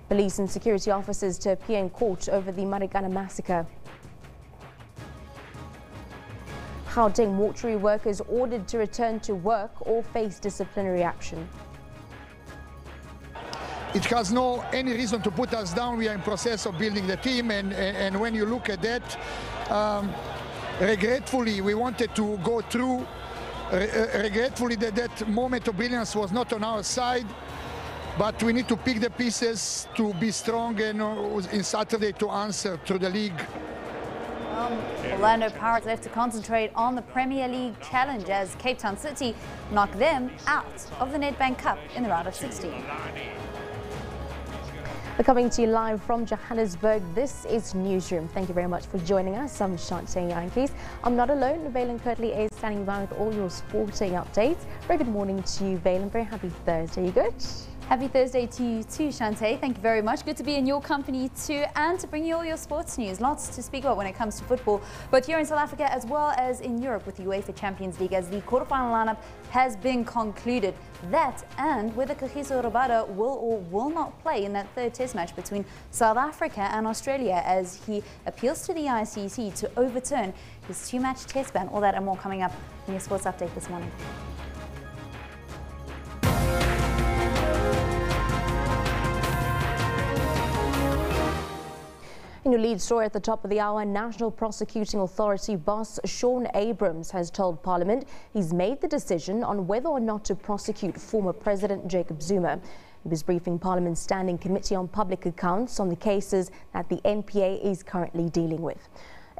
Police and security officers to appear in court over the Marikana massacre. Gauteng mortuary workers ordered to return to work or face disciplinary action. It has no any reason to put us down. We are in process of building the team, and when you look at that, regretfully, we wanted to go through. Regretfully, that moment of brilliance was not on our side. But we need to pick the pieces to be strong and in Saturday to answer through the league. Orlando Pirates left to concentrate on the Premier League challenge as Cape Town City knocked them out of the Nedbank Cup in the round of 16. We're coming to you live from Johannesburg. This is Newsroom. Thank you very much for joining us. I'm Shantay Yankees. I'm not alone. Valen Kirtley is standing by with all your sporting updates. Very good morning to you, Valen. Very happy Thursday. You good? Happy Thursday to you too, Shantay. Thank you very much. Good to be in your company too and to bring you all your sports news. Lots to speak about when it comes to football, both here in South Africa as well as in Europe with the UEFA Champions League as the quarterfinal lineup has been concluded. That and whether Kagiso Rabada will or will not play in that third test match between South Africa and Australia as he appeals to the ICC to overturn his two-match test ban. All that and more coming up in your sports update this morning. In your lead story at the top of the hour, National Prosecuting Authority boss Shaun Abrahams has told Parliament he's made the decision on whether or not to prosecute former President Jacob Zuma. He was briefing Parliament's Standing Committee on Public Accounts on the cases that the NPA is currently dealing with.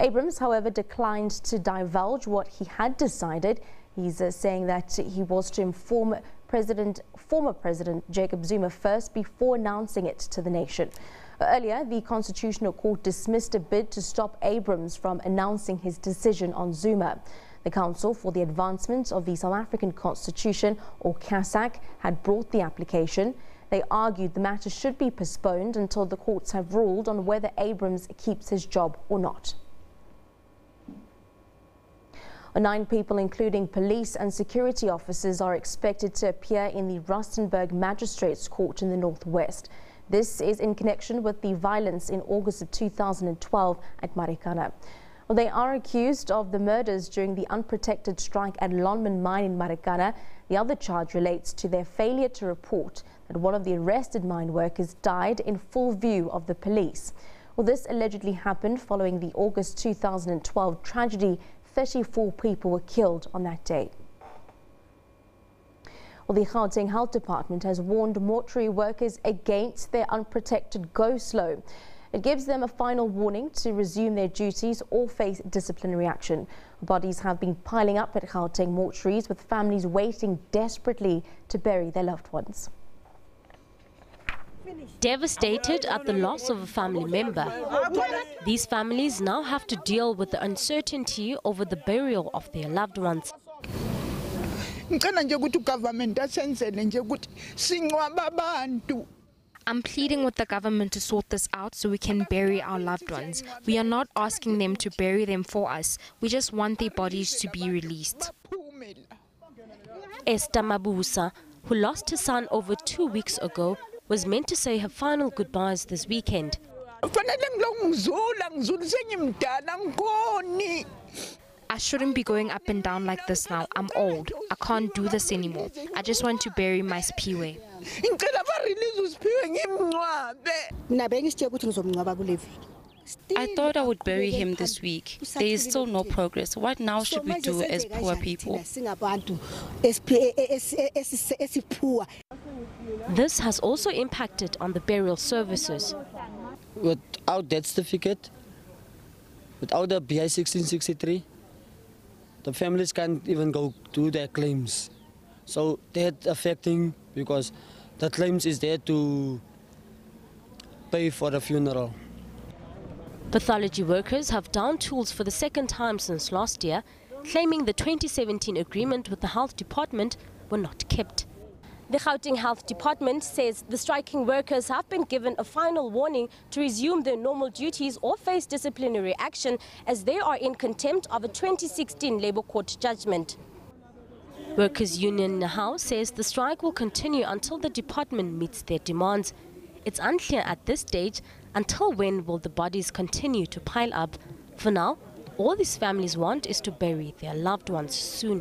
Abrahams, however, declined to divulge what he had decided. He's saying that he was to inform former President Jacob Zuma first before announcing it to the nation. Earlier, the Constitutional Court dismissed a bid to stop Abrahams from announcing his decision on Zuma. The Council for the Advancement of the South African Constitution, or CASAC, had brought the application. They argued the matter should be postponed until the courts have ruled on whether Abrahams keeps his job or not. 9 people, including police and security officers, are expected to appear in the Rustenburg Magistrates Court in the northwest. This is in connection with the violence in August of 2012 at Marikana. Well, they are accused of the murders during the unprotected strike at Lonman Mine in Marikana. The other charge relates to their failure to report that one of the arrested mine workers died in full view of the police. Well, this allegedly happened following the August 2012 tragedy. 34 people were killed on that day. Well, the Gauteng Health Department has warned mortuary workers against their unprotected go-slow. It gives them a final warning to resume their duties or face disciplinary action. Bodies have been piling up at Gauteng mortuaries, with families waiting desperately to bury their loved ones. Devastated at the loss of a family member, these families now have to deal with the uncertainty over the burial of their loved ones. I'm pleading with the government to sort this out so we can bury our loved ones. We are not asking them to bury them for us. We just want their bodies to be released. Esther Mabusa, who lost her son over 2 weeks ago, was meant to say her final goodbyes this weekend. I shouldn't be going up and down like this now. I'm old. I can't do this anymore. I just want to bury my Spiwe. I thought I would bury him this week. There is still no progress. What now should we do as poor people? This has also impacted on the burial services. Without death certificate, without the BI 1663, the families can't even go do their claims. So that's affecting because the claims is there to pay for the funeral. Pathology workers have downed tools for the second time since last year, claiming the 2017 agreement with the health department were not kept. The Gauteng Health Department says the striking workers have been given a final warning to resume their normal duties or face disciplinary action as they are in contempt of a 2016 Labour Court judgment. Workers' Union Nahau says the strike will continue until the department meets their demands. It's unclear at this stage until when will the bodies continue to pile up. For now, all these families want is to bury their loved ones soon.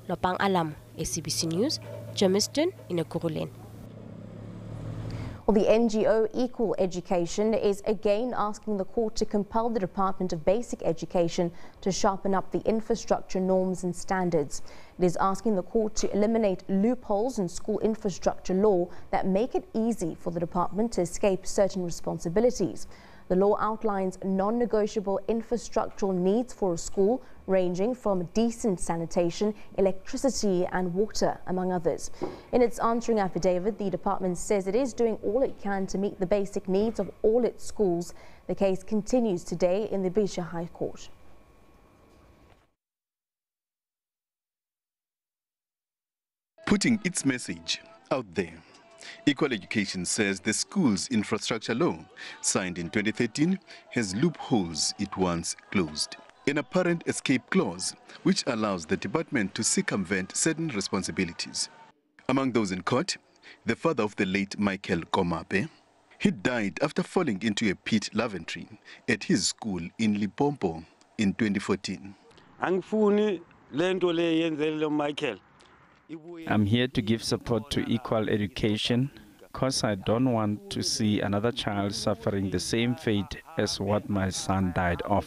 Lopang Alam, SABC News, Germiston in Ekurhuleni. Well, the NGO Equal Education is again asking the court to compel the Department of Basic Education to sharpen up the infrastructure norms and standards. It is asking the court to eliminate loopholes in school infrastructure law that make it easy for the department to escape certain responsibilities. The law outlines non-negotiable infrastructural needs for a school, ranging from decent sanitation, electricity and water, among others. In its answering affidavit, the department says it is doing all it can to meet the basic needs of all its schools. The case continues today in the Bisha High Court. Putting its message out there, Equal Education says the school's infrastructure law, signed in 2013, has loopholes it once closed. An apparent escape clause, which allows the department to circumvent certain responsibilities. Among those in court, the father of the late Michael Komape. He died after falling into a pit lavatory at his school in Limpopo in 2014. I'm here to give support to Equal Education because I don't want to see another child suffering the same fate as what my son died of.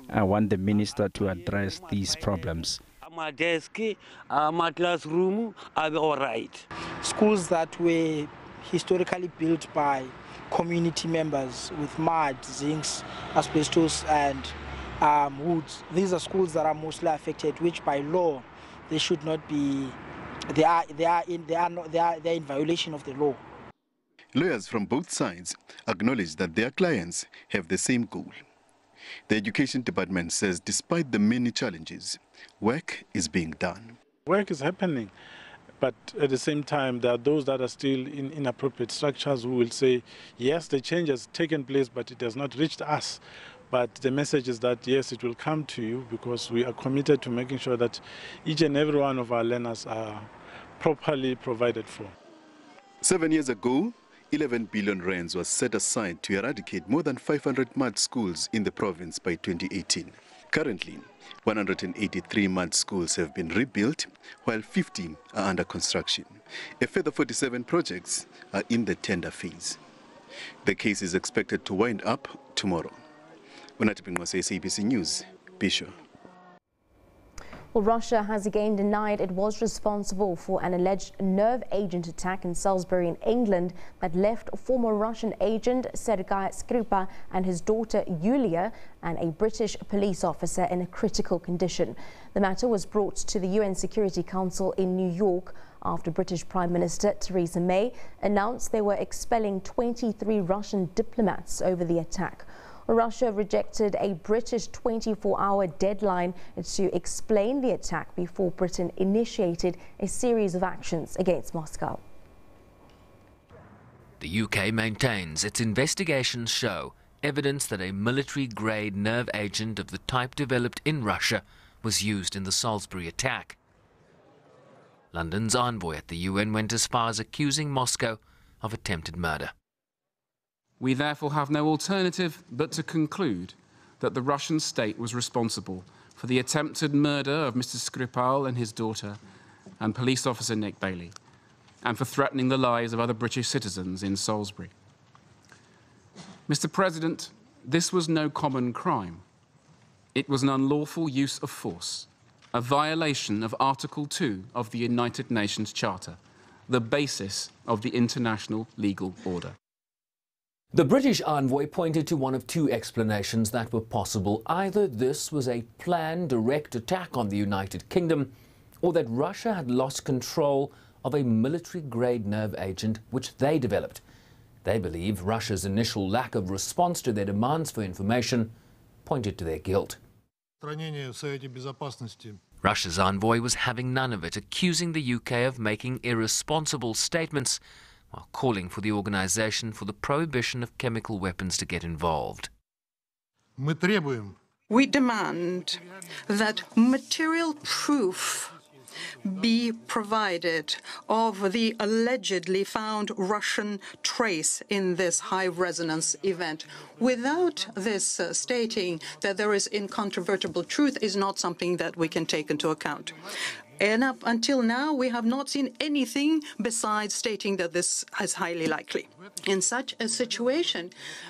I want the minister to address these problems. My desk, my classroom are all right. Schools that were historically built by community members with mud, zincs, asbestos and woods. These are schools that are mostly affected, which by law they should not be. They are in violation of the law. Lawyers from both sides acknowledge that their clients have the same goal. The Education Department says despite the many challenges, work is being done. Work is happening, but at the same time there are those that are still in inappropriate structures who will say, yes, the change has taken place, but it has not reached us. But the message is that, yes, it will come to you because we are committed to making sure that each and every one of our learners are properly provided for. 7 years ago, 11 billion rands was set aside to eradicate more than 500 mud schools in the province by 2018. Currently, 183 mud schools have been rebuilt, while 50 are under construction. A further 47 projects are in the tender phase. The case is expected to wind up tomorrow. SABC News, Bisha. Well, Russia has again denied it was responsible for an alleged nerve agent attack in Salisbury in England that left former Russian agent Sergei Skripal and his daughter Yulia and a British police officer in a critical condition. The matter was brought to the UN Security Council in New York after British Prime Minister Theresa May announced they were expelling 23 Russian diplomats over the attack. Russia rejected a British 24-hour deadline to explain the attack before Britain initiated a series of actions against Moscow. The UK maintains its investigations show evidence that a military-grade nerve agent of the type developed in Russia was used in the Salisbury attack. London's envoy at the UN went as far as accusing Moscow of attempted murder. We therefore have no alternative but to conclude that the Russian state was responsible for the attempted murder of Mr. Skripal and his daughter and police officer Nick Bailey, and for threatening the lives of other British citizens in Salisbury. Mr. President, this was no common crime. It was an unlawful use of force, a violation of Article 2 of the United Nations Charter, the basis of the international legal order. The British envoy pointed to one of two explanations that were possible. Either this was a planned direct attack on the United Kingdom, or that Russia had lost control of a military-grade nerve agent which they developed. They believe Russia's initial lack of response to their demands for information pointed to their guilt. Russia's envoy was having none of it, accusing the UK of making irresponsible statements while calling for the Organization for the Prohibition of Chemical Weapons to get involved. We demand that material proof be provided of the allegedly found Russian trace in this high-resonance event. Without this stating that there is incontrovertible truth is not something that we can take into account. And up until now, we have not seen anything besides stating that this is highly likely. In such a situation,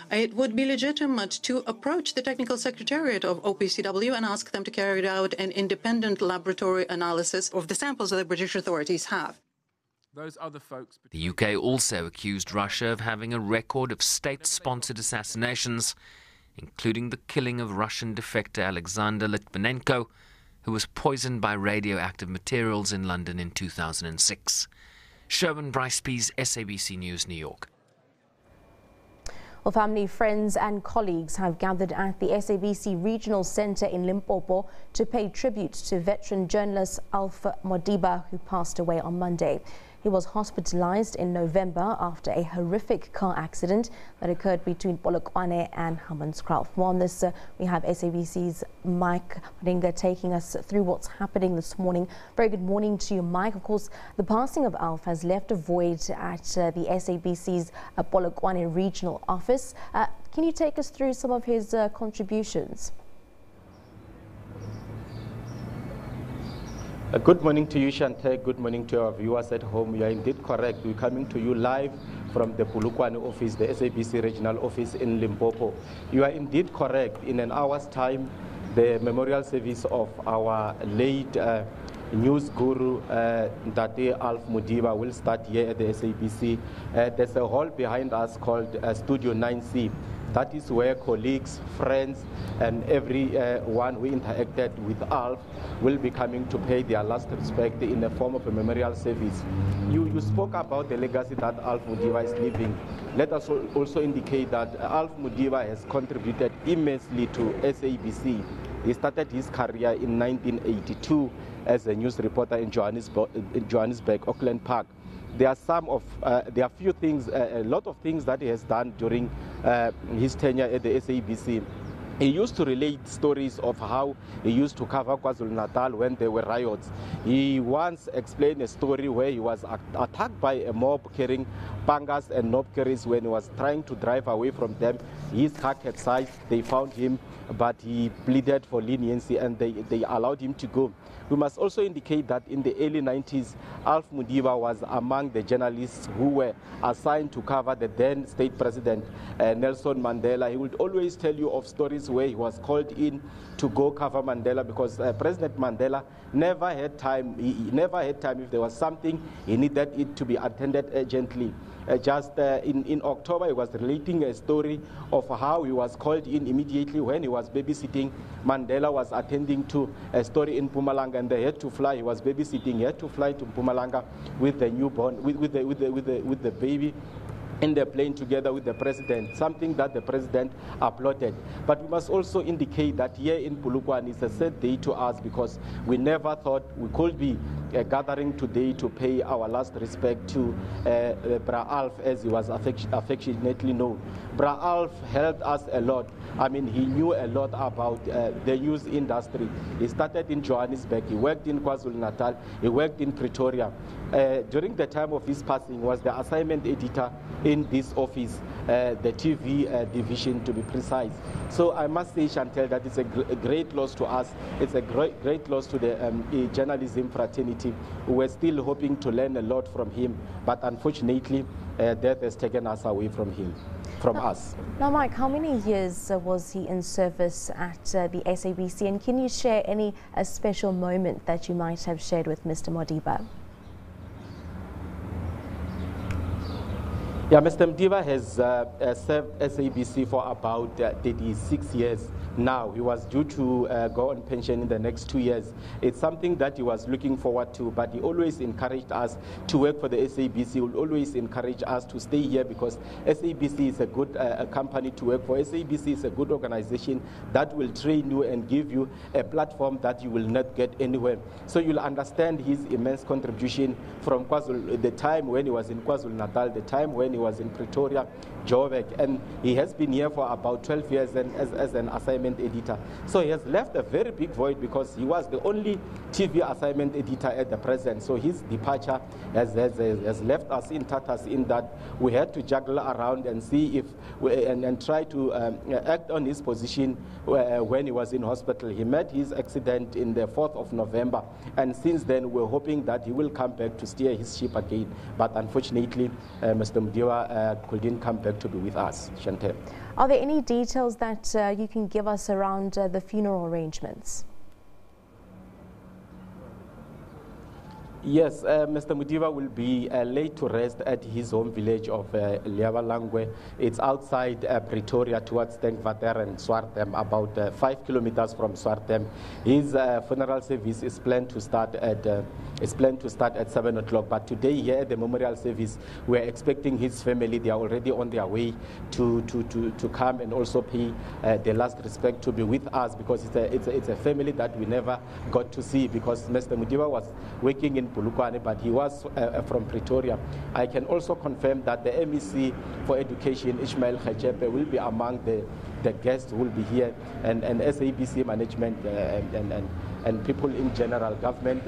it would be legitimate to approach the Technical Secretariat of OPCW and ask them to carry out an independent laboratory analysis of the samples that the British authorities have. Those other folks. The UK also accused Russia of having a record of state-sponsored assassinations, including the killing of Russian defector Alexander Litvinenko, who was poisoned by radioactive materials in London in 2006. Sherwin Bryce-Pease, SABC News, New York. Well, family, friends and colleagues have gathered at the SABC Regional Centre in Limpopo to pay tribute to veteran journalist Alf Madiba, who passed away on Monday. He was hospitalized in November after a horrific car accident that occurred between Polokwane and Hammanskraal. More on this, we have SABC's Mike Ringa taking us through what's happening this morning. Very good morning to you, Mike. Of course, the passing of Alf has left a void at the SABC's Polokwane regional office. Can you take us through some of his contributions? Good morning to you, Shante. Good morning to our viewers at home. You are indeed correct. We're coming to you live from the Polokwane office, the SABC regional office in Limpopo. You are indeed correct. In an hour's time, the memorial service of our late news guru, Ndate Alf Madiba, will start here at the SABC. There's a hall behind us called Studio 9C. That is where colleagues, friends, and everyone who interacted with Alf will be coming to pay their last respect in the form of a memorial service. You spoke about the legacy that Alf Madiba is leaving. Let us also indicate that Alf Madiba has contributed immensely to SABC. He started his career in 1982 as a news reporter in Johannesburg, Auckland Park. There are few things, a lot of things that he has done during his tenure at the SABC. He used to relate stories of how he used to cover KwaZulu-Natal when there were riots. He once explained a story where he was attacked by a mob carrying pangas and knob carries. When he was trying to drive away from them, his car capsized. They found him, but he pleaded for leniency and they allowed him to go. We must also indicate that in the early 90s, Alf Madiba was among the journalists who were assigned to cover the then state president, Nelson Mandela. He would always tell you of stories where he was called in to go cover Mandela because President Mandela never had time. He never had time. If there was something, he needed it to be attended urgently. In October, he was relating a story of how he was called in immediately when he was babysitting. Mandela was attending to a story in Mpumalanga, and they had to fly. He was babysitting. He had to fly to Mpumalanga with the newborn, with the baby in the plane together with the president, something that the president applauded. But we must also indicate that here in Polokwane is a sad day to us because we never thought we could be gathering today to pay our last respect to Bra Alf, as he was affectionately known. Bra Alf helped us a lot. I mean, he knew a lot about the news industry. He started in Johannesburg, he worked in KwaZulu-Natal, he worked in Pretoria. During the time of his passing, was the assignment editor in this office, the TV division to be precise. So I must say, Chantel, that it's a great loss to us. It's a great loss to the journalism fraternity. We were still hoping to learn a lot from him, but unfortunately, death has taken us away from him, us. Now, Mike, how many years was he in service at the SABC, and can you share any special moment that you might have shared with Mr. Madiba? Yeah, Mr. Madiba has served SABC for about 36 years now. He was due to go on pension in the next 2 years. It's something that he was looking forward to, but he always encouraged us to work for the SABC. He would always encourage us to stay here because SABC is a good company to work for. SABC is a good organization that will train you and give you a platform that you will not get anywhere. So you'll understand his immense contribution from the time when he was in KwaZulu-Natal, the time when he was in Pretoria, Joburg, and he has been here for about 12 years and as an assignment assignment editor. So he has left a very big void because he was the only TV assignment editor at the present. So his departure has left us in tatters, in that we had to juggle around and see if and try to act on his position when he was in hospital. He met his accident in the 4th of November, and since then we're hoping that he will come back to steer his ship again. But unfortunately, Mr. Madiba couldn't come back to be with us. Chantel. Are there any details that you can give us around the funeral arrangements? Yes, Mr. Madiba will be laid to rest at his home village of Liabalangwe. It's outside Pretoria towards Tenkwater and Swartem, about 5 kilometers from Swartem. His funeral service is planned to start at 7 o'clock. But today here at the memorial service, we're expecting his family. They are already on their way to come and also pay the last respect, to be with us, because it's a family that we never got to see, because Mr. Madiba was working in Polokwane, but he was from Pretoria. I can also confirm that the MEC for Education, Ishmael Khachepe, will be among the guests who will be here, and SABC management and people in general, government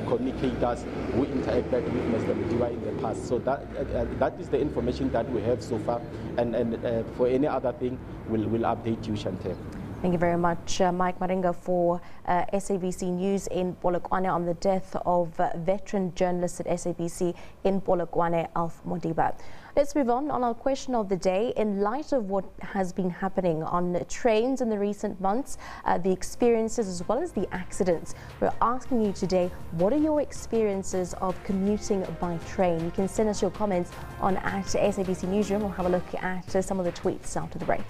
communicators who interacted with Mr. Madiba in the past. So that is the information that we have so far, and for any other thing, we'll update you, Chantel. Thank you very much, Mike Maringa, for SABC News in Polokwane on the death of veteran journalist at SABC in Polokwane, Alf Madiba. Let's move on our question of the day. In light of what has been happening on trains in the recent months, the experiences as well as the accidents, we're asking you today, what are your experiences of commuting by train? You can send us your comments on at SABC Newsroom. We'll have a look at some of the tweets after the break.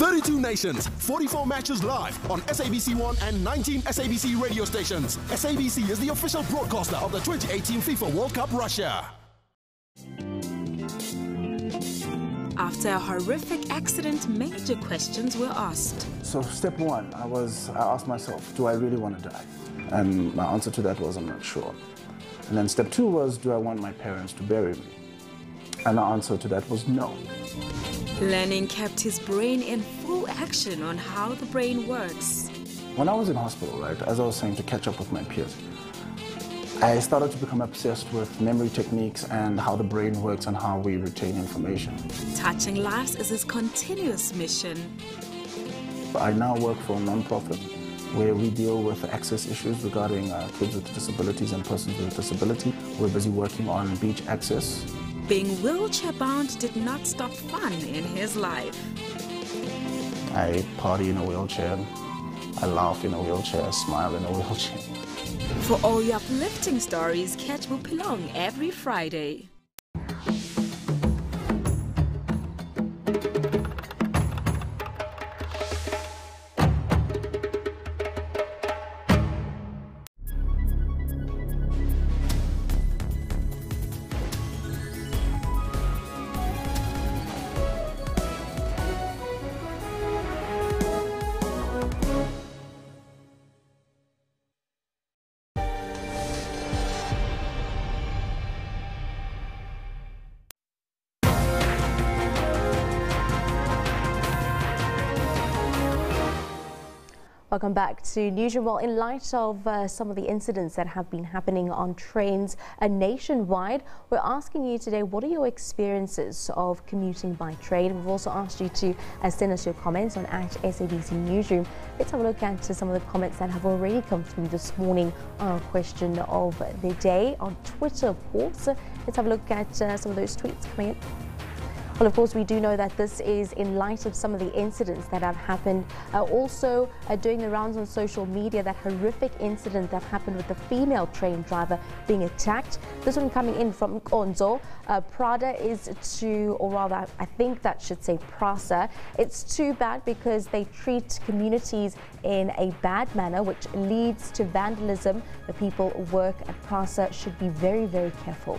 32 nations, 44 matches live on SABC 1 and 19 SABC radio stations. SABC is the official broadcaster of the 2018 FIFA World Cup Russia. After a horrific accident, major questions were asked. So step one, I asked myself, do I really want to die? And my answer to that was, I'm not sure. And then step two was, do I want my parents to bury me? And the answer to that was no. Learning kept his brain in full action on how the brain works. When I was in hospital, right, as I was saying, to catch up with my peers, I started to become obsessed with memory techniques and how the brain works and how we retain information. Touching lives is his continuous mission. I now work for a non-profit where we deal with access issues regarding kids with disabilities and persons with disability. We're busy working on beach access. Being wheelchair-bound did not stop fun in his life. I party in a wheelchair, I laugh in a wheelchair, I smile in a wheelchair. For all your uplifting stories, catch Bupilong every Friday. Welcome back to Newsroom. Well, in light of some of the incidents that have been happening on trains nationwide, we're asking you today, what are your experiences of commuting by train? We've also asked you to send us your comments on at SABC Newsroom. Let's have a look at some of the comments that have already come through this morning on our question of the day on Twitter, of course. Let's have a look at some of those tweets coming in. Well, of course, we do know that this is in light of some of the incidents that have happened. Also, doing the rounds on social media, that horrific incident that happened with the female train driver being attacked. This one coming in from Konzo. Prada is to, or rather, I think that should say Prasa. It's too bad because they treat communities in a bad manner, which leads to vandalism. The people who work at Prasa should be very, very careful.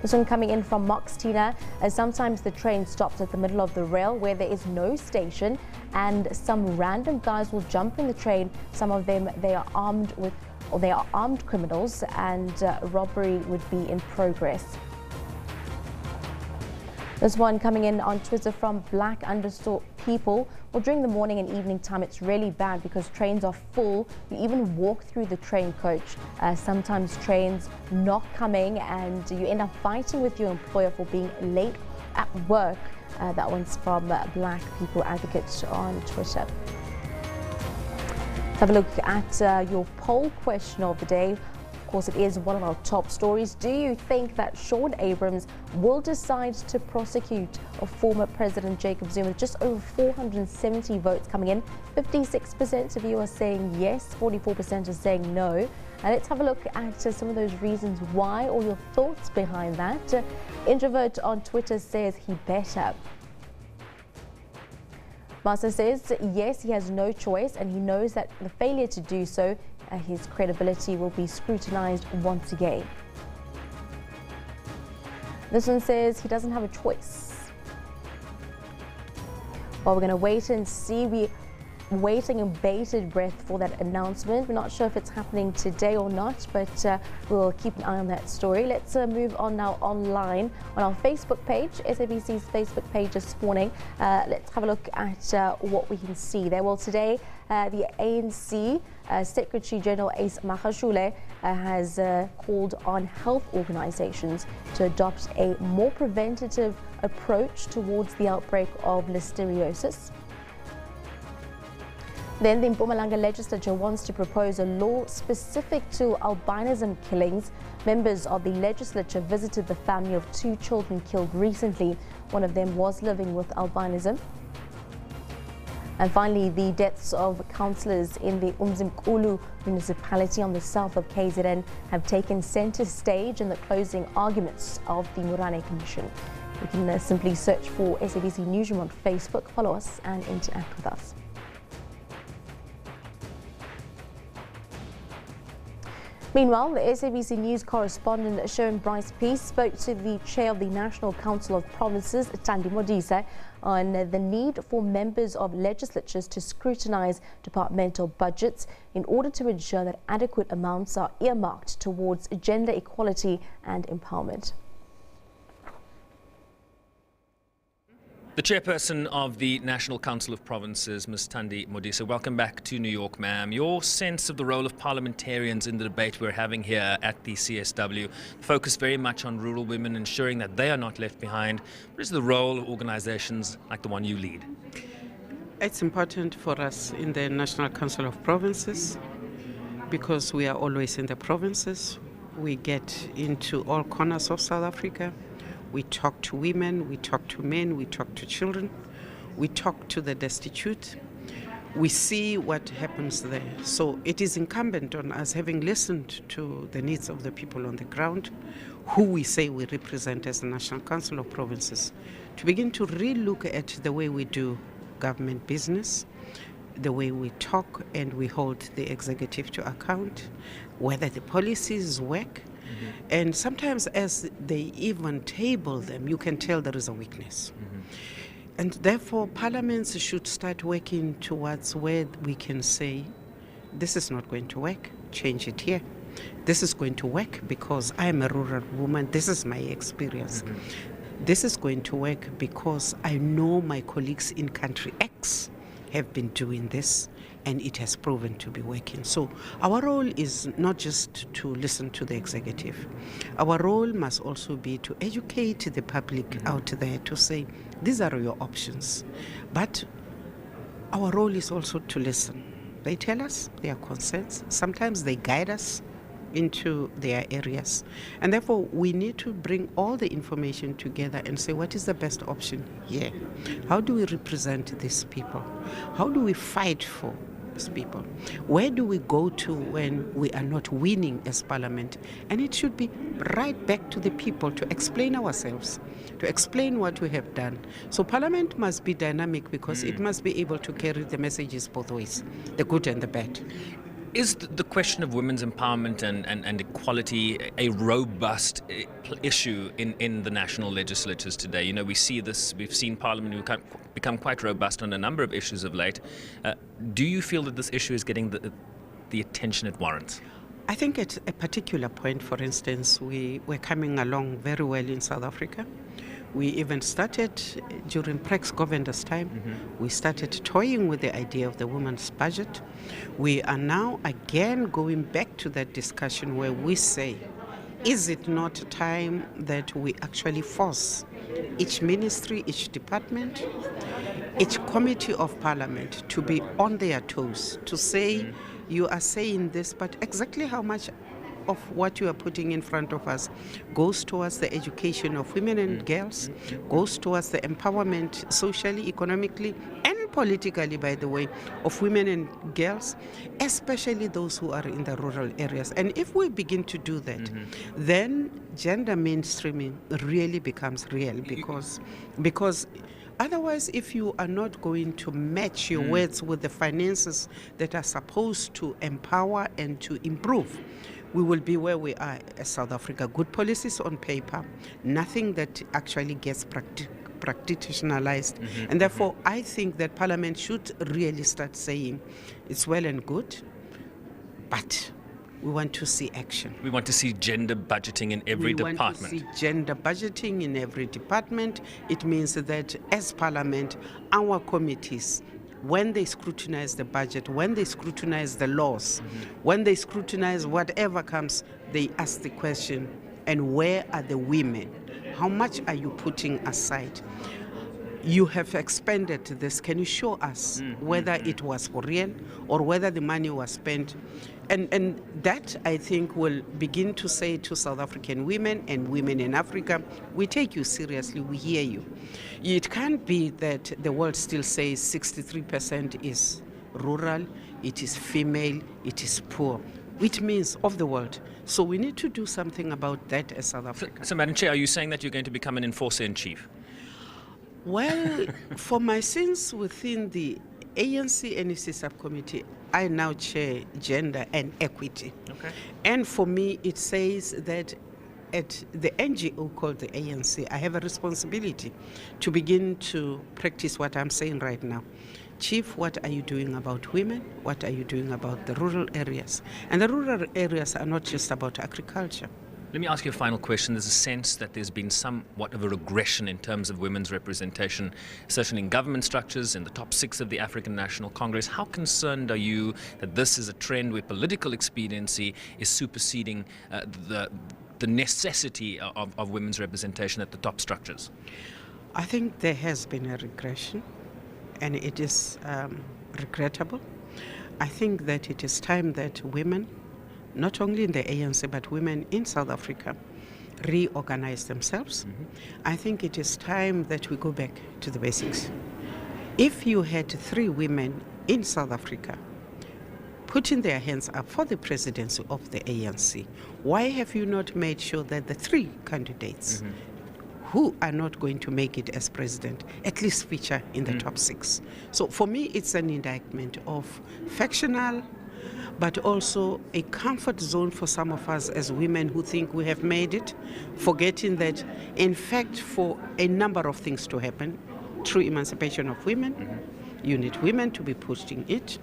This one coming in from Mox Tina. Sometimes the train stops at the middle of the rail where there is no station, and some random guys will jump in the train. Some of them, they are armed with or they are armed criminals, and robbery would be in progress. This one coming in on Twitter from Black_people. Well, during the morning and evening time, it's really bad because trains are full. You even walk through the train coach. Sometimes trains not coming, and you end up fighting with your employer for being late at work. That one's from Black People Advocate on Twitter. Let's have a look at your poll question of the day. Of course, it is one of our top stories. Do you think that Shaun Abrahams will decide to prosecute former President Jacob Zuma? Just over 470 votes coming in. 56% of you are saying yes, 44% are saying no. Let's have a look at some of those reasons why, or your thoughts behind that. Introvert on Twitter says he better. Master says yes, he has no choice, and he knows that the failure to do so, his credibility will be scrutinized once again. This one says he doesn't have a choice. Well, we're going to wait and see. We're waiting in bated breath for that announcement. We're not sure if it's happening today or not, but we'll keep an eye on that story. Let's move on now online on our Facebook page, SABC's Facebook page this morning. Let's have a look at what we can see there. Well, today the ANC Secretary General has called on health organizations to adopt a more preventative approach towards the outbreak of listeriosis. Then the Mpumalanga legislature wants to propose a law specific to albinism killings. Members of the legislature visited the family of 2 children killed recently. One of them was living with albinism. And finally, the deaths of councillors in the Umzimkulu municipality on the south of KZN have taken centre stage in the closing arguments of the Morane Commission. You can simply search for SABC Newsroom on Facebook, follow us and interact with us. Meanwhile, the SABC News correspondent Sharon Bryce-Peace spoke to the chair of the National Council of Provinces, Thandi Modise, on the need for members of legislatures to scrutinise departmental budgets in order to ensure that adequate amounts are earmarked towards gender equality and empowerment. The chairperson of the National Council of Provinces, Ms. Thandi Modise, welcome back to New York, ma'am. Your sense of the role of parliamentarians in the debate we're having here at the CSW, focus very much on rural women, ensuring that they are not left behind. What is the role of organizations like the one you lead? It's important for us in the National Council of Provinces because we are always in the provinces. We get into all corners of South Africa. We talk to women, we talk to men, we talk to children, we talk to the destitute. We see what happens there. So it is incumbent on us, having listened to the needs of the people on the ground, who we say we represent as the National Council of Provinces, to begin to re-look at the way we do government business, the way we talk and we hold the executive to account, whether the policies work. And sometimes as they even table them, you can tell there is a weakness. And therefore, parliaments should start working towards where we can say, this is not going to work, change it here. This is going to work because I am a rural woman, this is my experience. This is going to work because I know my colleagues in country X have been doing this, and it has proven to be working. So our role is not just to listen to the executive. Our role must also be to educate the public out there to say, these are your options. But our role is also to listen. They tell us their concerns. Sometimes they guide us into their areas. And therefore, we need to bring all the information together and say, what is the best option here? How do we represent these people? How do we fight for these people? Where do we go to when we are not winning as parliament? And it should be right back to the people to explain ourselves, to explain what we have done. So parliament must be dynamic because it must be able to carry the messages both ways, the good and the bad. Is the question of women's empowerment and equality a robust issue in the national legislatures today? You know, we see this, we've seen Parliament become quite robust on a number of issues of late. Do you feel that this issue is getting the attention it warrants? I think at a particular point, for instance, we were coming along very well in South Africa. We even started during Prex Govender's time. We started toying with the idea of the women's budget. We are now again going back to that discussion where we say, is it not time that we actually force each ministry, each department, each committee of parliament to be on their toes, to say, you are saying this, but exactly how much of what you are putting in front of us goes towards the education of women and girls, goes towards the empowerment socially, economically, and politically, by the way, of women and girls, especially those who are in the rural areas. And if we begin to do that, then gender mainstreaming really becomes real, because otherwise, if you are not going to match your words with the finances that are supposed to empower and to improve, we will be where we are as South Africa. Good policies on paper, nothing that actually gets practicalized. And therefore, I think that Parliament should really start saying, it's well and good, but we want to see action. We want to see gender budgeting in every department. We want to see gender budgeting in every department. It means that as Parliament, our committees, when they scrutinize the budget, when they scrutinize the laws, when they scrutinize whatever comes, they ask the question, and where are the women? How much are you putting aside? You have expended this. Can you show us whether it was for real or whether the money was spent? And that, I think, will begin to say to South African women and women in Africa, we take you seriously, we hear you. It can't be that the world still says 63% is rural, it is female, it is poor. It means of the world. So we need to do something about that as South Africa. So Madam Chair, are you saying that you're going to become an enforcer-in-chief? Well, for my sins within the ANC NEC subcommittee, I now chair gender and equity. Okay. And for me, it says that at the NGO called the ANC, I have a responsibility to begin to practice what I'm saying right now. Chief, what are you doing about women? What are you doing about the rural areas? And the rural areas are not just about agriculture. Let me ask you a final question. There's a sense that there's been somewhat of a regression in terms of women's representation, certainly in government structures, in the top 6 of the African National Congress. How concerned are you that this is a trend where political expediency is superseding the necessity of women's representation at the top structures? I think there has been a regression, and it is regrettable. I think that it is time that women, not only in the ANC, but women in South Africa, reorganize themselves. I think it is time that we go back to the basics. If you had 3 women in South Africa putting their hands up for the presidency of the ANC, why have you not made sure that the 3 candidates who are not going to make it as president at least feature in the top 6? So for me, it's an indictment of factional, but also a comfort zone for some of us as women who think we have made it, forgetting that, in fact, for a number of things to happen, true emancipation of women, you need women to be pushing it.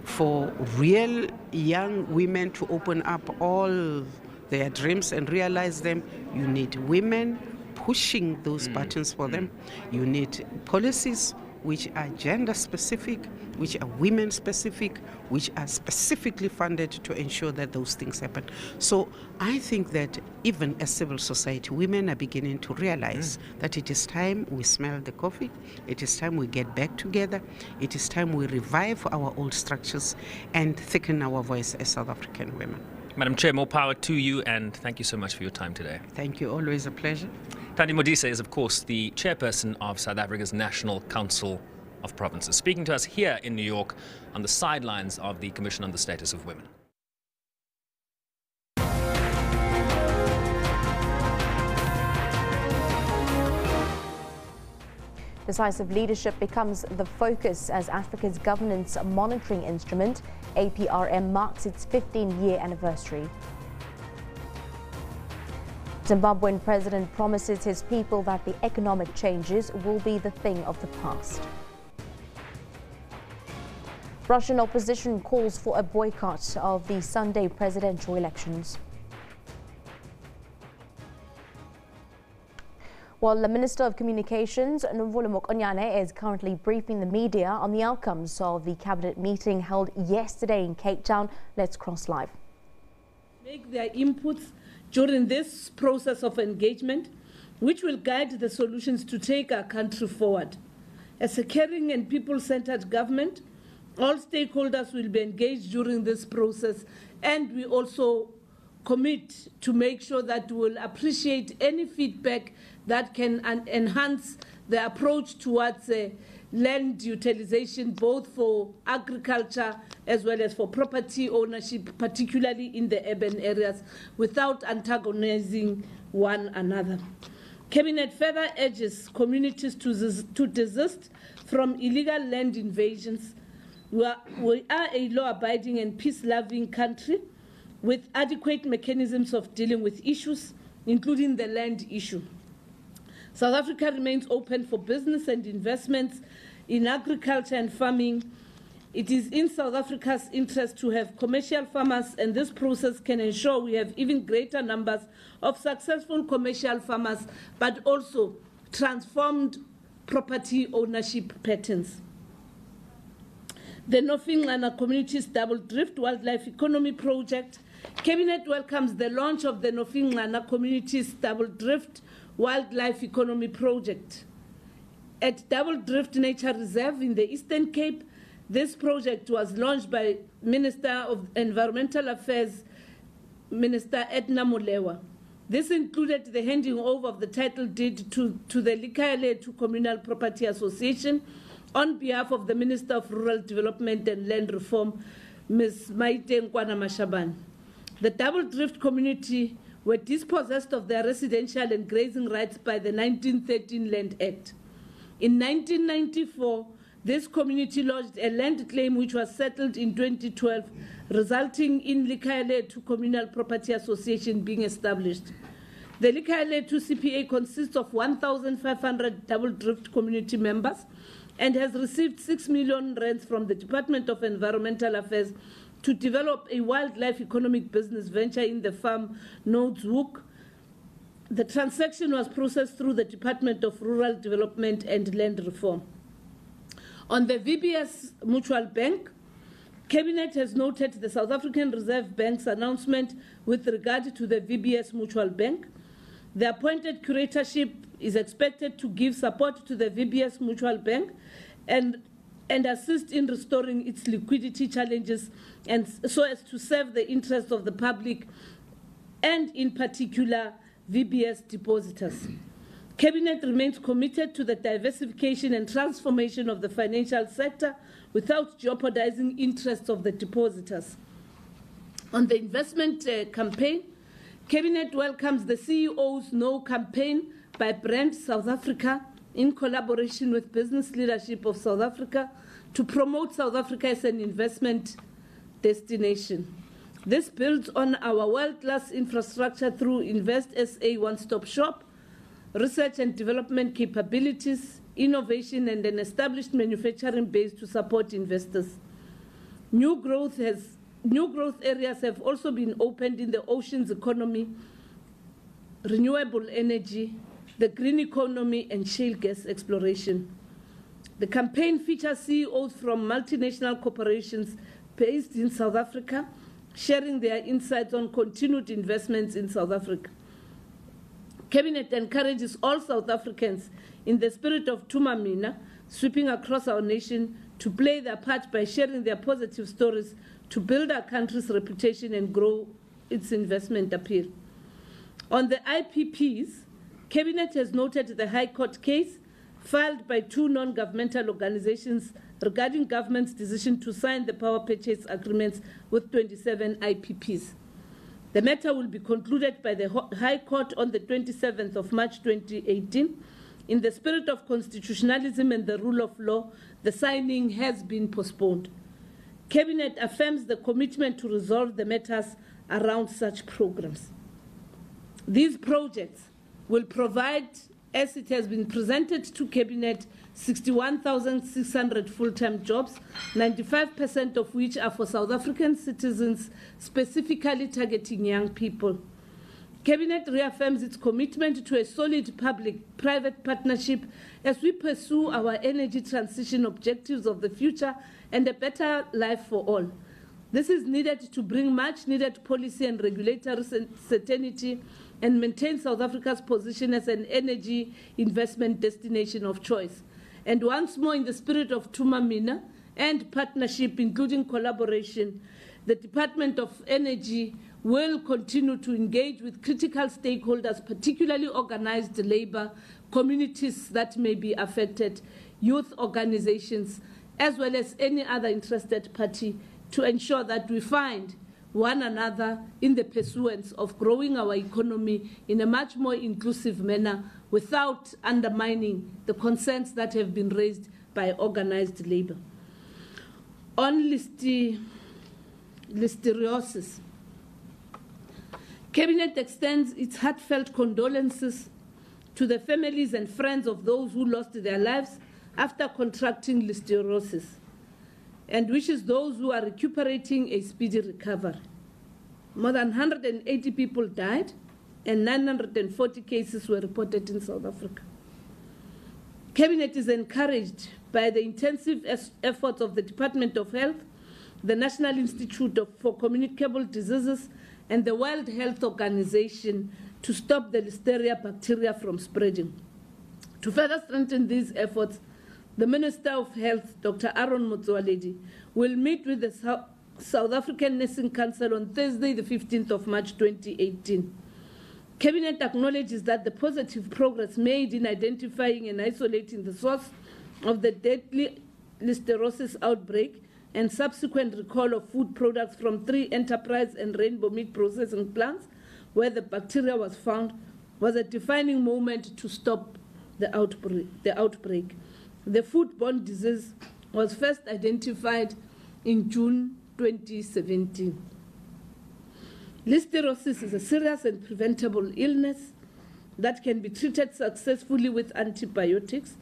For real young women to open up all their dreams and realize them, you need women pushing those buttons for them. You need policies which are gender specific, which are women specific, which are specifically funded to ensure that those things happen. So I think that even as civil society, women are beginning to realize that it is time we smell the coffee, it is time we get back together, it is time we revive our old structures and thicken our voice as South African women. Madam Chair, more power to you, and thank you so much for your time today. Thank you, always a pleasure. Thandi Modise is, of course, the chairperson of South Africa's National Council of Provinces, speaking to us here in New York on the sidelines of the Commission on the Status of Women. Decisive leadership becomes the focus as Africa's governance monitoring instrument, APRM, marks its 15-year anniversary. Zimbabwean president promises his people that the economic changes will be the thing of the past. Russian opposition calls for a boycott of the Sunday presidential elections. While the Minister of Communications, Nomvula Mokonyane, is currently briefing the media on the outcomes of the cabinet meeting held yesterday in Cape Town. Let's cross live. Make their inputs during this process of engagement, which will guide the solutions to take our country forward. As a caring and people-centered government, all stakeholders will be engaged during this process, and we also commit to make sure that we will appreciate any feedback that can enhance the approach towards land utilization, both for agriculture as well as for property ownership, particularly in the urban areas, without antagonizing one another. Cabinet further urges communities to desist from illegal land invasions. We are a law-abiding and peace-loving country with adequate mechanisms of dealing with issues, including the land issue. South Africa remains open for business and investments in agriculture and farming. It is in South Africa's interest to have commercial farmers, and this process can ensure we have even greater numbers of successful commercial farmers, but also transformed property ownership patterns. The Nofingana Communities Double Drift Wildlife Economy Project. Cabinet welcomes the launch of the Nofingana Communities Double Drift Wildlife Economy Project. At Double Drift Nature Reserve in the Eastern Cape, this project was launched by Minister of Environmental Affairs, Minister Edna Molewa. This included the handing over of the title deed to the Listeriosis Communal Property Association on behalf of the Minister of Rural Development and Land Reform, Ms. Maite Nkwana Mashaban. The Double Drift community were dispossessed of their residential and grazing rights by the 1913 Land Act. In 1994, this community lodged a land claim which was settled in 2012, resulting in Listeriosis Communal Property Association being established. The Listeriosis CPA consists of 1,500 Double Drift community members and has received 6 million rands from the Department of Environmental Affairs to develop a wildlife economic business venture in the farm Nodes Hook. The transaction was processed through the Department of Rural Development and Land Reform. On the VBS Mutual Bank, Cabinet has noted the South African Reserve Bank's announcement with regard to the VBS Mutual Bank. The appointed curatorship is expected to give support to the VBS Mutual Bank and assist in restoring its liquidity challenges, and so as to serve the interests of the public and, in particular, VBS depositors. Cabinet remains committed to the diversification and transformation of the financial sector without jeopardizing interests of the depositors. On the investment campaign, Cabinet welcomes the CEO's No campaign by Brand South Africa in collaboration with business leadership of South Africa to promote South Africa as an investment destination. This builds on our world-class infrastructure through Invest SA one-stop shop, research and development capabilities, innovation, and an established manufacturing base to support investors. New growth areas have also been opened in the oceans economy, renewable energy, the green economy, and shale gas exploration. The campaign features CEOs from multinational corporations based in South Africa, sharing their insights on continued investments in South Africa. Cabinet encourages all South Africans, in the spirit of Tumamina, sweeping across our nation, to play their part by sharing their positive stories to build our country's reputation and grow its investment appeal. On the IPPs, Cabinet has noted the High Court case filed by 2 non-governmental organizations regarding government's decision to sign the power purchase agreements with 27 IPPs. The matter will be concluded by the High Court on the 27th of March 2018. In the spirit of constitutionalism and the rule of law, the signing has been postponed. Cabinet affirms the commitment to resolve the matters around such programs. These projects will provide, as it has been presented to Cabinet, 61,600 full-time jobs, 95% of which are for South African citizens, specifically targeting young people. Cabinet reaffirms its commitment to a solid public-private partnership as we pursue our energy transition objectives of the future and a better life for all. This is needed to bring much-needed policy and regulatory certainty and maintain South Africa's position as an energy investment destination of choice. And once more, in the spirit of Tumamina and partnership, including collaboration, the Department of Energy will continue to engage with critical stakeholders, particularly organized labor, communities that may be affected, youth organizations, as well as any other interested party, to ensure that we find one another in the pursuance of growing our economy in a much more inclusive manner without undermining the concerns that have been raised by organized labor. On listeriosis, Cabinet extends its heartfelt condolences to the families and friends of those who lost their lives after contracting listeriosis, and wishes those who are recuperating a speedy recovery. More than 180 people died, and 940 cases were reported in South Africa. Cabinet is encouraged by the intensive efforts of the Department of Health, the National Institute for Communicable Diseases, and the World Health Organization to stop the Listeria bacteria from spreading. To further strengthen these efforts, the Minister of Health, Dr. Aaron Motsoaledi, will meet with the South African Nursing Council on Thursday, the 15th of March 2018. Cabinet acknowledges that the positive progress made in identifying and isolating the source of the deadly listeriosis outbreak and subsequent recall of food products from 3 enterprise and rainbow meat processing plants where the bacteria was found was a defining moment to stop the outbreak. The foodborne disease was first identified in June 2017. Listeriosis is a serious and preventable illness that can be treated successfully with antibiotics.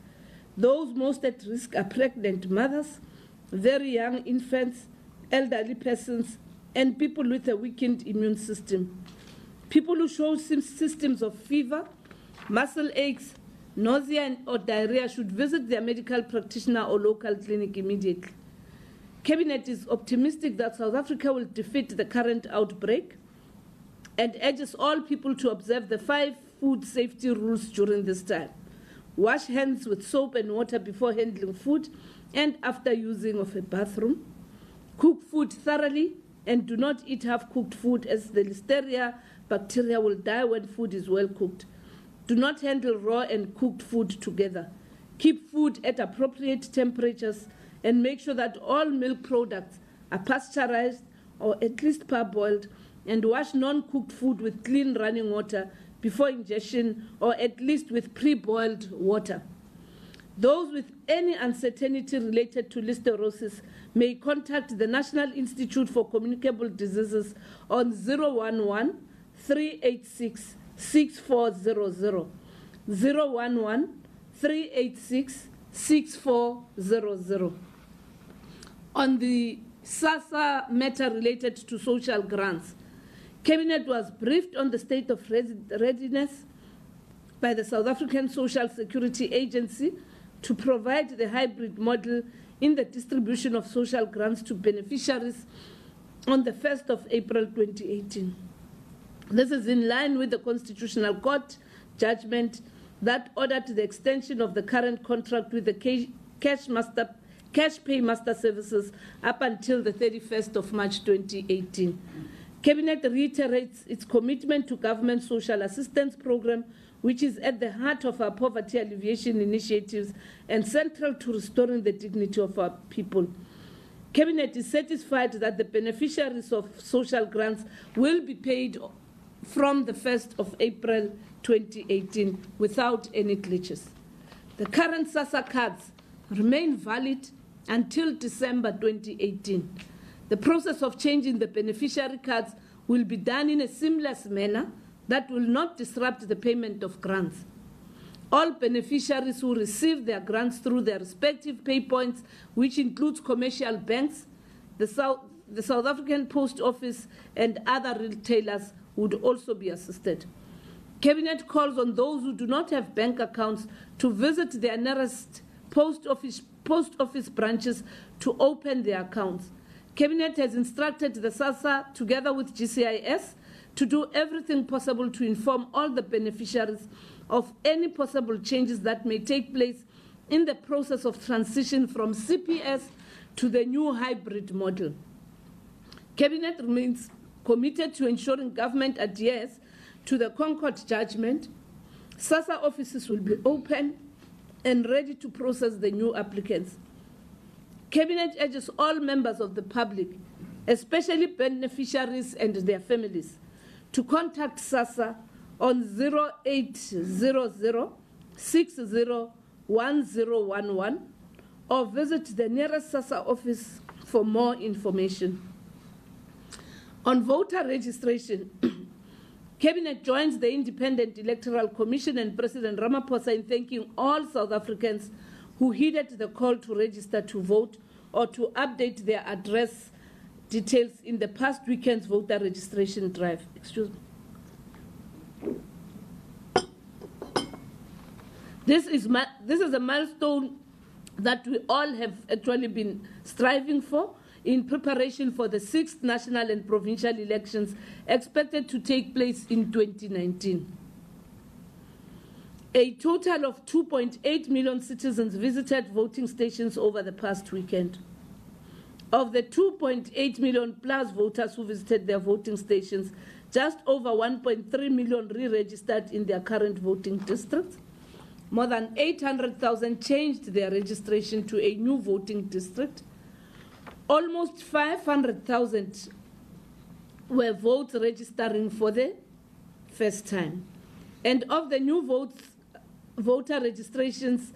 Those most at risk are pregnant mothers, very young infants, elderly persons, and people with a weakened immune system. People who show symptoms of fever, muscle aches, nausea, or diarrhea should visit their medical practitioner or local clinic immediately. Cabinet is optimistic that South Africa will defeat the current outbreak and urges all people to observe the 5 food safety rules during this time. Wash hands with soap and water before handling food and after using of a bathroom. Cook food thoroughly and do not eat half-cooked food, as the Listeria bacteria will die when food is well cooked. Do not handle raw and cooked food together. Keep food at appropriate temperatures and make sure that all milk products are pasteurized or at least parboiled, and wash non-cooked food with clean running water before ingestion or at least with pre-boiled water. Those with any uncertainty related to listeriosis may contact the National Institute for Communicable Diseases on 011-386-6400, 011-386-6400. On the SASA matter related to social grants, Cabinet was briefed on the state of readiness by the South African Social Security Agency to provide the hybrid model in the distribution of social grants to beneficiaries on the 1st of April 2018. This is in line with the Constitutional Court judgment that ordered the extension of the current contract with the Cash Pay Master Services up until the 31st of March 2018. Cabinet reiterates its commitment to government social assistance program, which is at the heart of our poverty alleviation initiatives and central to restoring the dignity of our people. Cabinet is satisfied that the beneficiaries of social grants will be paid from the 1st of April 2018 without any glitches. The current SASA cards remain valid until December 2018. The process of changing the beneficiary cards will be done in a seamless manner that will not disrupt the payment of grants. All beneficiaries who receive their grants through their respective pay points, which includes commercial banks, the South African Post Office, and other retailers would also be assisted. Cabinet calls on those who do not have bank accounts to visit their nearest post office branches to open their accounts. Cabinet has instructed the SASSA, together with GCIS, to do everything possible to inform all the beneficiaries of any possible changes that may take place in the process of transition from CPS to the new hybrid model. Cabinet remains committed to ensuring government adheres to the Concord judgment. SASSA offices will be open and ready to process the new applicants. Cabinet urges all members of the public, especially beneficiaries and their families, to contact SASSA on 0800 601011 or visit the nearest SASSA office for more information. On voter registration, Cabinet joins the Independent Electoral Commission and President Ramaphosa in thanking all South Africans who heeded the call to register to vote or to update their address details in the past weekend's voter registration drive. Excuse me. This is a milestone that we all have actually been striving for in preparation for the 6th national and provincial elections expected to take place in 2019. A total of 2.8 million citizens visited voting stations over the past weekend. Of the 2.8 million plus voters who visited their voting stations, just over 1.3 million re-registered in their current voting districts. More than 800,000 changed their registration to a new voting district. Almost 500,000 were votes registering for the first time. And of the new voter registrations,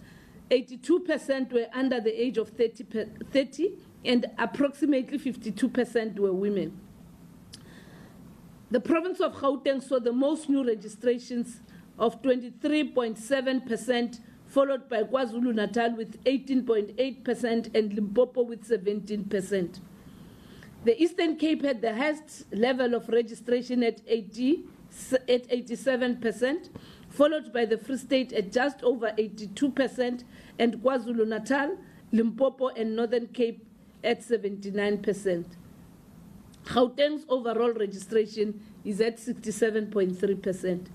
82% were under the age of 30 and approximately 52% were women. The province of Gauteng saw the most new registrations of 23.7%, followed by KwaZulu-Natal with 18.8% and Limpopo with 17%. The Eastern Cape had the highest level of registration at 87%, followed by the Free State at just over 82%, and KwaZulu-Natal, Limpopo, and Northern Cape at 79%. Gauteng's overall registration is at 67.3%.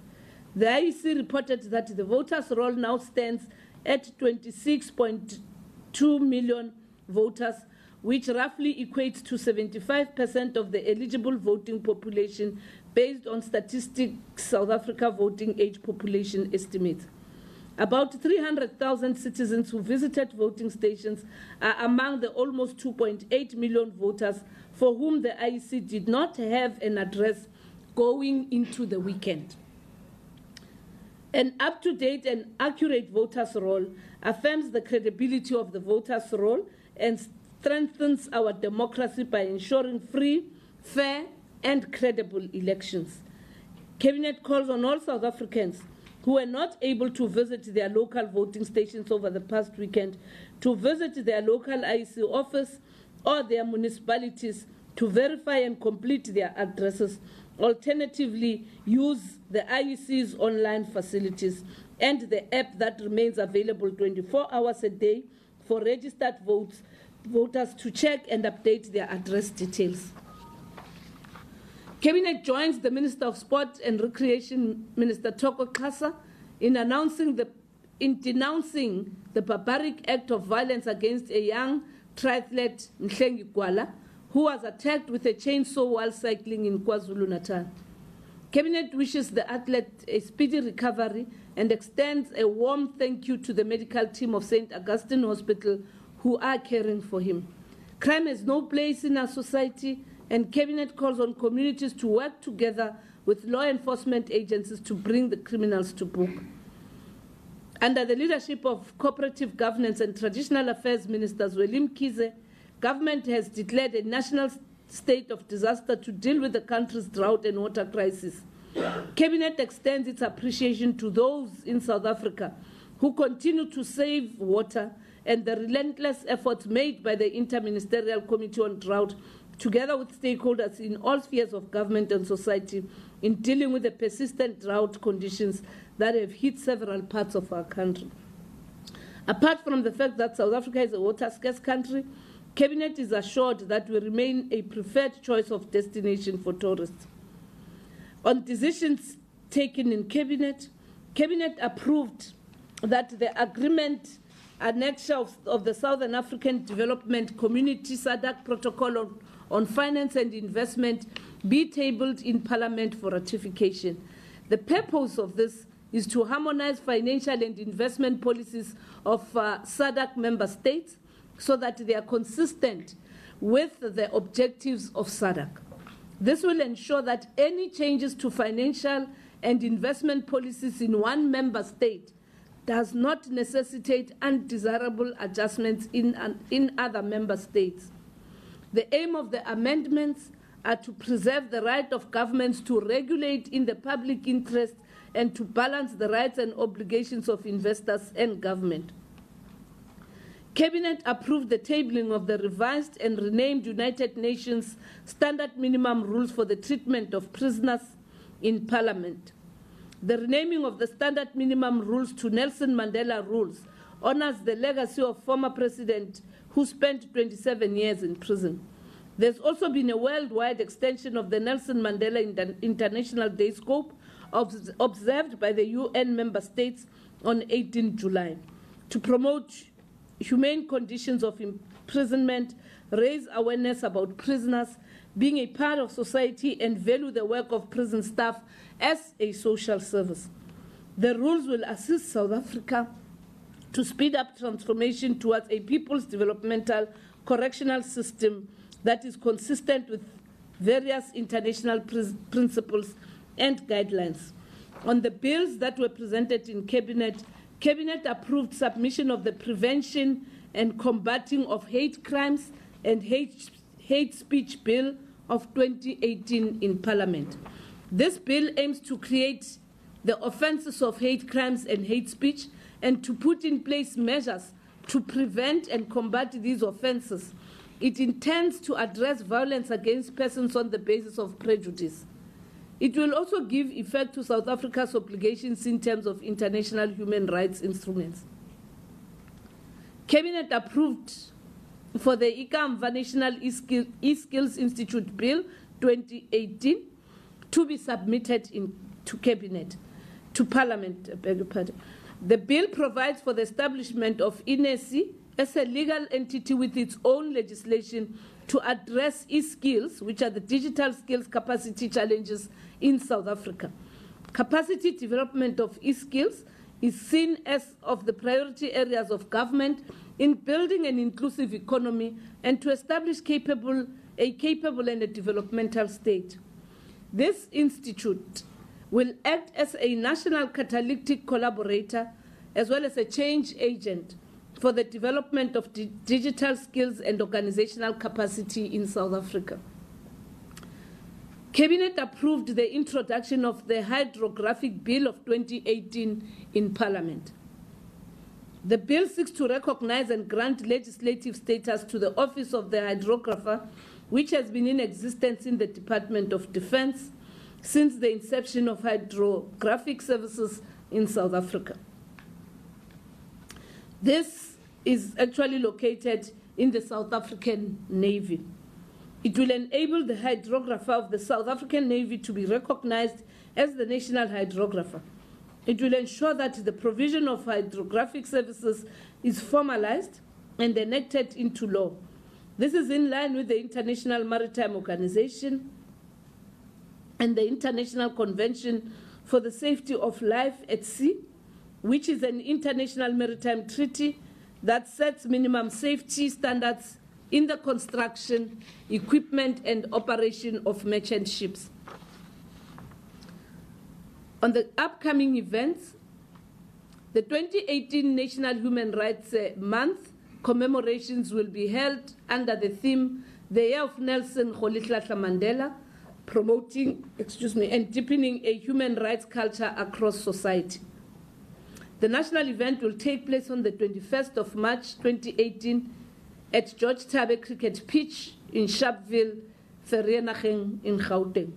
The IEC reported that the voters' roll now stands at 26.2 million voters, which roughly equates to 75% of the eligible voting population based on Statistics South Africa voting age population estimates. About 300,000 citizens who visited voting stations are among the almost 2.8 million voters for whom the IEC did not have an address going into the weekend. An up-to-date and accurate voters' roll affirms the credibility of the voters' roll and strengthens our democracy by ensuring free, fair, and credible elections. Cabinet calls on all South Africans who were not able to visit their local voting stations over the past weekend to visit their local IEC office or their municipalities to verify and complete their addresses. Alternatively, use the IEC's online facilities and the app that remains available 24 hours a day for registered voters to check and update their address details. Cabinet joins the Minister of Sport and Recreation, Minister Thoko Xhasa, in denouncing the barbaric act of violence against a young triathlete, Mhlengi Gwala, who was attacked with a chainsaw while cycling in KwaZulu-Natal. Cabinet wishes the athlete a speedy recovery and extends a warm thank you to the medical team of St. Augustine Hospital who are caring for him. Crime has no place in our society, and Cabinet calls on communities to work together with law enforcement agencies to bring the criminals to book. Under the leadership of Cooperative Governance and Traditional Affairs Minister Zweli Mkhize, government has declared a national state of disaster to deal with the country's drought and water crisis. Cabinet extends its appreciation to those in South Africa who continue to save water, and the relentless efforts made by the Interministerial Committee on Drought, together with stakeholders in all spheres of government and society, in dealing with the persistent drought conditions that have hit several parts of our country. Apart from the fact that South Africa is a water-scarce country, Cabinet is assured that we remain a preferred choice of destination for tourists. On decisions taken in Cabinet, Cabinet approved that the agreement annexure of the Southern African Development Community SADC Protocol on Finance and Investment be tabled in Parliament for ratification. The purpose of this is to harmonize financial and investment policies of SADC member states so that they are consistent with the objectives of SADC. This will ensure that any changes to financial and investment policies in one member state does not necessitate undesirable adjustments in other member states. The aim of the amendments are to preserve the right of governments to regulate in the public interest and to balance the rights and obligations of investors and government. Cabinet approved the tabling of the revised and renamed United Nations Standard Minimum Rules for the Treatment of Prisoners in Parliament. The renaming of the Standard Minimum Rules to Nelson Mandela Rules honors the legacy of former president who spent 27 years in prison. There's also been a worldwide extension of the Nelson Mandela International Day scope observed by the UN member states on 18 July to promote humane conditions of imprisonment, raise awareness about prisoners being a part of society, and value the work of prison staff as a social service. The rules will assist South Africa to speed up transformation towards a people's developmental correctional system that is consistent with various international principles and guidelines. On the bills that were presented in Cabinet, Cabinet approved submission of the Prevention and Combating of Hate Crimes and Hate Speech Bill of 2018 in Parliament. This bill aims to create the offences of hate crimes and hate speech and to put in place measures to prevent and combat these offences. It intends to address violence against persons on the basis of prejudice. It will also give effect to South Africa's obligations in terms of international human rights instruments. Cabinet approved for the Ikamva National E-Skills Institute Bill 2018 to be submitted to Parliament. The bill provides for the establishment of INESI as a legal entity with its own legislation to address e-skills, which are the digital skills capacity challenges in South Africa. Capacity development of e-skills is seen as of the priority areas of government in building an inclusive economy and to establish a capable and a developmental state. This institute will act as a national catalytic collaborator as well as a change agent for the development of digital skills and organizational capacity in South Africa. Cabinet approved the introduction of the Hydrographic Bill of 2018 in Parliament. The bill seeks to recognize and grant legislative status to the Office of the Hydrographer, which has been in existence in the Department of Defense since the inception of hydrographic services in South Africa. This is actually located in the South African Navy. It will enable the hydrographer of the South African Navy to be recognized as the national hydrographer. It will ensure that the provision of hydrographic services is formalized and enacted into law. This is in line with the International Maritime Organization and the International Convention for the Safety of Life at Sea, which is an international maritime treaty that sets minimum safety standards in the construction, equipment, and operation of merchant ships. On the upcoming events, the 2018 National Human Rights Month commemorations will be held under the theme, The Year of Nelson Rolihlahla Mandela, promoting, and deepening a human rights culture across society. The national event will take place on the 21st of March 2018 at George Tabe Cricket Pitch in Sharpeville, Vereeniging in Gauteng.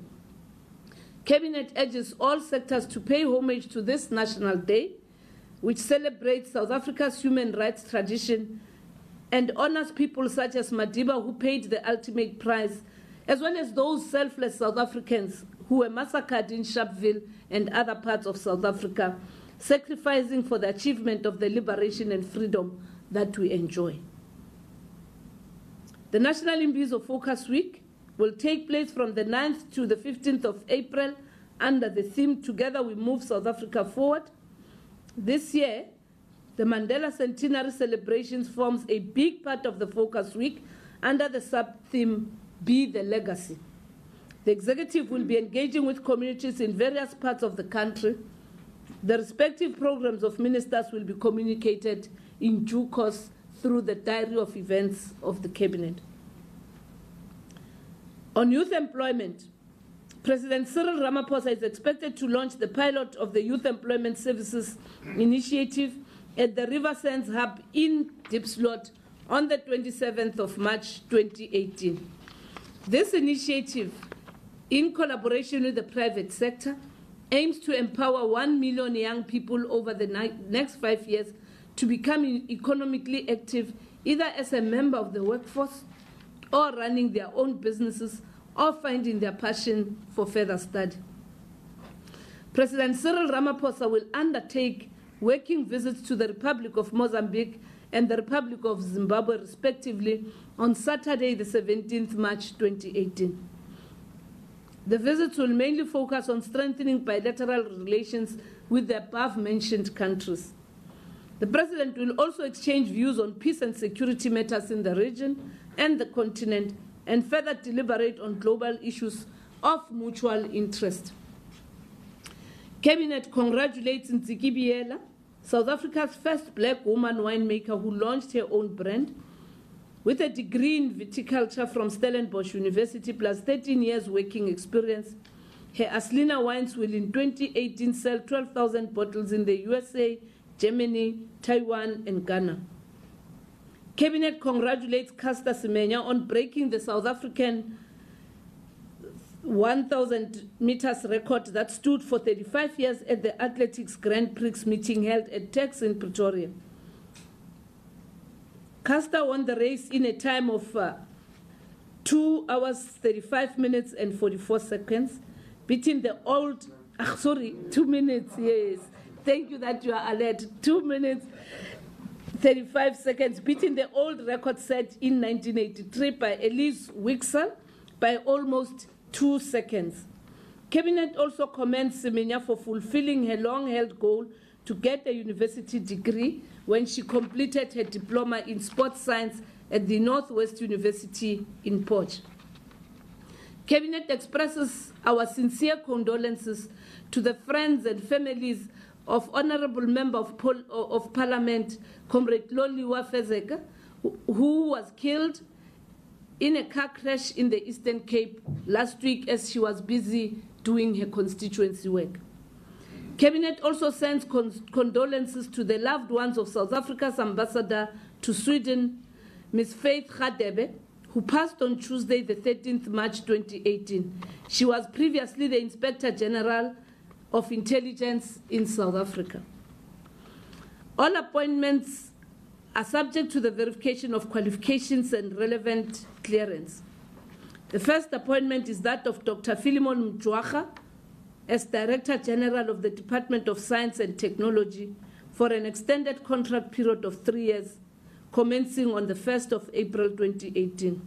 Cabinet urges all sectors to pay homage to this National Day, which celebrates South Africa's human rights tradition and honors people such as Madiba, who paid the ultimate price, as well as those selfless South Africans who were massacred in Sharpeville and other parts of South Africa, sacrificing for the achievement of the liberation and freedom that we enjoy. The National Imbizo Focus Week will take place from the 9th to the 15th of April under the theme Together We Move South Africa Forward. This year, the Mandela Centenary celebrations forms a big part of the Focus Week under the sub-theme Be the Legacy. The executive will be engaging with communities in various parts of the country. The respective programs of ministers will be communicated in due course through the diary of events of the cabinet. On youth employment, President Cyril Ramaphosa is expected to launch the pilot of the Youth Employment Services Initiative at the River Sands Hub in Diepsloot on the 27th of March 2018. This initiative, in collaboration with the private sector, aims to empower 1 million young people over the next 5 years to become economically active, either as a member of the workforce or running their own businesses or finding their passion for further study. President Cyril Ramaphosa will undertake working visits to the Republic of Mozambique and the Republic of Zimbabwe, respectively, on Saturday, the 17th March 2018. The visits will mainly focus on strengthening bilateral relations with the above-mentioned countries. The President will also exchange views on peace and security matters in the region and the continent, and further deliberate on global issues of mutual interest. Cabinet congratulates Ntsiki Biyela, South Africa's first black woman winemaker who launched her own brand. With a degree in viticulture from Stellenbosch University plus 13 years working experience, her Aslina wines will in 2018 sell 12,000 bottles in the USA, Germany, Taiwan, and Ghana. Cabinet congratulates Caster Semenya on breaking the South African 1,000 meters record that stood for 35 years at the Athletics Grand Prix meeting held at Tex in Pretoria. Caster won the race in a time of 2 hours, 35 minutes and 44 seconds, beating the old, 2 minutes, yes. Thank you that you are alert. 2 minutes, 35 seconds, beating the old record set in 1983 by Elise Wicksell by almost 2 seconds. Cabinet also commends Semenya for fulfilling her long-held goal to get a university degree when she completed her diploma in sports science at the Northwest University in Potch. Cabinet expresses our sincere condolences to the friends and families of Honourable Member of Parliament, Comrade Loliwa Fezeka, who was killed in a car crash in the Eastern Cape last week as she was busy doing her constituency work. Cabinet also sends condolences to the loved ones of South Africa's ambassador to Sweden, Ms. Faith Radebe, who passed on Tuesday, the 13th March 2018. She was previously the Inspector General of Intelligence in South Africa. All appointments are subject to the verification of qualifications and relevant clearance. The first appointment is that of Dr. Philemon Mjwaga as Director General of the Department of Science and Technology for an extended contract period of 3 years, commencing on the 1st of April 2018.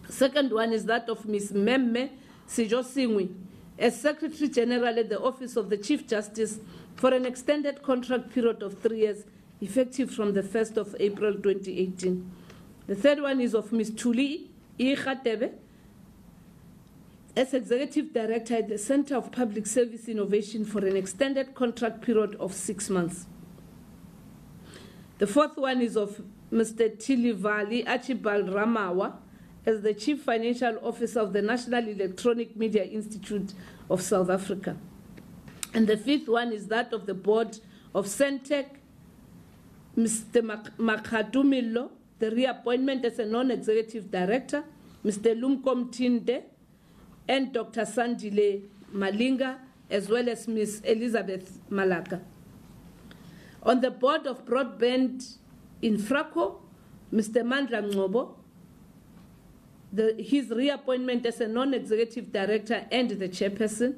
Second one is that of Ms. Memme Sijosingwi as Secretary General at the Office of the Chief Justice for an extended contract period of 3 years, effective from the 1st of April 2018. The third one is of Ms. Tuli Ikhatebe as Executive Director at the Center of Public Service Innovation for an extended contract period of 6 months. The fourth one is of Mr. Tilivali Archibald Ramawa as the Chief Financial Officer of the National Electronic Media Institute of South Africa. And the fifth one is that of the Board of Centec, Mr. Makhatumilo, the reappointment as a non-executive director, Mr. Lumkom Tinde, and Dr. Sandile Malinga, as well as Ms. Elizabeth Malaka. On the board of broadband in Frako, Mr. Mandla Ngobo, his reappointment as a non-executive director and the chairperson,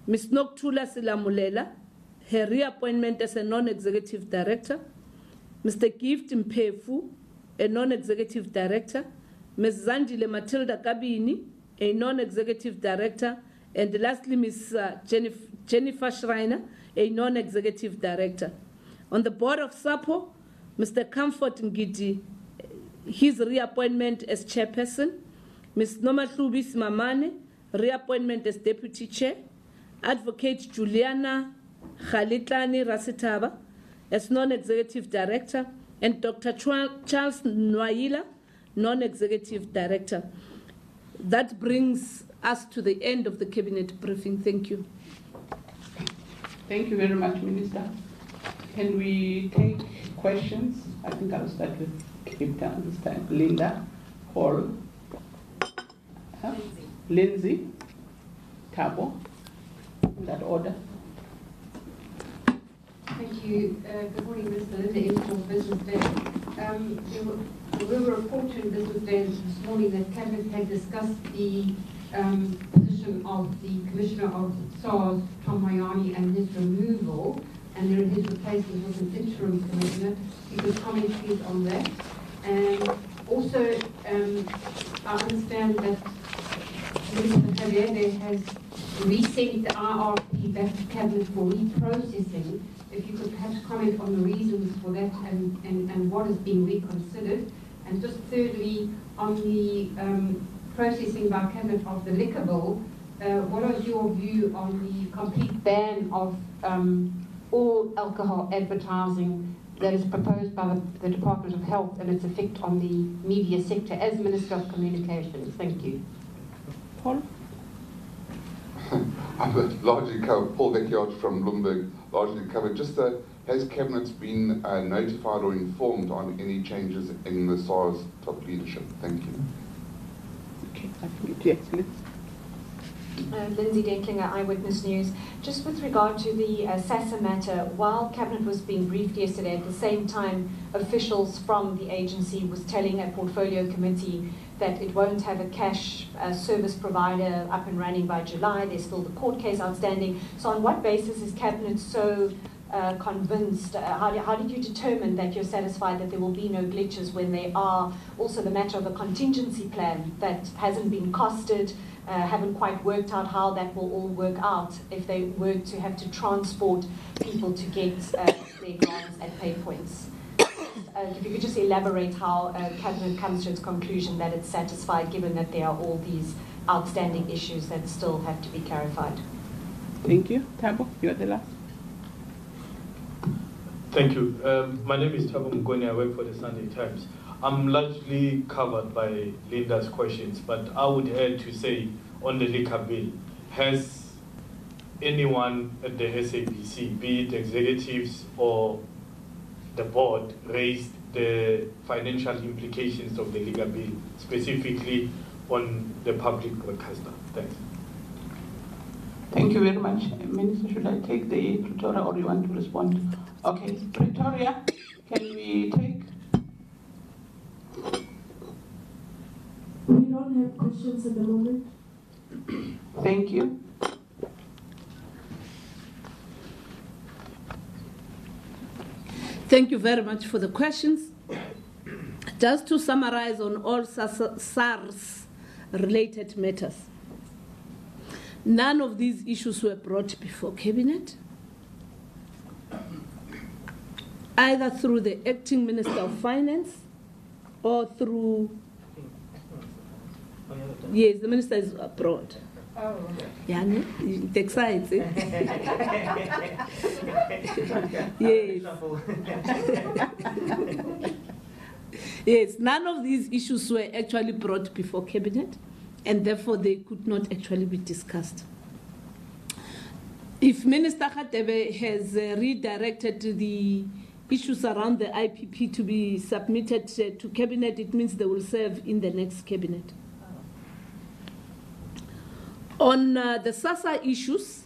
Ms. Noktula Silamulela, her reappointment as a non-executive director, Mr. Gift Mpefu, a non-executive director, Ms. Zandile Matilda Kabini, a non-executive director, and lastly, Ms. Jennifer Schreiner, a non-executive director. On the board of SAPO, Mr. Comfort Ngidi, his reappointment as chairperson, Ms. Nomatlubi Simamane, reappointment as deputy chair, Advocate Juliana Khalitlani Rasitaba as non-executive director, and Dr. Charles Nwaila, non-executive director. That brings us to the end of the cabinet briefing. Thank you. Thank you very much, Minister. Can we take questions? I think I'll start with Cape Town this time. Linda, Paul, Lindsay, Tabo, in that order. Thank you. Good morning, Mr. Linda, editor of Business Day. There were reports in Business Day this morning that Cabinet had discussed the position of the Commissioner of SARS, Tom Mayani, and his removal, and his replacement was an interim commissioner. You could comment please on that. And also, I understand that Minister Kagende has resent the RRP back to Cabinet for reprocessing. If you could perhaps comment on the reasons for that and what is being reconsidered. And just thirdly, on the processing by Cabinet of the liquor bill, what is your view on the complete ban of all alcohol advertising that is proposed by the Department of Health and its effect on the media sector as Minister of Communications? Thank you. Paul? I've largely covered, Paul Vecchiarch from Bloomberg, largely covered. Just has Cabinet been notified or informed on any changes in the SARS top leadership? Thank you. Okay, I think yes, please. Lindsay Denklinger, Eyewitness News. Just with regard to the SASA matter, while Cabinet was being briefed yesterday, at the same time officials from the agency was telling a portfolio committee that it won't have a cash service provider up and running by July. There's still the court case outstanding. So on what basis is Cabinet so convinced? How did you determine that you're satisfied that there will be no glitches when there are also the matter of a contingency plan that hasn't been costed, haven't quite worked out how that will all work out if they were to have to transport people to get their grants at pay points? If you could just elaborate how Cabinet comes to its conclusion that it's satisfied given that there are all these outstanding issues that still have to be clarified. Thank you. Tabo, you're the last. Thank you. My name is Tabo Mugoni. I work for the Sunday Times. I'm largely covered by Linda's questions, but I would add to say on the liquor bill, has anyone at the SABC, be it executives or the board, raised the financial implications of the liquor bill, specifically on the public broadcaster? Thanks. Thank you very much. Minister, should I take the Pretoria or you want to respond? Okay, Pretoria, can we take? We don't have questions at the moment. Thank you. Thank you very much for the questions. Just to summarize on all SARS-related matters, none of these issues were brought before Cabinet, either through the Acting Minister of Finance or through, yes, the Minister is abroad. Oh, yeah, no? It excites, eh? Yes. Yes, none of these issues were actually brought before Cabinet, and therefore they could not actually be discussed. if Minister Khatebe has redirected the issues around the IPP to be submitted to Cabinet, it means they will serve in the next Cabinet. On the SASA issues,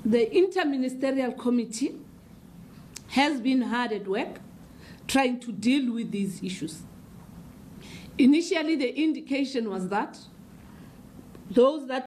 the Interministerial Committee has been hard at work trying to deal with these issues. Initially, the indication was that those that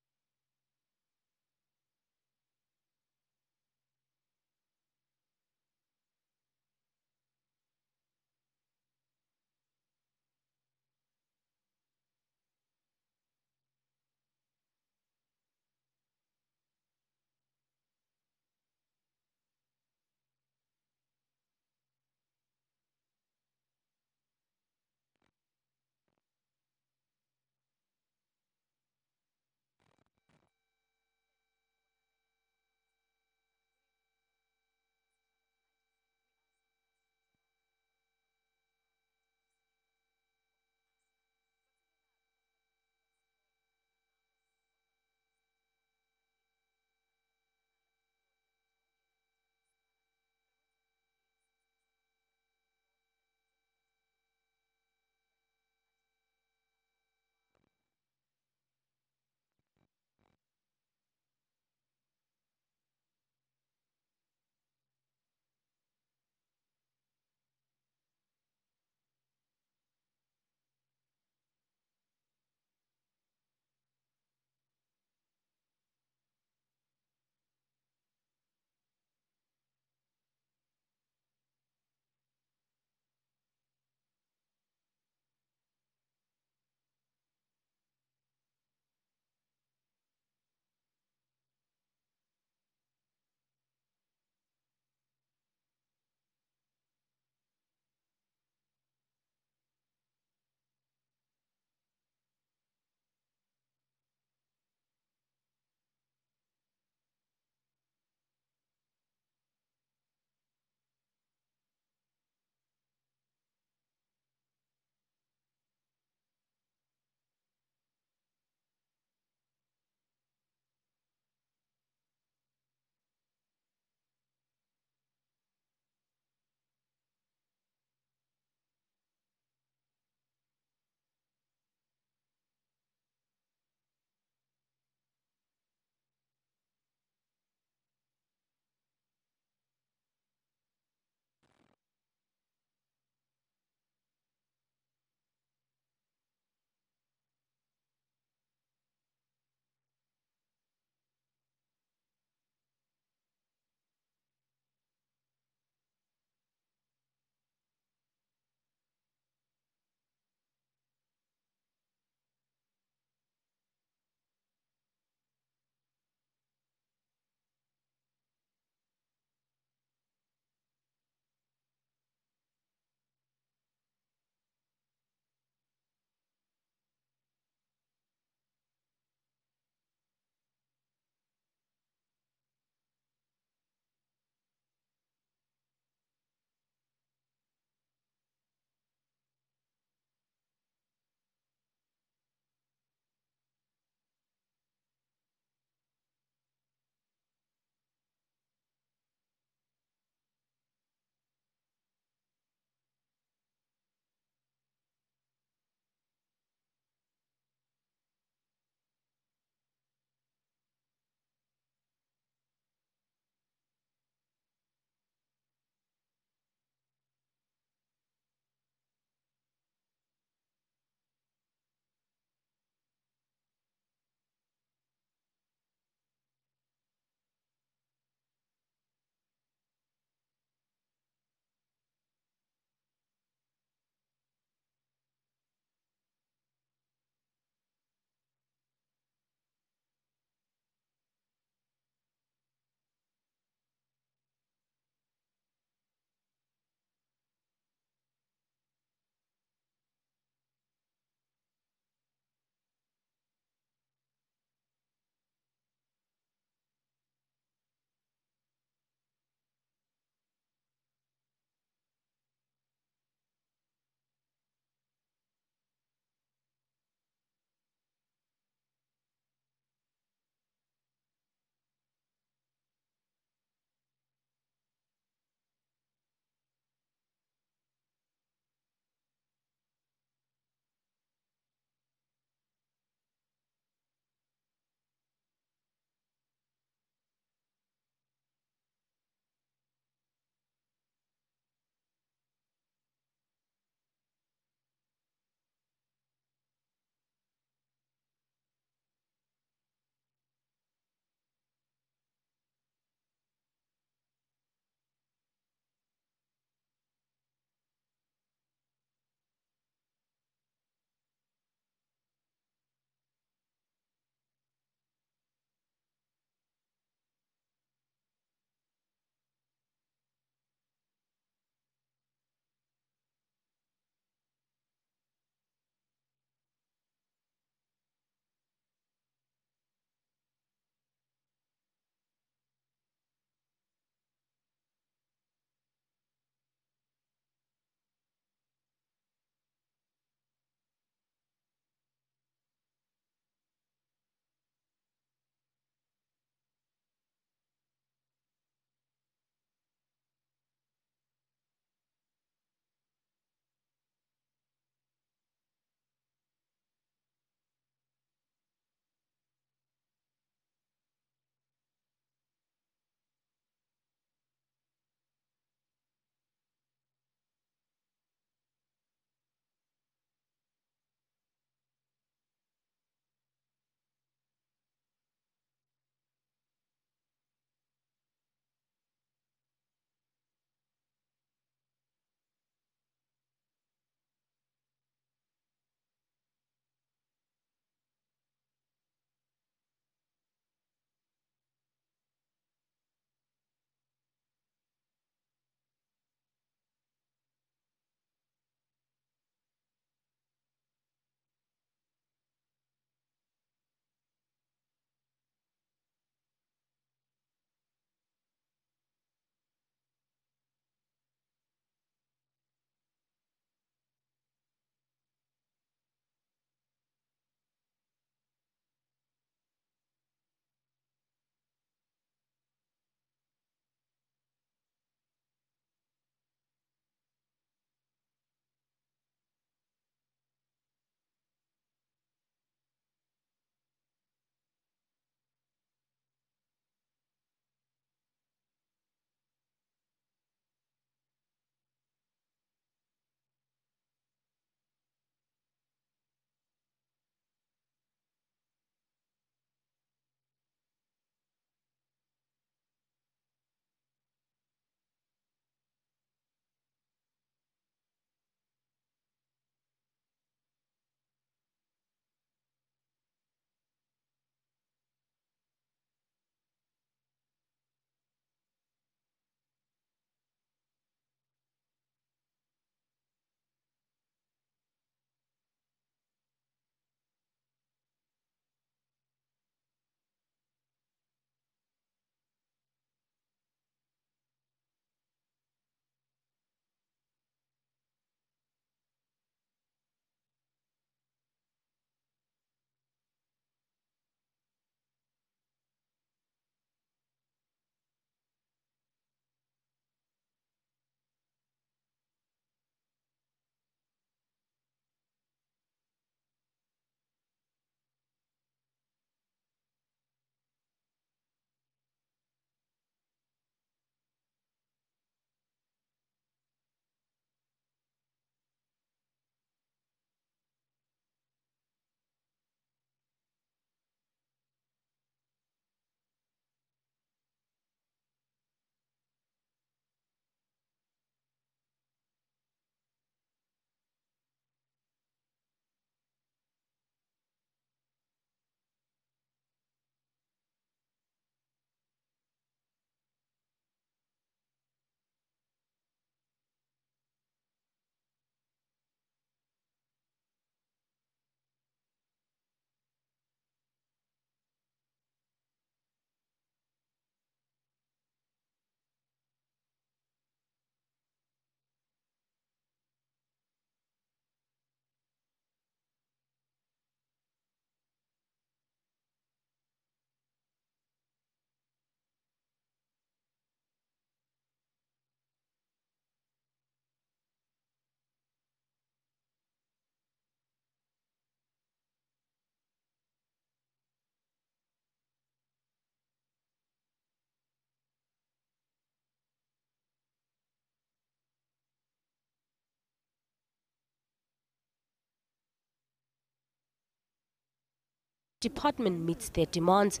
department meets their demands.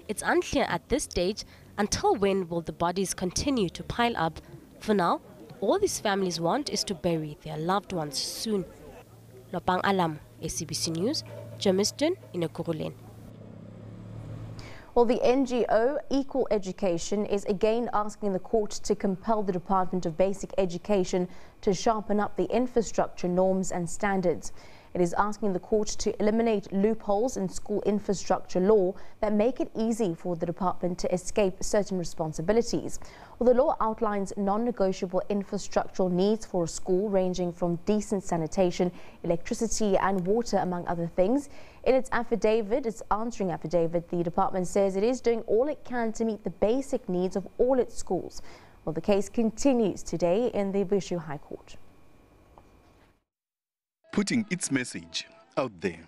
It's unclear at this stage until when will the bodies continue to pile up. For now, all these families want is to bury their loved ones soon. Lopang Alam, SABC News, Germiston in Ekurhuleni. Well, the NGO Equal Education is again asking the court to compel the Department of Basic Education to sharpen up the infrastructure norms and standards. It is asking the court to eliminate loopholes in school infrastructure law that make it easy for the department to escape certain responsibilities. Well, the law outlines non-negotiable infrastructural needs for a school ranging from decent sanitation, electricity and water, among other things. In its answering affidavit, the department says it is doing all it can to meet the basic needs of all its schools. Well, the case continues today in the Bishu High Court. Putting its message out there,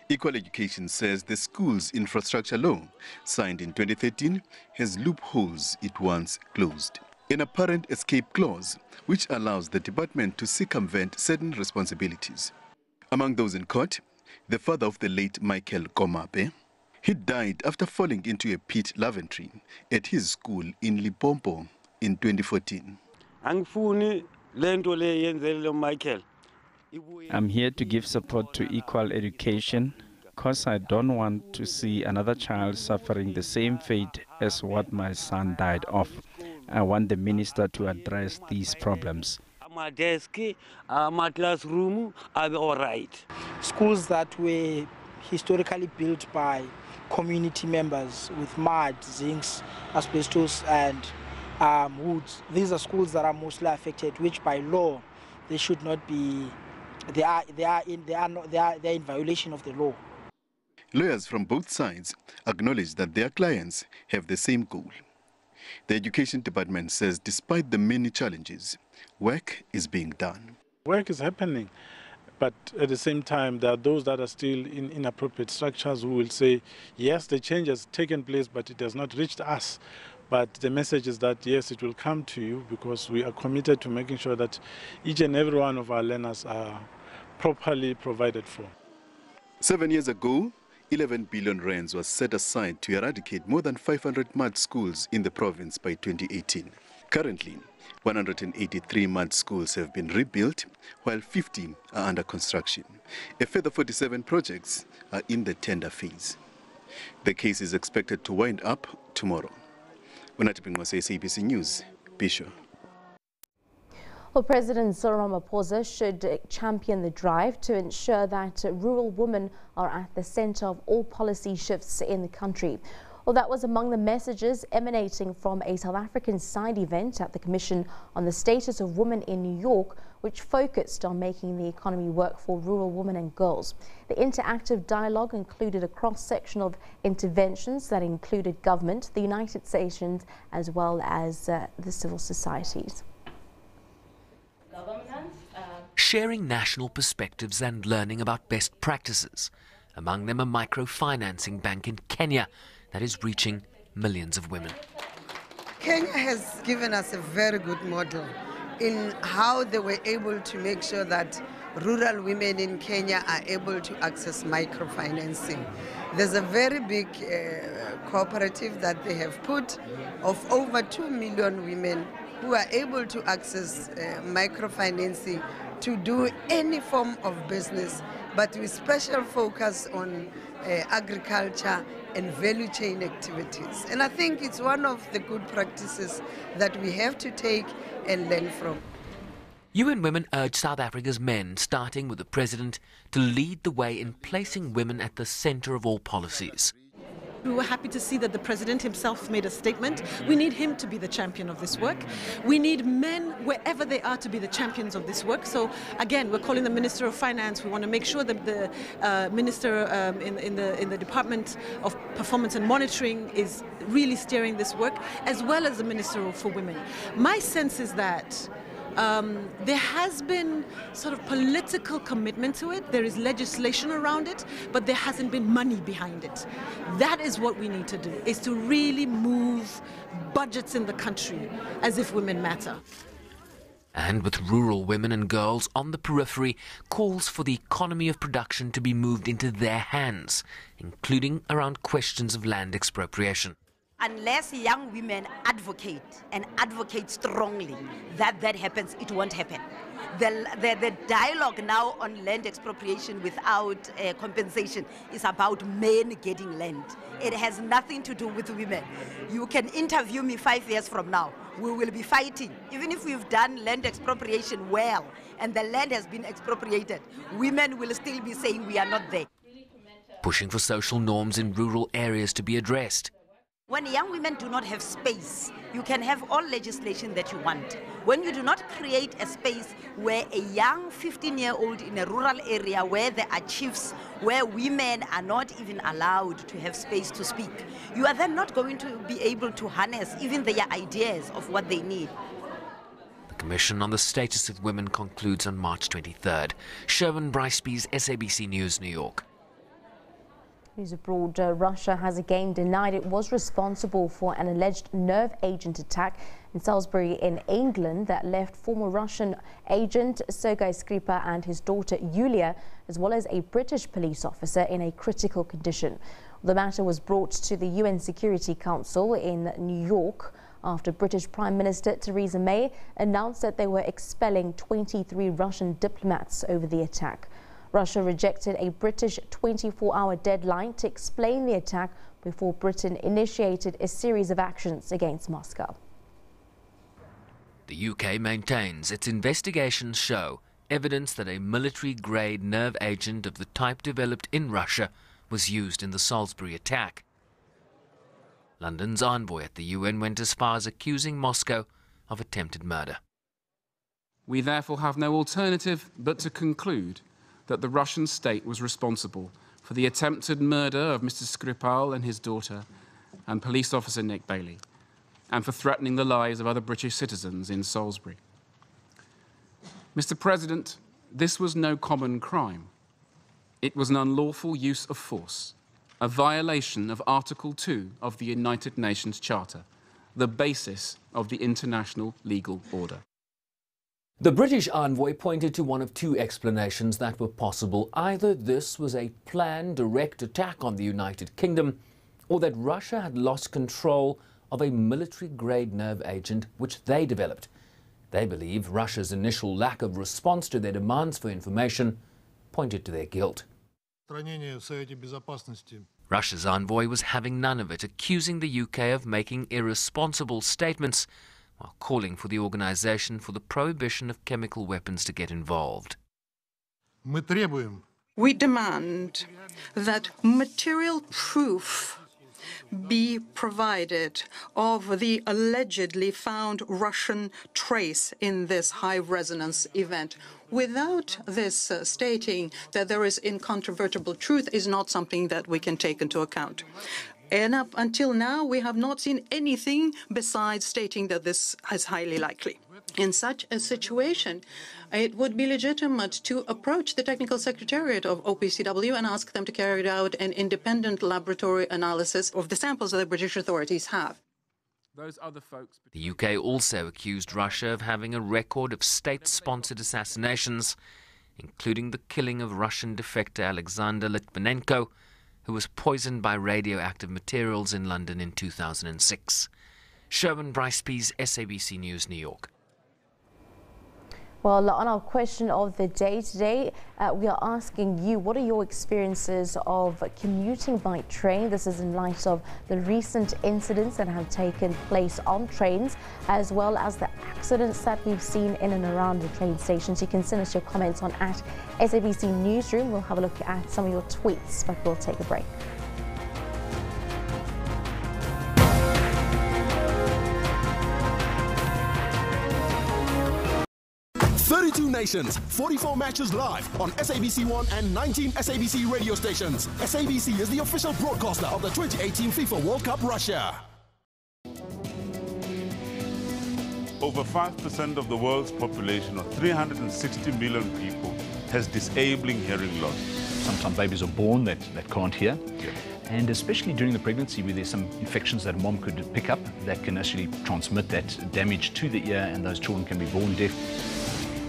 Equal Education says the school's infrastructure law, signed in 2013, has loopholes it once closed. An apparent escape clause, which allows the department to circumvent certain responsibilities. Among those in court, the father of the late Michael Komape. He died after falling into a pit lavatory at his school in Limpopo in 2014. I'm here to give support to Equal Education because I don't want to see another child suffering the same fate as what my son died of. I want the minister to address these problems. My desk, my classroom are all right. Schools that were historically built by community members with mud, zincs, asbestos and woods. These are schools that are mostly affected, which by law they should not be. They are in violation of the law. Lawyers from both sides acknowledge that their clients have the same goal. The Education Department says despite the many challenges, work is being done. Work is happening, but at the same time, there are those that are still in inappropriate structures who will say, yes, the change has taken place, but it has not reached us. But the message is that, yes, it will come to you because we are committed to making sure that each and every one of our learners are properly provided for. 7 years ago, 11 billion rands was set aside to eradicate more than 500 mud schools in the province by 2018. Currently, 183 mud schools have been rebuilt, while 50 are under construction. A further 47 projects are in the tender phase. The case is expected to wind up tomorrow. SABC News, Bishu. Well, President Cyril Ramaphosa should champion the drive to ensure that rural women are at the center of all policy shifts in the country. Well, that was among the messages emanating from a South African side event at the Commission on the Status of Women in New York, which focused on making the economy work for rural women and girls. The interactive dialogue included a cross-section of interventions that included government, the United Nations, as well as the civil societies. Sharing national perspectives and learning about best practices. Among them a microfinancing bank in Kenya that is reaching millions of women. Kenya has given us a very good model in how they were able to make sure that rural women in Kenya are able to access microfinancing. There's a very big cooperative that they have put of over 2 million women who are able to access microfinancing to do any form of business, but with special focus on agriculture and value chain activities. And I think it's one of the good practices that we have to take and learn from. UN Women urge South Africa's men, starting with the president, to lead the way in placing women at the center of all policies. We were happy to see that the president himself made a statement. We need him to be the champion of this work. We need men, wherever they are, to be the champions of this work. So again, we're calling the Minister of Finance. We want to make sure that the minister in the Department of Performance and Monitoring is really steering this work, as well as the Minister for Women. My sense is that there has been sort of political commitment to it. There is legislation around it, but there hasn't been money behind it. That is what we need to do, is to really move budgets in the country as if women matter. And with rural women and girls on the periphery, calls for the economy of production to be moved into their hands, including around questions of land expropriation. Unless young women advocate and advocate strongly that happens, it won't happen. The dialogue now on land expropriation without compensation is about men getting land. It has nothing to do with women. You can interview me 5 years from now. We will be fighting. Even if we've done land expropriation well and the land has been expropriated, women will still be saying we are not there. Pushing for social norms in rural areas to be addressed. When young women do not have space, you can have all legislation that you want. When you do not create a space where a young 15-year-old in a rural area where there are chiefs, where women are not even allowed to have space to speak, you are then not going to be able to harness even their ideas of what they need. The Commission on the Status of Women concludes on March 23rd. Sherwin Bryceby's SABC News, New York. News abroad, Russia has again denied it was responsible for an alleged nerve agent attack in Salisbury in England that left former Russian agent Sergei Skripal and his daughter Yulia, as well as a British police officer, in a critical condition. The matter was brought to the UN Security Council in New York after British Prime Minister Theresa May announced that they were expelling 23 Russian diplomats over the attack. Russia rejected a British 24-hour deadline to explain the attack before Britain initiated a series of actions against Moscow. The UK maintains its investigations show evidence that a military-grade nerve agent of the type developed in Russia was used in the Salisbury attack. London's envoy at the UN went as far as accusing Moscow of attempted murder. We therefore have no alternative but to conclude that the Russian state was responsible for the attempted murder of Mr. Skripal and his daughter and police officer Nick Bailey, and for threatening the lives of other British citizens in Salisbury. Mr. President, this was no common crime. It was an unlawful use of force, a violation of Article 2 of the United Nations Charter, the basis of the international legal order. The British envoy pointed to one of two explanations that were possible. Either this was a planned direct attack on the United Kingdom, or that Russia had lost control of a military-grade nerve agent which they developed. They believe Russia's initial lack of response to their demands for information pointed to their guilt. Russia's envoy was having none of it, accusing the UK of making irresponsible statements while calling for the Organization for the Prohibition of Chemical Weapons to get involved. We demand that material proof be provided of the allegedly found Russian trace in this high-resonance event. Without this stating that there is incontrovertible truth is not something that we can take into account. And up until now, we have not seen anything besides stating that this is highly likely. In such a situation, it would be legitimate to approach the technical secretariat of OPCW and ask them to carry out an independent laboratory analysis of the samples that the British authorities have. The UK also accused Russia of having a record of state-sponsored assassinations, including the killing of Russian defector Alexander Litvinenko, who was poisoned by radioactive materials in London in 2006. Sherwin Bryceby's SABC News, New York. Well, on our question of the day today, we are asking you, what are your experiences of commuting by train? This is in light of the recent incidents that have taken place on trains, as well as the accidents that we've seen in and around the train stations. You can send us your comments on @SABC Newsroom. We'll have a look at some of your tweets, but we'll take a break. 32 nations, 44 matches live on SABC1 and 19 SABC radio stations. SABC is the official broadcaster of the 2018 FIFA World Cup Russia. Over 5% of the world's population, or 360 million people, has disabling hearing loss. Sometimes babies are born that can't hear. And especially during the pregnancy, where there's some infections that mom could pick up that can actually transmit that damage to the ear, and those children can be born deaf.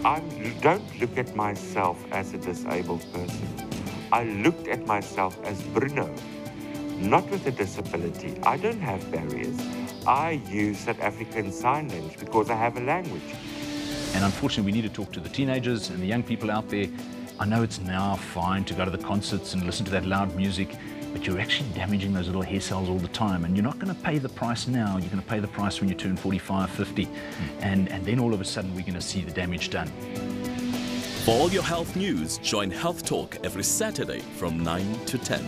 I don't look at myself as a disabled person. I looked at myself as Bruno, not with a disability. I don't have barriers. I use South African Sign Language because I have a language. And unfortunately, we need to talk to the teenagers and the young people out there. I know it's now fine to go to the concerts and listen to that loud music, but you're actually damaging those little hair cells all the time. And you're not going to pay the price now. You're going to pay the price when you turn 45, 50. And then all of a sudden, we're going to see the damage done. For all your health news, join Health Talk every Saturday from 9 to 10.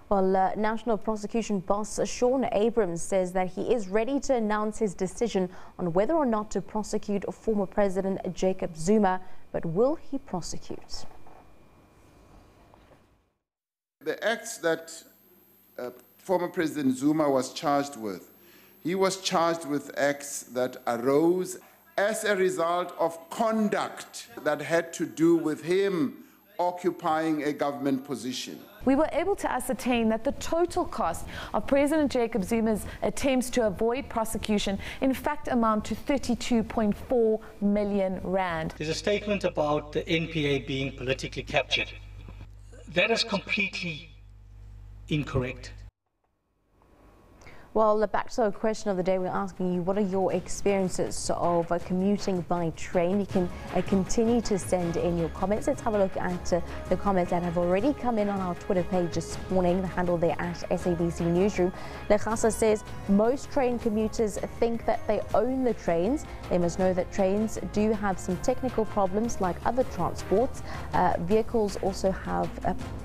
Well, National Prosecution boss Shaun Abrahams says that he is ready to announce his decision on whether or not to prosecute former President Jacob Zuma, but will he prosecute? The acts that former President Zuma was charged with, he was charged with acts that arose as a result of conduct that had to do with him occupying a government position. We were able to ascertain that the total cost of President Jacob Zuma's attempts to avoid prosecution in fact amount to 32.4 million rand. There's a statement about the NPA being politically captured. That is completely incorrect. Well, back to the question of the day, we're asking you, what are your experiences of commuting by train? You can continue to send in your comments. Let's have a look at the comments that have already come in on our Twitter page this morning, the handle there at SABC Newsroom. Lekasa says, most train commuters think that they own the trains. They must know that trains do have some technical problems like other transports. Vehicles also have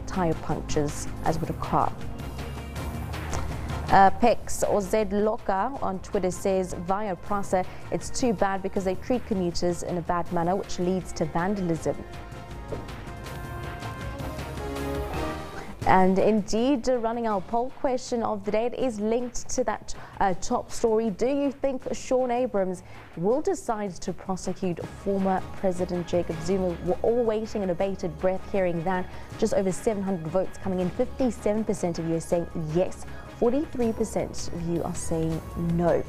tyre punctures, as would a car. Pex or Zed Loka on Twitter says, via Prasa, it's too bad because they treat commuters in a bad manner, which leads to vandalism. And indeed, running our poll question of the day, it is linked to that top story. Do you think Shaun Abrahams will decide to prosecute former President Jacob Zuma? We're all waiting in bated breath hearing that. Just over 700 votes coming in. 57% of you are saying yes. 43% of you are saying no.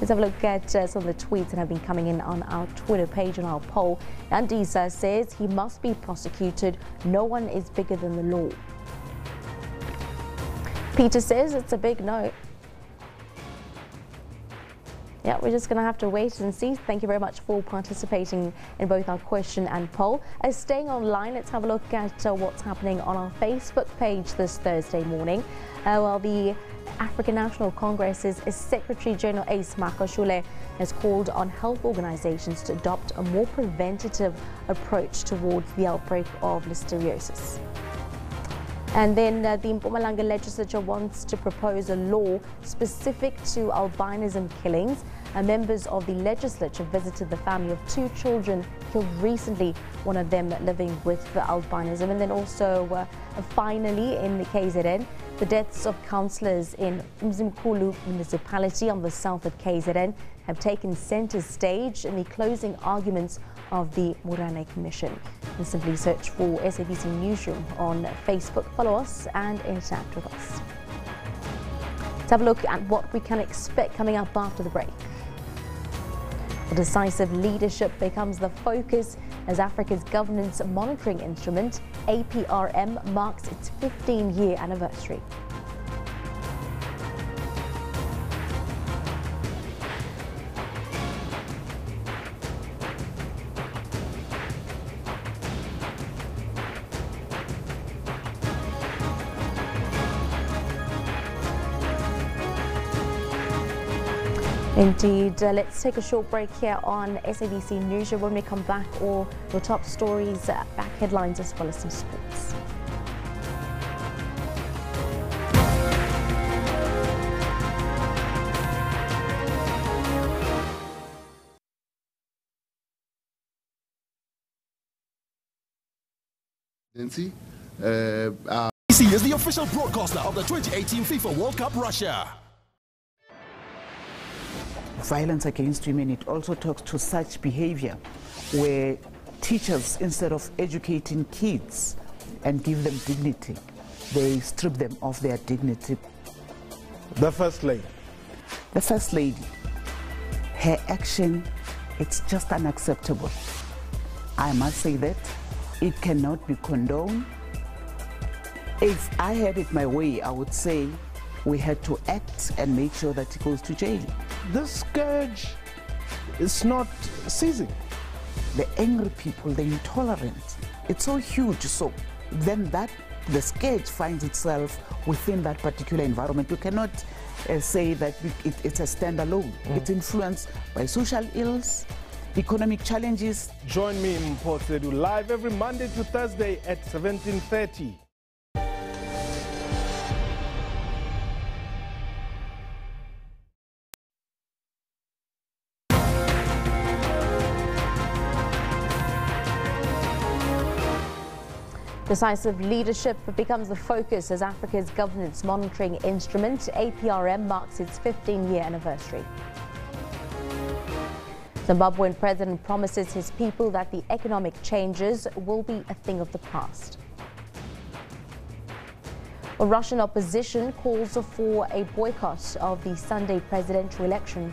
Let's have a look at some of the tweets that have been coming in on our Twitter page on our poll. Andisa says he must be prosecuted. No one is bigger than the law. Peter says it's a big no. Yeah, we're just going to have to wait and see. Thank you very much for participating in both our question and poll. Staying online, let's have a look at what's happening on our Facebook page this Thursday morning. Well, the African National Congress's Secretary General Ace Makashule has called on health organizations to adopt a more preventative approach towards the outbreak of listeriosis. And then the Mpumalanga legislature wants to propose a law specific to albinism killings. Members of the legislature visited the family of 2 children killed recently, one of them living with the albinism. And then also, finally, in the KZN, the deaths of councillors in Mzimkulu municipality on the south of KZN have taken centre stage in the closing arguments of the Morane Commission. And simply search for SABC Newsroom on Facebook, follow us and interact with us. Let's have a look at what we can expect coming up after the break. The decisive leadership becomes the focus as Africa's governance monitoring instrument, APRM, marks its 15-year anniversary. Indeed. Let's take a short break here on SABC Newsroom. When we come back, all the top stories, back headlines, as well as some sports. SABC is the official broadcaster of the 2018 FIFA World Cup Russia. Violence against women, it also talks to such behavior where teachers, instead of educating kids and give them dignity, they strip them of their dignity. The First Lady. The First Lady, her action, it's just unacceptable. I must say that it cannot be condoned. If I had it my way, I would say we had to act and make sure that he goes to jail. This scourge is not ceasing. The angry people, the intolerant, it's so huge. So then the scourge finds itself within that particular environment. You cannot say that it's a standalone. It's influenced by social ills, economic challenges. Join me in Port Sedu live every Monday to Thursday at 17:30. Decisive leadership becomes the focus as Africa's governance monitoring instrument, APRM, marks its 15-year anniversary. Zimbabwean president promises his people that the economic changes will be a thing of the past. Well, Russian opposition calls for a boycott of the Sunday presidential election.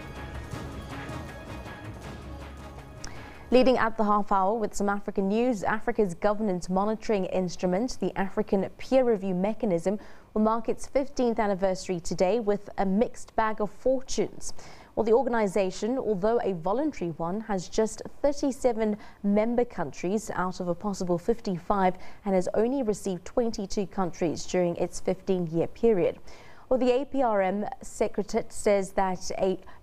Leading at the half hour with some African news, Africa's governance monitoring instrument, the African Peer Review Mechanism, will mark its 15th anniversary today with a mixed bag of fortunes. Well, the organization, although a voluntary one, has just 37 member countries out of a possible 55 and has only received 22 countries during its 15-year period. Well, the APRM Secretary says that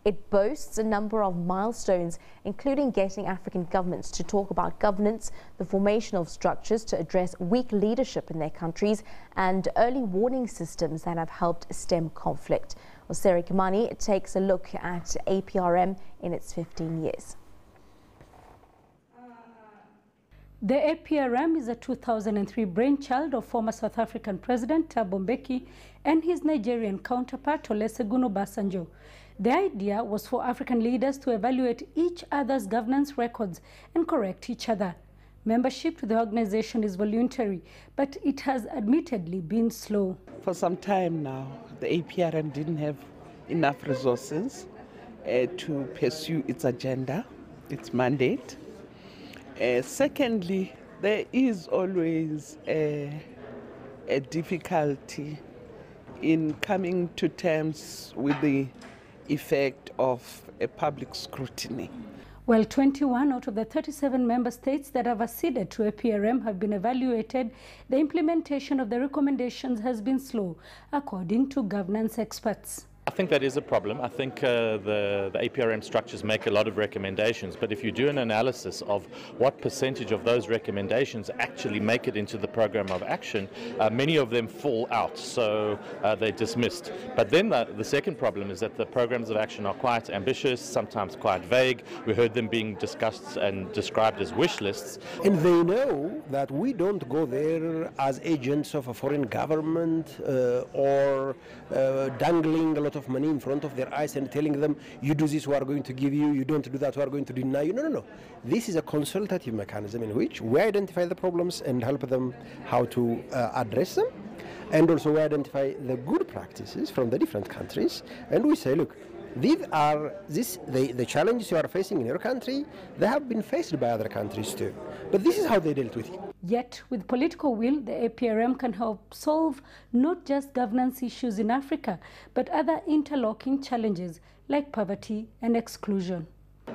it boasts a number of milestones, including getting African governments to talk about governance, the formation of structures to address weak leadership in their countries, and early warning systems that have helped stem conflict. Well, Sarah Kimani takes a look at APRM in its 15 years. The APRM is a 2003 brainchild of former South African President Thabo Mbeki and his Nigerian counterpart Olusegun Obasanjo. The idea was for African leaders to evaluate each other's governance records and correct each other. Membership to the organization is voluntary, but it has admittedly been slow. For some time now, the APRM didn't have enough resources to pursue its agenda, its mandate. Secondly, there is always a difficulty in coming to terms with the effect of a public scrutiny. Well, 21 out of the 37 member states that have acceded to APRM have been evaluated. The implementation of the recommendations has been slow, according to governance experts. I think that is a problem. I think the APRM structures make a lot of recommendations, but if you do an analysis of what percentage of those recommendations actually make it into the program of action, many of them fall out, so they're dismissed. But then the second problem is that the programs of action are quite ambitious, sometimes quite vague. We heard them being discussed and described as wish lists. And they know that we don't go there as agents of a foreign government or dangling a lot of money in front of their eyes and telling them, you do this, we are going to give you, you don't do that, we are going to deny you. No. This is a consultative mechanism in which we identify the problems and help them how to address them. And also we identify the good practices from the different countries. And we say, look, these are the challenges you are facing in your country, they have been faced by other countries too. But this is how they dealt with it. Yet, with political will, the APRM can help solve not just governance issues in Africa, but other interlocking challenges like poverty and exclusion.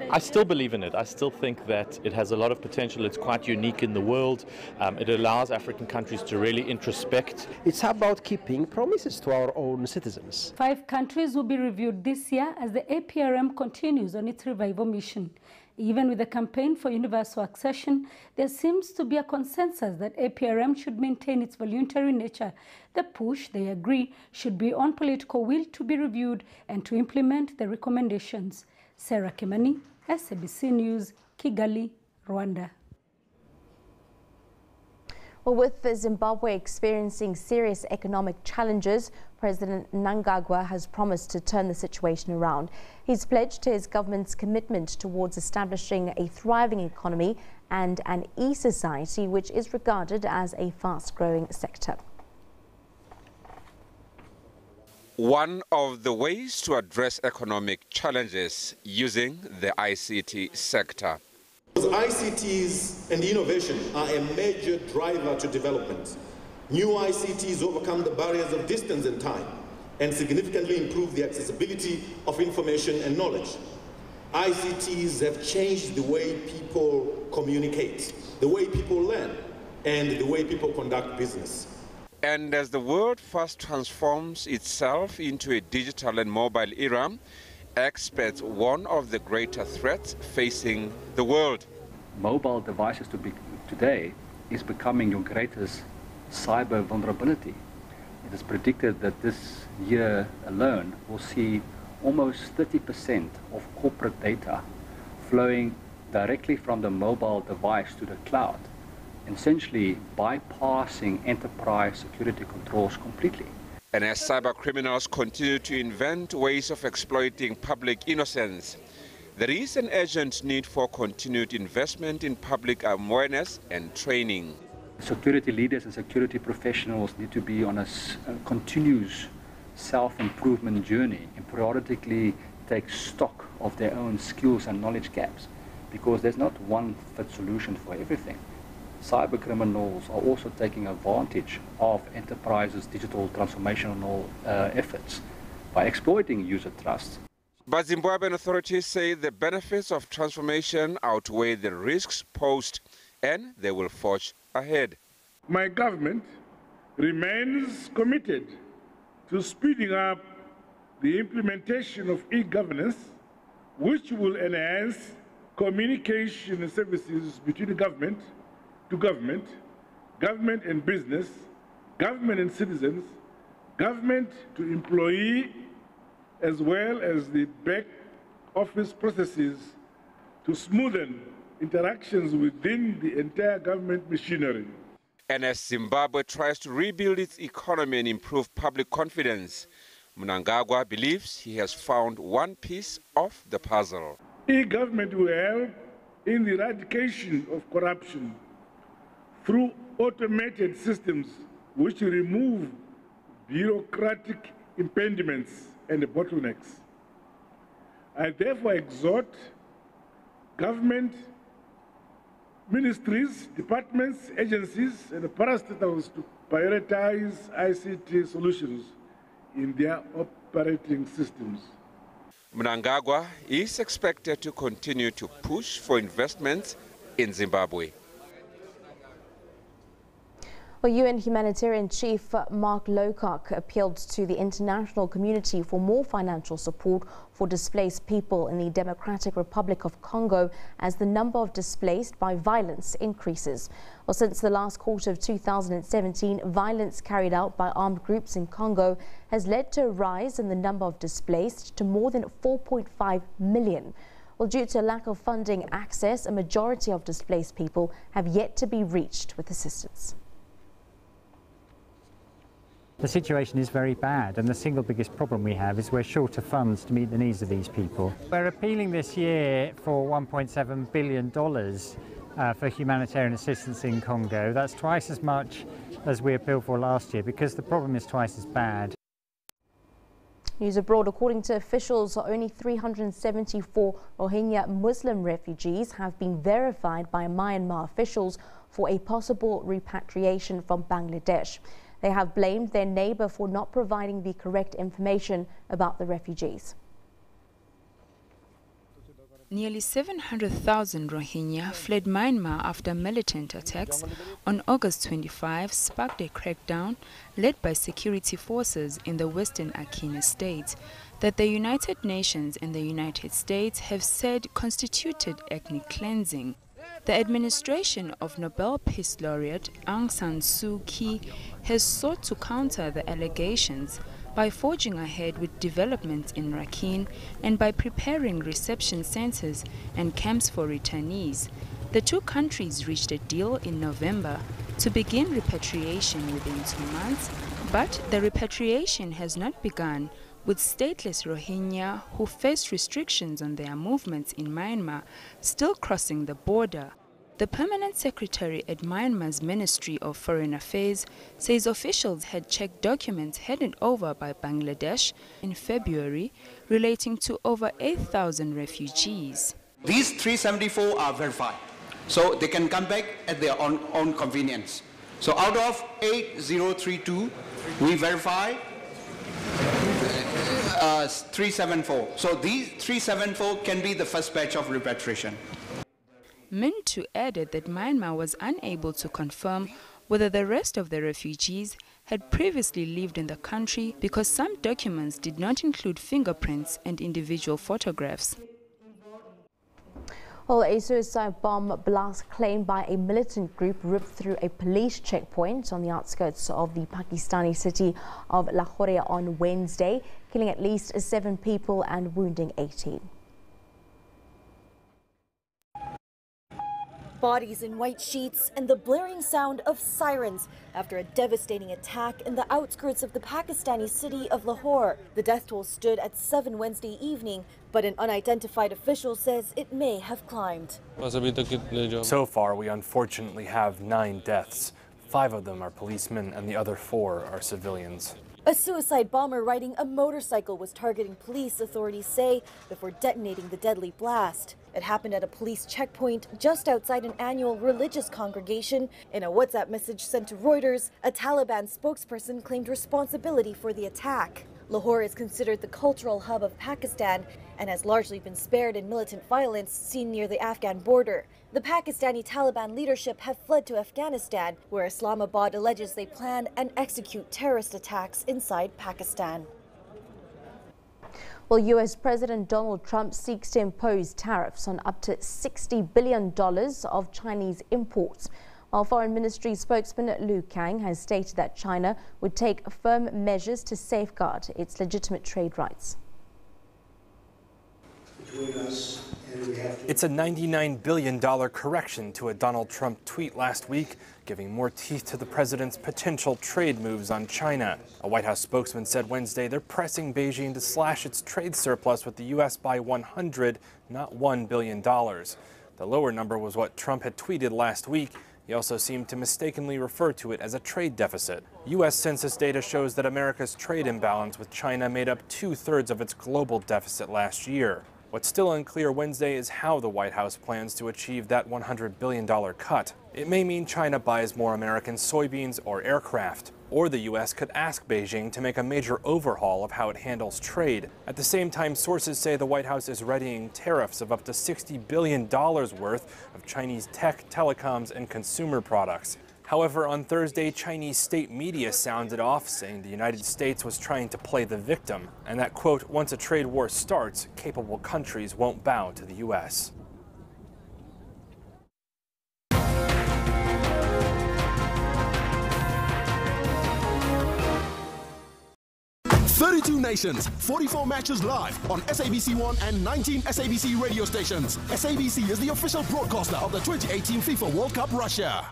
I still believe in it. I still think that it has a lot of potential. It's quite unique in the world. It allows African countries to really introspect. It's about keeping promises to our own citizens. 5 countries will be reviewed this year as the APRM continues on its revival mission. Even with the campaign for universal accession, there seems to be a consensus that APRM should maintain its voluntary nature. The push, they agree, should be on political will to be reviewed and to implement the recommendations. Sarah Kimani, SABC News, Kigali, Rwanda. Well, with Zimbabwe experiencing serious economic challenges, President Mnangagwa has promised to turn the situation around. He's pledged to his government's commitment towards establishing a thriving economy and an e-society, which is regarded as a fast-growing sector. One of the ways to address economic challenges using the ICT sector. ICTs and innovation are a major driver to development. New ICTs overcome the barriers of distance and time and significantly improve the accessibility of information and knowledge. ICTs have changed the way people communicate, the way people learn, and the way people conduct business. And as the world fast transforms itself into a digital and mobile era, experts warn of the greater threats facing the world. Mobile devices today is becoming your greatest cyber vulnerability. It is predicted that this year alone will see almost 30% of corporate data flowing directly from the mobile device to the cloud, essentially bypassing enterprise security controls completely. And as cyber criminals continue to invent ways of exploiting public innocence, there is an urgent need for continued investment in public awareness and training. Security leaders and security professionals need to be on a continuous self-improvement journey and periodically take stock of their own skills and knowledge gaps, because there's not one fit solution for everything. Cyber criminals are also taking advantage of enterprises' digital transformational efforts by exploiting user trust. But Zimbabwean authorities say the benefits of transformation outweigh the risks posed, and they will forge ahead. My government remains committed to speeding up the implementation of e-governance, which will enhance communication services between government to government, government and business, government and citizens, government to employee, as well as the back office processes to smoothen interactions within the entire government machinery. And as Zimbabwe tries to rebuild its economy and improve public confidence, Mnangagwa believes he has found one piece of the puzzle. E-government will help in the eradication of corruption through automated systems which remove bureaucratic impediments and bottlenecks. I therefore exhort government, ministries, departments, agencies, and parastatals to prioritize ICT solutions in their operating systems. Mnangagwa is expected to continue to push for investments in Zimbabwe. Well, UN humanitarian chief Mark Lowcock appealed to the international community for more financial support for displaced people in the Democratic Republic of Congo as the number of displaced by violence increases. Well, since the last quarter of 2017, violence carried out by armed groups in Congo has led to a rise in the number of displaced to more than 4.5 million. Well, due to lack of funding access, a majority of displaced people have yet to be reached with assistance. The situation is very bad, and the single biggest problem we have is we're short of funds to meet the needs of these people. We're appealing this year for $1.7 billion for humanitarian assistance in Congo. That's twice as much as we appealed for last year, because the problem is twice as bad. News abroad, according to officials, only 374 Rohingya Muslim refugees have been verified by Myanmar officials for a possible repatriation from Bangladesh. They have blamed their neighbour for not providing the correct information about the refugees. Nearly 700,000 Rohingya fled Myanmar after militant attacks on August 25 sparked a crackdown led by security forces in the western Rakhine state that the United Nations and the United States have said constituted ethnic cleansing. The administration of Nobel Peace Laureate Aung San Suu Kyi has sought to counter the allegations by forging ahead with developments in Rakhine and by preparing reception centers and camps for returnees. The two countries reached a deal in November to begin repatriation within 2 months, but the repatriation has not begun, with stateless Rohingya who face restrictions on their movements in Myanmar still crossing the border. The permanent secretary at Myanmar's Ministry of Foreign Affairs says officials had checked documents handed over by Bangladesh in February relating to over 8,000 refugees. These 374 are verified, so they can come back at their own convenience. So out of 8032, we verify 374. So these 374 can be the first batch of repatriation. Mintu added that Myanmar was unable to confirm whether the rest of the refugees had previously lived in the country because some documents did not include fingerprints and individual photographs. Well, a suicide bomb blast claimed by a militant group ripped through a police checkpoint on the outskirts of the Pakistani city of Lahore on Wednesday, killing at least 7 people and wounding 18. Bodies in white sheets and the blaring sound of sirens after a devastating attack in the outskirts of the Pakistani city of Lahore. The death toll stood at 7 Wednesday evening, but an unidentified official says it may have climbed. So far, we unfortunately have 9 deaths. 5 of them are policemen and the other 4 are civilians. A suicide bomber riding a motorcycle was targeting police, authorities say, before detonating the deadly blast. It happened at a police checkpoint just outside an annual religious congregation. In a WhatsApp message sent to Reuters, a Taliban spokesperson claimed responsibility for the attack. Lahore is considered the cultural hub of Pakistan and has largely been spared in militant violence seen near the Afghan border. The Pakistani Taliban leadership have fled to Afghanistan, where Islamabad alleges they plan and execute terrorist attacks inside Pakistan. Well, U.S. President Donald Trump seeks to impose tariffs on up to $60 billion of Chinese imports, while Foreign Ministry spokesman Liu Kang has stated that China would take firm measures to safeguard its legitimate trade rights. It's a $99 billion correction to a Donald Trump tweet last week, giving more teeth to the president's potential trade moves on China. A White House spokesman said Wednesday they're pressing Beijing to slash its trade surplus with the U.S. by $100, not $1 billion. The lower number was what Trump had tweeted last week. He also seemed to mistakenly refer to it as a trade deficit. U.S. Census data shows that America's trade imbalance with China made up 2/3 of its global deficit last year. What's still unclear Wednesday is how the White House plans to achieve that $100 billion cut. It may mean China buys more American soybeans or aircraft, or the U.S. could ask Beijing to make a major overhaul of how it handles trade. At the same time, sources say the White House is readying tariffs of up to $60 billion worth of Chinese tech, telecoms, and consumer products. However, on Thursday, Chinese state media sounded off, saying the United States was trying to play the victim, and that, quote, once a trade war starts, capable countries won't bow to the U.S. 32 nations, 44 matches live on SABC 1 and 19 SABC radio stations. SABC is the official broadcaster of the 2018 FIFA World Cup Russia.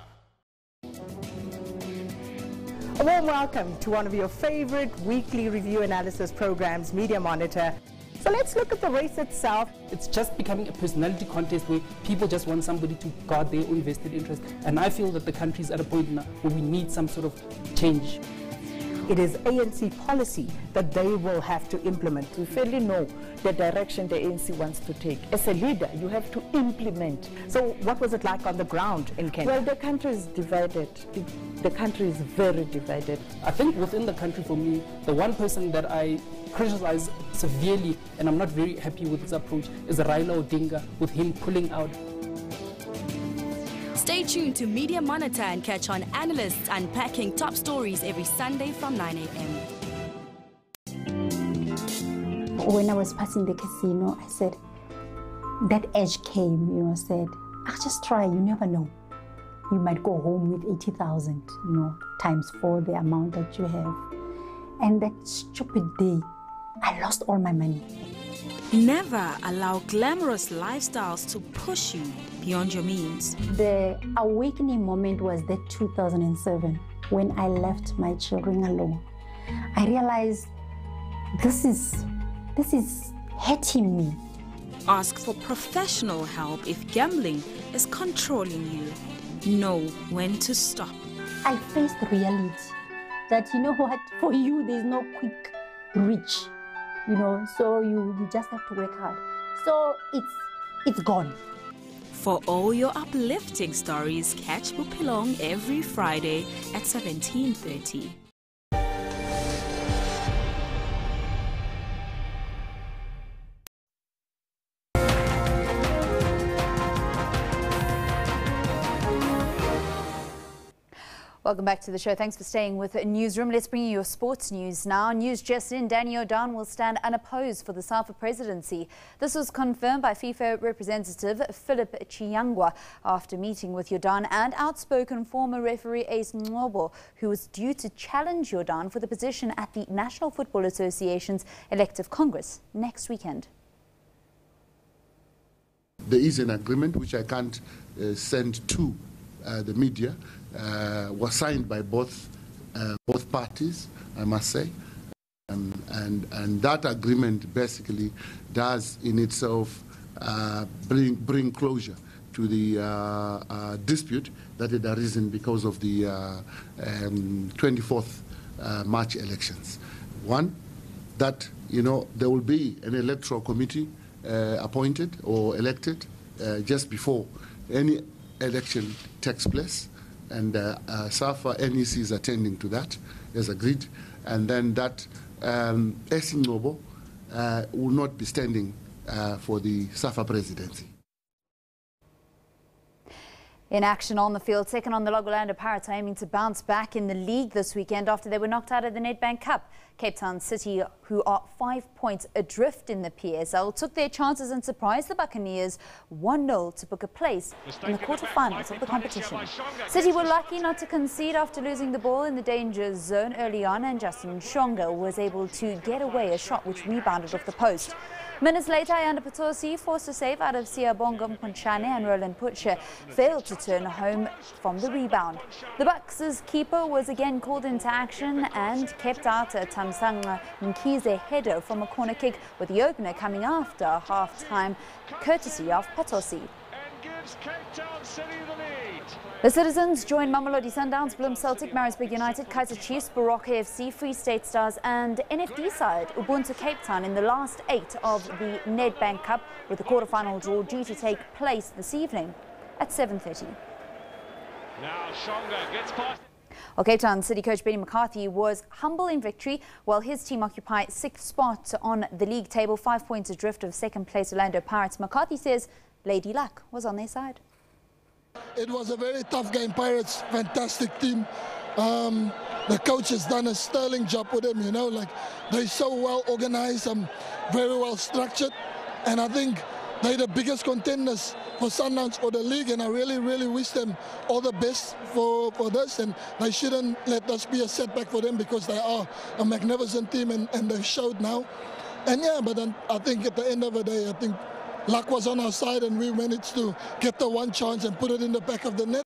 A warm welcome to one of your favorite weekly review analysis programs, Media Monitor. So let's look at the race itself. It's just becoming a personality contest where people just want somebody to guard their own vested interest. And I feel that the country is at a point now where we need some sort of change. It is ANC policy that they will have to implement. We fairly know the direction the ANC wants to take. As a leader, you have to implement. So what was it like on the ground in Kenya? Well, the country is divided. The country is very divided. I think within the country, for me, the one person that I criticize severely, and I'm not very happy with his approach, is Raila Odinga, with him pulling out. Stay tuned to Media Monitor and catch on analysts unpacking top stories every Sunday from 9 a.m. When I was passing the casino, I said, that edge came, said, just try, you never know. You might go home with 80,000, times 4 the amount that you have. And that stupid day, I lost all my money. Never allow glamorous lifestyles to push you beyond your means. The awakening moment was that 2007 when I left my children alone. I realized this is hurting me. Ask for professional help if gambling is controlling you. Know when to stop. I faced reality that, you know what, for you there's no quick reach, you know, so you just have to work hard. So it's gone. For all your uplifting stories, catch Bupilong every Friday at 17:30. Welcome back to the show. Thanks for staying with Newsroom. Let's bring you your sports news now. News just in, Danny O'Down will stand unopposed for the Safa presidency. This was confirmed by FIFA representative Philip Chiyangwa after meeting with O'Down and outspoken former referee Ace Ngobo, who was due to challenge O'Down for the position at the National Football Association's elective Congress next weekend. There is an agreement which I can't send to the media. Was signed by both parties, I must say, and that agreement basically does in itself bring closure to the dispute that had arisen because of the 24th March elections. One, that there will be an electoral committee appointed or elected just before any election takes place. And Safa NEC is attending to that, as agreed. And then that Ace Ngobo will not be standing for the Safa presidency. In action on the field, second on the Logolando Pirates aiming to bounce back in the league this weekend after they were knocked out of the Nedbank Cup. Cape Town City, who are 5 points adrift in the PSL, took their chances and surprised the Buccaneers 1-0 to book a place in the quarterfinals of the competition. City were lucky not to concede after losing the ball in the danger zone early on, and Justin Shonga was able to get away a shot which rebounded off the post. Minutes later, Ayanda Patosi forced a save out of Siyabonga Mpunchane, and Roland Putsche failed to turn home from the rebound. The Bucks' keeper was again called into action and kept out a Tamsanga Mkize header from a corner kick, with the opener coming after half-time, courtesy of Patosi. The Citizens joined Mamelodi Sundowns, Bloem Celtic, Maritzburg United, Kaizer Chiefs, Baroka FC, Free State Stars and NFD side Ubuntu Cape Town in the last 8 of the Nedbank Cup, with the quarterfinal draw due to take place this evening at 7:30. Now Shonga gets past. Well, Cape Town City coach Benny McCarthy was humble in victory, while his team occupy 6th spot on the league table, 5 points adrift of second place Orlando Pirates. McCarthy says Lady Luck was on their side. It was a very tough game. Pirates, fantastic team. The coach has done a sterling job with them, they're so well organized, very well structured, and I think they're the biggest contenders for Sundowns for the league, and I really, really wish them all the best for this, and they shouldn't let this be a setback for them because they are a magnificent team and they've showed now. And yeah, but then I think at the end of the day, I think luck was on our side and we managed to get the one chance and put it in the back of the net.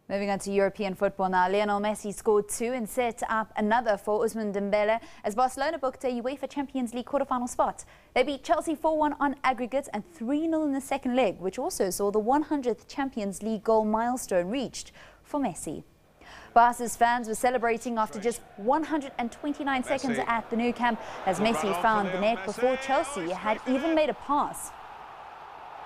Moving on to European football now, Lionel Messi scored 2 and set up another for Ousmane Dembele as Barcelona booked a UEFA Champions League quarterfinal spot. They beat Chelsea 4-1 on aggregate and 3-0 in the second leg, which also saw the 100th Champions League goal milestone reached for Messi. Barca's fans were celebrating after just 129 seconds at the Nou Camp as Messi found the net before Chelsea had even made a pass.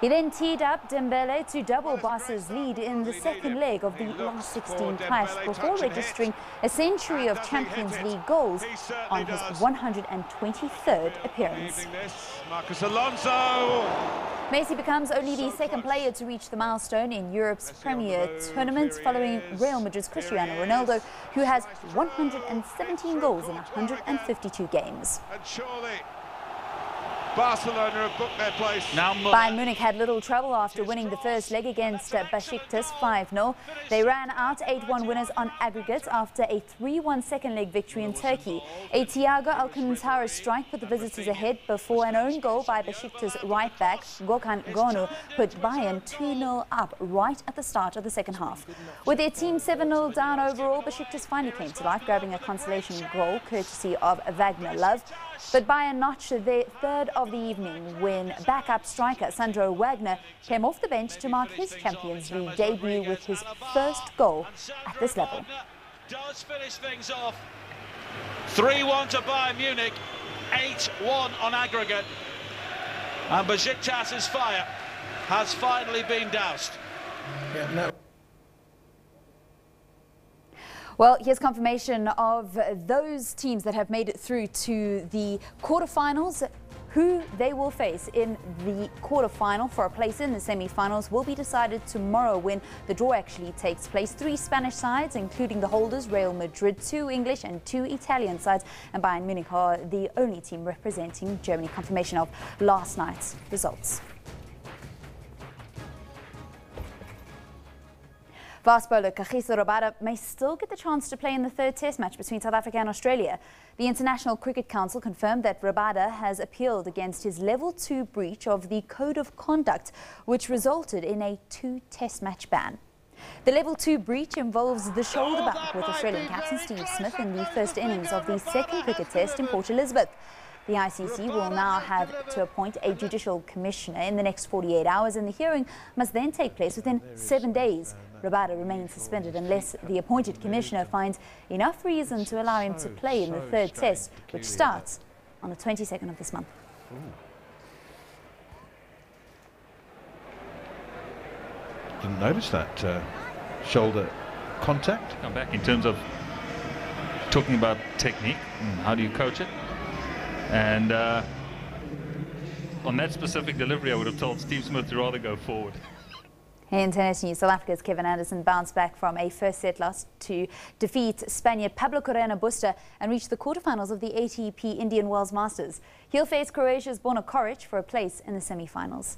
He then teed up Dembele to double Barca's lead in the second leg of the last 16 clash before registering a century of Champions League goals on his 123rd appearance. Marcus Alonso. Messi becomes only the second player to reach the milestone in Europe's Premier tournament, following Real Madrid's Cristiano Ronaldo, who has 117 goals in 152 games. And surely Barcelona have booked their place. Now Bayern Munich had little trouble after winning the first leg against Besiktas 5-0. They ran out 8-1 winners on aggregate after a 3-1 second leg victory in Turkey. A Thiago Alcantara strike put the visitors ahead before an own goal by Besiktas right back Gökhan Gonu put Bayern 2-0 up right at the start of the second half. With their team 7-0 down overall, Besiktas finally came to life, grabbing a consolation goal courtesy of Wagner Love. But Bayern notched their third of the evening when backup striker Sandro Wagner came off the bench to mark his Champions League debut with his first goal at this level. Does finish things off. 3-1 to Bayern Munich, 8-1 on aggregate. And Besiktas's fire has finally been doused. Yeah, no. Well, here's confirmation of those teams that have made it through to the quarterfinals. Who they will face in the quarterfinal for a place in the semi-finals will be decided tomorrow when the draw actually takes place. 3 Spanish sides, including the holders, Real Madrid, 2 English and 2 Italian sides, and Bayern Munich are the only team representing Germany. Confirmation of last night's results. Fast bowler Kagiso Rabada may still get the chance to play in the third test match between South Africa and Australia. The International Cricket Council confirmed that Rabada has appealed against his level 2 breach of the Code of Conduct, which resulted in a 2 test match ban. The level 2 breach involves the shoulder bump with Australian captain Steve Smith in the first innings of the second cricket test in Port Elizabeth. The ICC will now have to appoint a judicial commissioner in the next 48 hours, and the hearing must then take place within 7 days. Rabada remains suspended unless the appointed commissioner finds enough reason to allow him to play in the third test, which starts on the 22nd of this month. Didn't notice that shoulder contact. Come back in terms of talking about technique, how do you coach it? And on that specific delivery, I would have told Steve Smith to rather go forward. In tennis news, South Africa's Kevin Anderson bounced back from a first set loss to defeat Spaniard Pablo Correa Busta and reach the quarterfinals of the ATP Indian Wells Masters. He'll face Croatia's Borna Koric for a place in the semi-finals.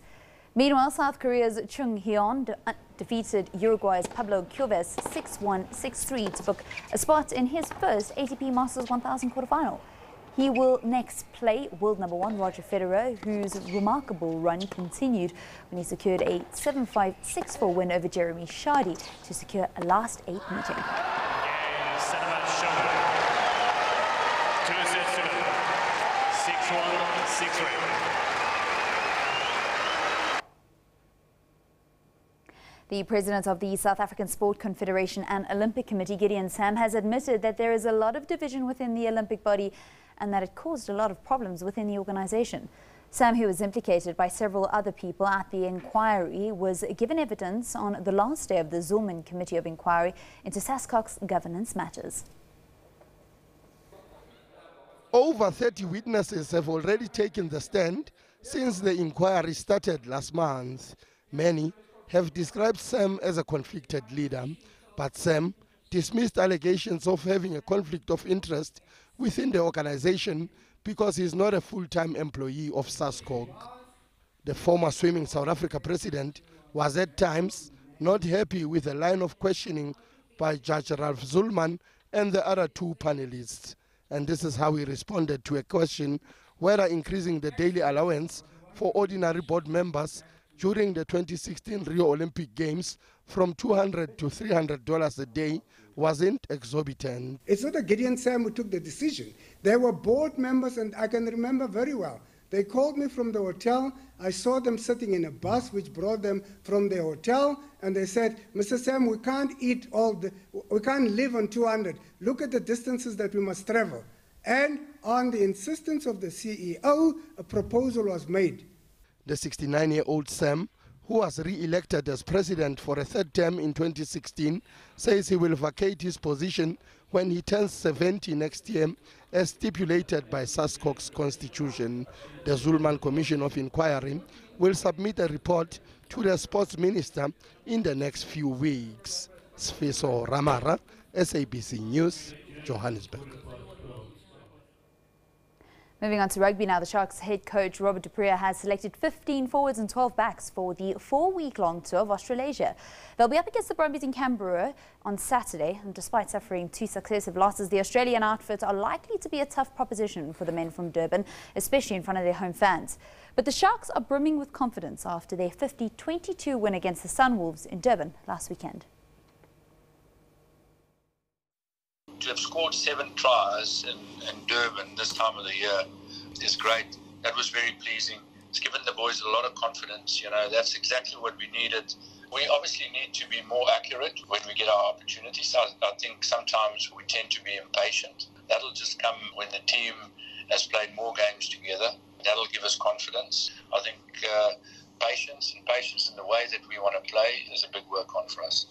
Meanwhile, South Korea's Chung Hyun defeated Uruguay's Pablo Cuevas 6-1, 6-3 to book a spot in his first ATP Masters 1000 quarterfinal. He will next play world number 1 Roger Federer, whose remarkable run continued when he secured a 7-5, 6-4 win over Jeremy Shardy to secure a last 8 meeting. The president of the South African Sport Confederation and Olympic Committee, Gideon Sam, has admitted that there is a lot of division within the Olympic body and that it caused a lot of problems within the organization. Sam, who was implicated by several other people at the inquiry, was given evidence on the last day of the Zuma Committee of Inquiry into SASCOC's governance matters. Over 30 witnesses have already taken the stand since the inquiry started last month. Many have described Sam as a conflicted leader, but Sam dismissed allegations of having a conflict of interest within the organization because he is not a full-time employee of SASCOC. The former Swimming South Africa president was at times not happy with the line of questioning by Judge Ralph Zulman and the other 2 panelists. And this is how he responded to a question whether increasing the daily allowance for ordinary board members during the 2016 Rio Olympic Games from $200 to $300 a day wasn't exorbitant. It's not a Gideon Sam who took the decision. There were board members, and I can remember very well. They called me from the hotel. I saw them sitting in a bus which brought them from the hotel, and they said, Mr. Sam, we can't we can't live on 200. Look at the distances that we must travel. And on the insistence of the CEO, a proposal was made. The 69-year-old Sam, who was re-elected as president for a 3rd term in 2016, says he will vacate his position when he turns 70 next year, as stipulated by SASCOC's constitution. The Zulman Commission of Inquiry will submit a report to the sports minister in the next few weeks. Sfiso Ramara, SABC News, Johannesburg. Moving on to rugby now, the Sharks head coach Robert du Preez has selected 15 forwards and 12 backs for the 4-week-long tour of Australasia. They'll be up against the Brumbies in Canberra on Saturday, and despite suffering 2 successive losses, the Australian outfit are likely to be a tough proposition for the men from Durban, especially in front of their home fans. But the Sharks are brimming with confidence after their 50-22 win against the Sunwolves in Durban last weekend. To have scored 7 tries in Durban this time of the year is great. That was very pleasing. It's given the boys a lot of confidence. You know, that's exactly what we needed. We obviously need to be more accurate when we get our opportunities. I think sometimes we tend to be impatient. That'll just come when the team has played more games together. That'll give us confidence. I think patience in the way that we want to play is a big work on for us.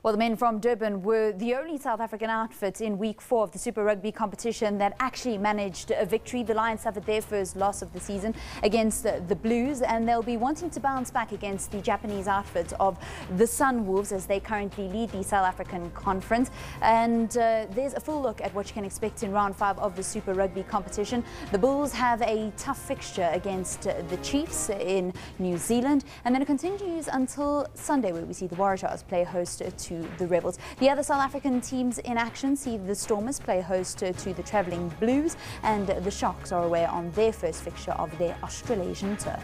Well, the men from Durban were the only South African outfit in week 4 of the Super Rugby competition that actually managed a victory. The Lions suffered their first loss of the season against the Blues, and they'll be wanting to bounce back against the Japanese outfit of the Sunwolves as they currently lead the South African Conference. And there's a full look at what you can expect in round 5 of the Super Rugby competition. The Bulls have a tough fixture against the Chiefs in New Zealand, and then it continues until Sunday, where we see the Waratahs play host to the Rebels. The other South African teams in action see the Stormers play host to the travelling Blues, and the Sharks are away on their first fixture of their Australasian tour.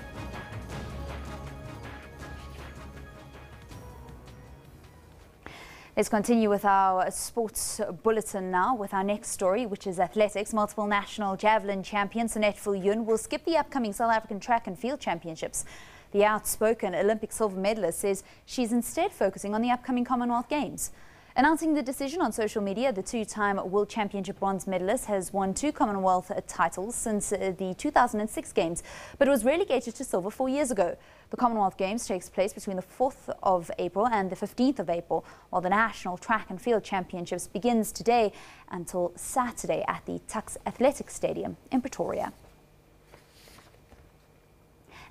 Let's continue with our sports bulletin now with our next story, which is athletics. Multiple national javelin champion Sunette Viljoen will skip the upcoming South African track and field championships. The outspoken Olympic silver medalist says she's instead focusing on the upcoming Commonwealth Games. Announcing the decision on social media, the 2-time World Championship bronze medalist has won 2 Commonwealth titles since the 2006 Games, but was relegated to silver 4 years ago. The Commonwealth Games takes place between the 4th of April and the 15th of April, while the National Track and Field Championships begins today until Saturday at the Tuks Athletics Stadium in Pretoria.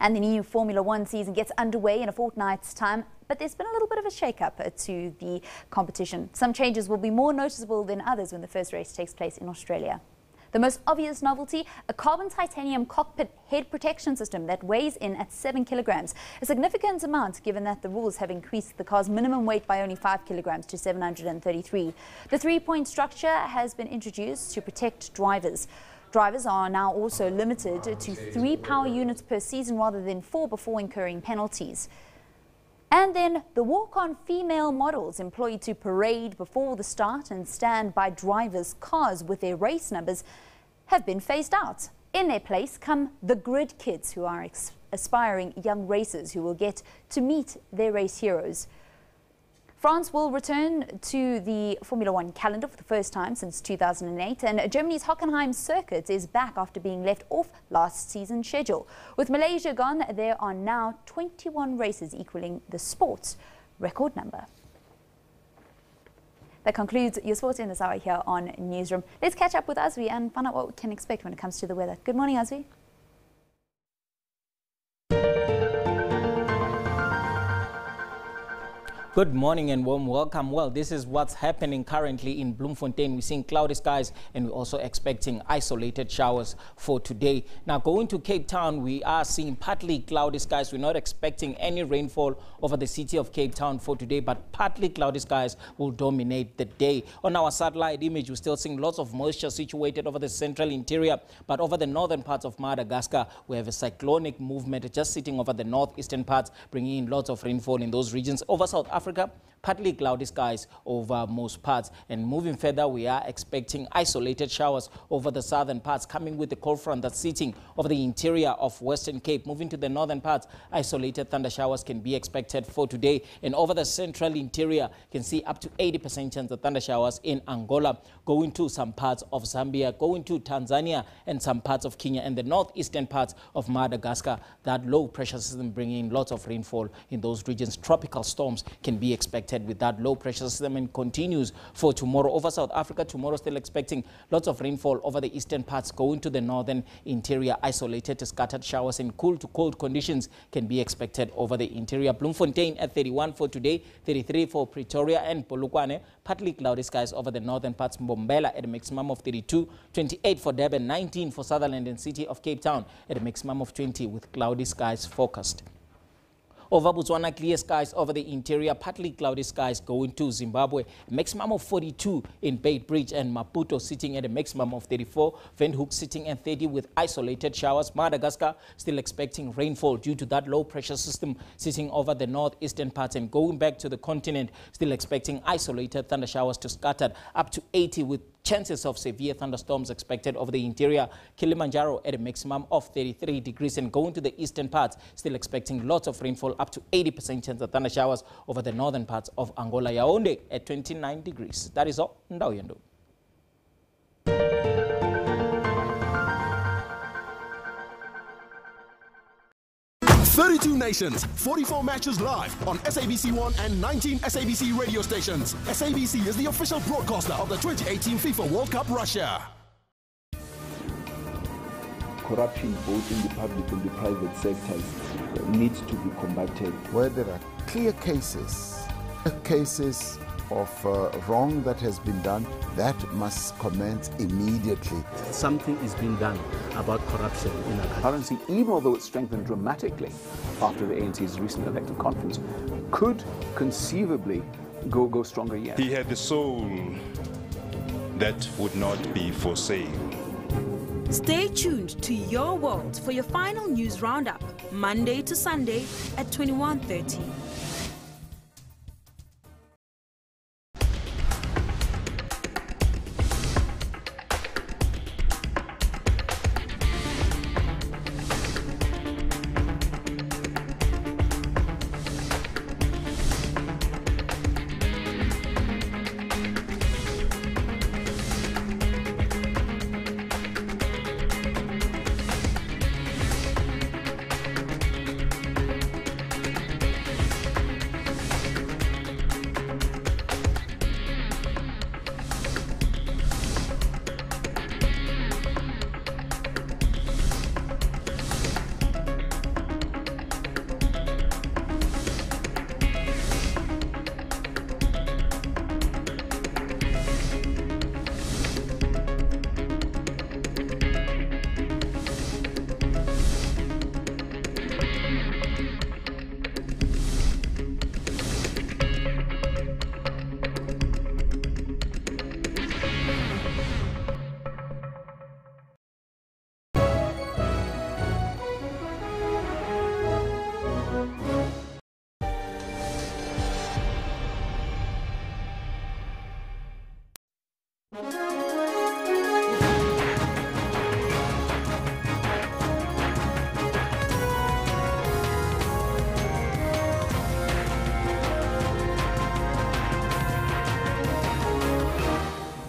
And the new Formula 1 season gets underway in a fortnight's time, but there's been a little bit of a shake-up to the competition. Some changes will be more noticeable than others when the first race takes place in Australia. The most obvious novelty, a carbon titanium cockpit head protection system that weighs in at 7 kilograms, a significant amount given that the rules have increased the car's minimum weight by only 5 kilograms to 733. The 3-point structure has been introduced to protect drivers. Drivers are now also limited to 3 power units per season rather than 4 before incurring penalties. And then the walk-on female models employed to parade before the start and stand by drivers' cars with their race numbers have been phased out. In their place come the grid kids, who are aspiring young racers who will get to meet their race heroes. France will return to the Formula 1 calendar for the first time since 2008, and Germany's Hockenheim circuit is back after being left off last season's schedule. With Malaysia gone, there are now 21 races, equaling the sport's record number. That concludes your sports in this hour here on Newsroom. Let's catch up with Azwi and find out what we can expect when it comes to the weather. Good morning, Azwi. Good morning and warm welcome. Well, this is what's happening currently in Bloemfontein. We're seeing cloudy skies and we're also expecting isolated showers for today. Now, going to Cape Town, we are seeing partly cloudy skies. We're not expecting any rainfall over the city of Cape Town for today, but partly cloudy skies will dominate the day. On our satellite image, we're still seeing lots of moisture situated over the central interior, but over the northern parts of Madagascar, we have a cyclonic movement just sitting over the northeastern parts, bringing in lots of rainfall in those regions. Over South Africa, partly cloudy skies over most parts. And moving further, we are expecting isolated showers over the southern parts, coming with the cold front that's sitting over the interior of Western Cape. Moving to the northern parts, isolated thunder showers can be expected for today. And over the central interior, you can see up to 80% chance of thunder showers in Angola, going to some parts of Zambia, going to Tanzania and some parts of Kenya, and the northeastern parts of Madagascar. That low pressure system bringing in lots of rainfall in those regions. Tropical storms can be expected expected with that low pressure system and continues for tomorrow. Over South Africa, tomorrow still expecting lots of rainfall over the eastern parts, going to the northern interior. Isolated scattered showers and cool to cold conditions can be expected over the interior. Bloemfontein at 31 for today, 33 for Pretoria and Polokwane. Partly cloudy skies over the northern parts. Mbombela at a maximum of 32, 28 for Durban, 19 for Sutherland and City of Cape Town at a maximum of 20 with cloudy skies forecast. Over Botswana, clear skies over the interior, partly cloudy skies going to Zimbabwe, maximum of 42 in Beitbridge and Maputo sitting at a maximum of 34, Windhoek sitting at 30 with isolated showers. Madagascar still expecting rainfall due to that low pressure system sitting over the northeastern parts, and going back to the continent, still expecting isolated thunder showers to scattered up to 80 with chances of severe thunderstorms expected over the interior. Kilimanjaro at a maximum of 33 degrees and going to the eastern parts, still expecting lots of rainfall, up to 80% chance of thunder showers over the northern parts of Angola. Yaoundé at 29 degrees. That is all. Ndao 32 nations, 44 matches live on SABC 1 and 19 SABC radio stations. SABC is the official broadcaster of the 2018 FIFA World Cup Russia. Corruption both in the public and the private sectors needs to be combated. Where there are clear cases of wrong that has been done, that must commence immediately. Something is being done about corruption in our country. Currency, even although it's strengthened dramatically after the ANC's recent elective conference, could conceivably go stronger yet. He had the soul that would not be for sale. Stay tuned to Your World for your final news roundup, Monday to Sunday at 21:30.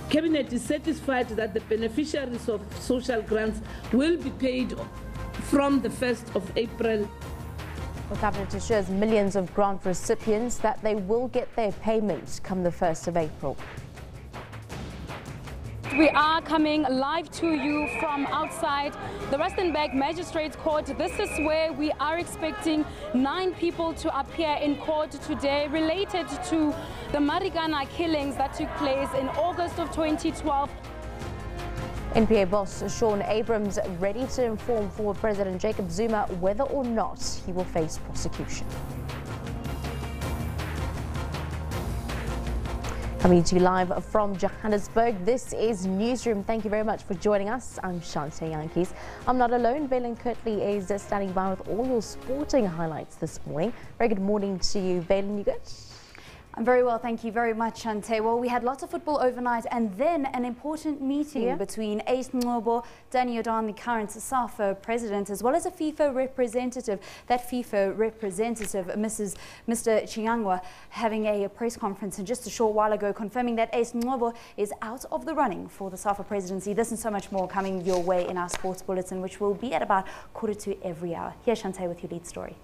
Cabinet is satisfied that the beneficiaries of social grants will be paid from the 1st of April. The Cabinet assures millions of grant recipients that they will get their payments come the 1st of April. We are coming live to you from outside the Rustenburg Magistrates Court. This is where we are expecting 9 people to appear in court today related to the Marikana killings that took place in August of 2012. NPA boss Shaun Abrahams ready to inform former President Jacob Zuma whether or not he will face prosecution. Coming to you live from Johannesburg, this is Newsroom. Thank you very much for joining us. I'm Shante Yankees. I'm not alone. Valen Kirtley is standing by with all your sporting highlights this morning. Very good morning to you, Valen. You good? I'm very well, thank you very much, Shante. Well, we had lots of football overnight and then an important meeting between Ace Ngobo, Danny Odan, the current Safa president, as well as a FIFA representative. That FIFA representative, Mr. Chiangwa, having a press conference just a short while ago, confirming that Ace Ngobo is out of the running for the Safa presidency. This and so much more coming your way in our sports bulletin, which will be at about 1:45 every hour. Here's Shante with your lead story.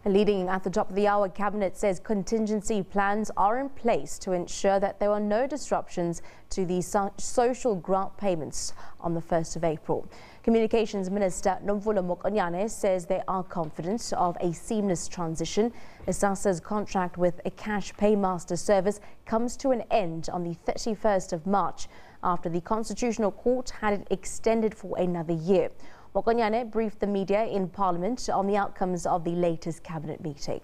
Leading at the top of the hour, Cabinet says contingency plans are in place to ensure that there are no disruptions to the social grant payments on the 1st of April. Communications Minister Nomvula Mokonyane says they are confident of a seamless transition. SASA's contract with a cash paymaster service comes to an end on the 31st of March after the Constitutional Court had it extended for another year. Mokonyane briefed the media in Parliament on the outcomes of the latest Cabinet meeting.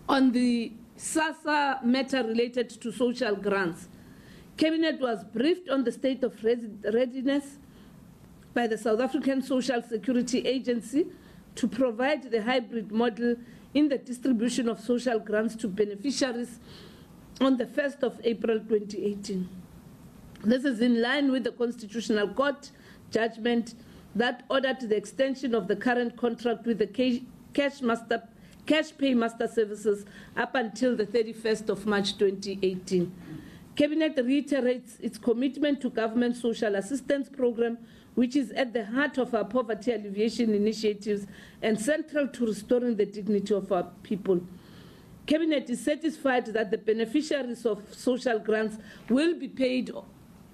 On the SASA matter related to social grants, Cabinet was briefed on the state of readiness by the South African Social Security Agency to provide the hybrid model in the distribution of social grants to beneficiaries on the 1st of April 2018. This is in line with the Constitutional Court judgment that ordered the extension of the current contract with the cash paymaster services up until the 31st of March 2018. Cabinet reiterates its commitment to government social assistance program, which is at the heart of our poverty alleviation initiatives and central to restoring the dignity of our people. Cabinet is satisfied that the beneficiaries of social grants will be paid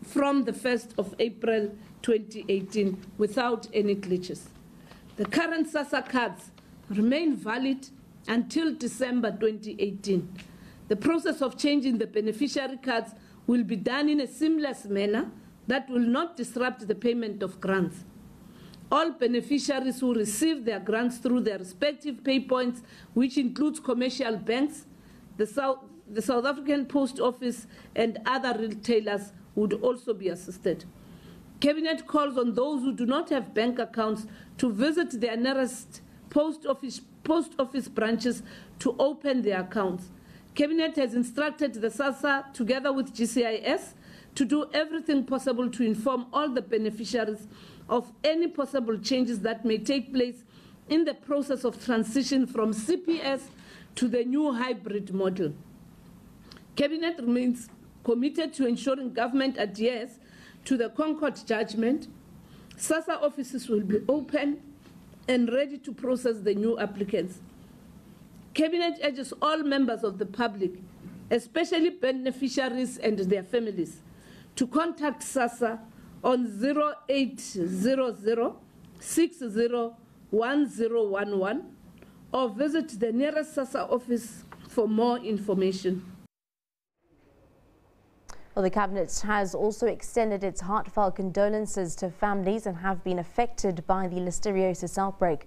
from the 1st of April 2018 without any glitches. The current SASA cards remain valid until December 2018. The process of changing the beneficiary cards will be done in a seamless manner that will not disrupt the payment of grants. All beneficiaries who receive their grants through their respective pay points, which includes commercial banks, the South African Post Office and other retailers, would also be assisted. Cabinet calls on those who do not have bank accounts to visit their nearest post office branches to open their accounts. Cabinet has instructed the SASA, together with GCIS, to do everything possible to inform all the beneficiaries of any possible changes that may take place in the process of transition from CPS to the new hybrid model. Cabinet remains committed to ensuring government adheres to the Concord judgment. SASA offices will be open and ready to process the new applicants. Cabinet urges all members of the public, especially beneficiaries and their families, to contact SASA on 0800 601011 or visit the nearest SASA office for more information. Well, the Cabinet has also extended its heartfelt condolences to families and have been affected by the Listeriosis outbreak.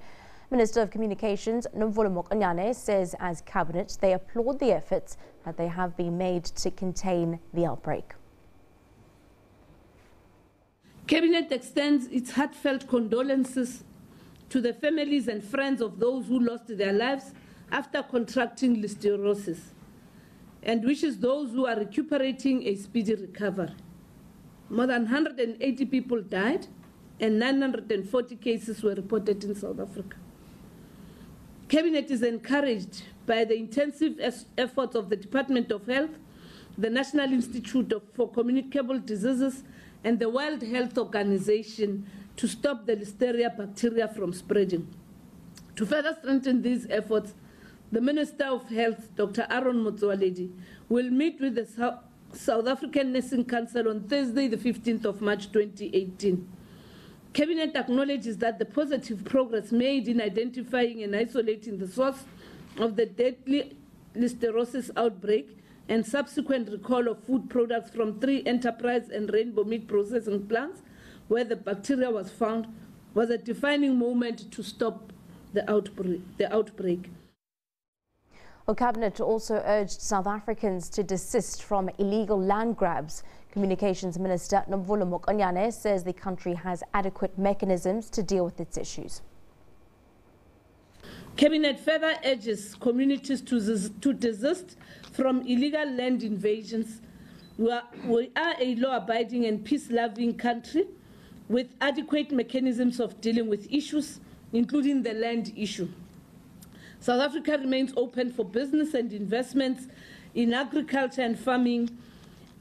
Minister of Communications Nomvula Mokonyane says as Cabinet they applaud the efforts that they have been made to contain the outbreak. Cabinet extends its heartfelt condolences to the families and friends of those who lost their lives after contracting listeriosis, and wishes those who are recuperating a speedy recovery. More than 180 people died and 940 cases were reported in South Africa. Cabinet is encouraged by the intensive efforts of the Department of Health, the National Institute for Communicable Diseases, and the World Health Organization to stop the Listeria bacteria from spreading. To further strengthen these efforts, the Minister of Health, Dr. Aaron Motsoaledi, will meet with the South African Nursing Council on Thursday, the 15th of March 2018. Cabinet acknowledges that the positive progress made in identifying and isolating the source of the deadly listeriosis outbreak and subsequent recall of food products from 3 enterprise and rainbow meat processing plants where the bacteria was found was a defining moment to stop the outbreak. Well, Cabinet also urged South Africans to desist from illegal land grabs. Communications Minister Nomvula Mokonyane says the country has adequate mechanisms to deal with its issues. Cabinet further urges communities to desist from illegal land invasions. We are a law-abiding and peace-loving country with adequate mechanisms of dealing with issues, including the land issue. South Africa remains open for business and investments in agriculture and farming,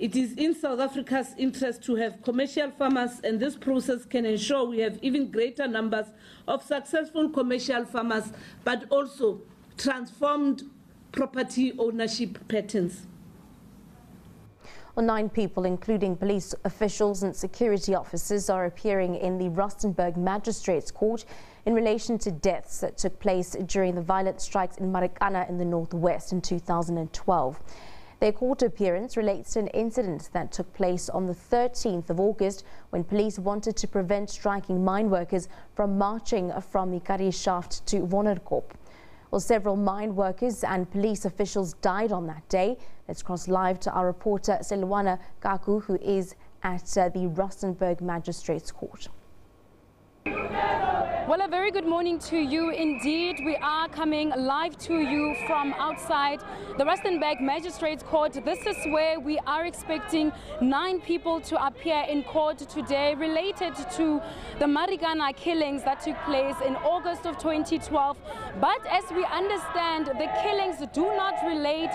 It is in South Africa's interest to have commercial farmers, and this process can ensure we have even greater numbers of successful commercial farmers, but also transformed property ownership patterns. Well, 9 people, including police officials and security officers, are appearing in the Rustenburg Magistrates Court in relation to deaths that took place during the violent strikes in Marikana in the northwest in 2012. Their court appearance relates to an incident that took place on the 13th of August when police wanted to prevent striking mine workers from marching from the Kari shaft to Wonerkop. Well, several mine workers and police officials died on that day. Let's cross live to our reporter Selwana Kaku, who is at the Rustenburg Magistrates Court. Well, a very good morning to you indeed. We are coming live to you from outside the Rustenburg Magistrates Court. This is where we are expecting 9 people to appear in court today related to the Marikana killings that took place in August of 2012. But as we understand, the killings do not relate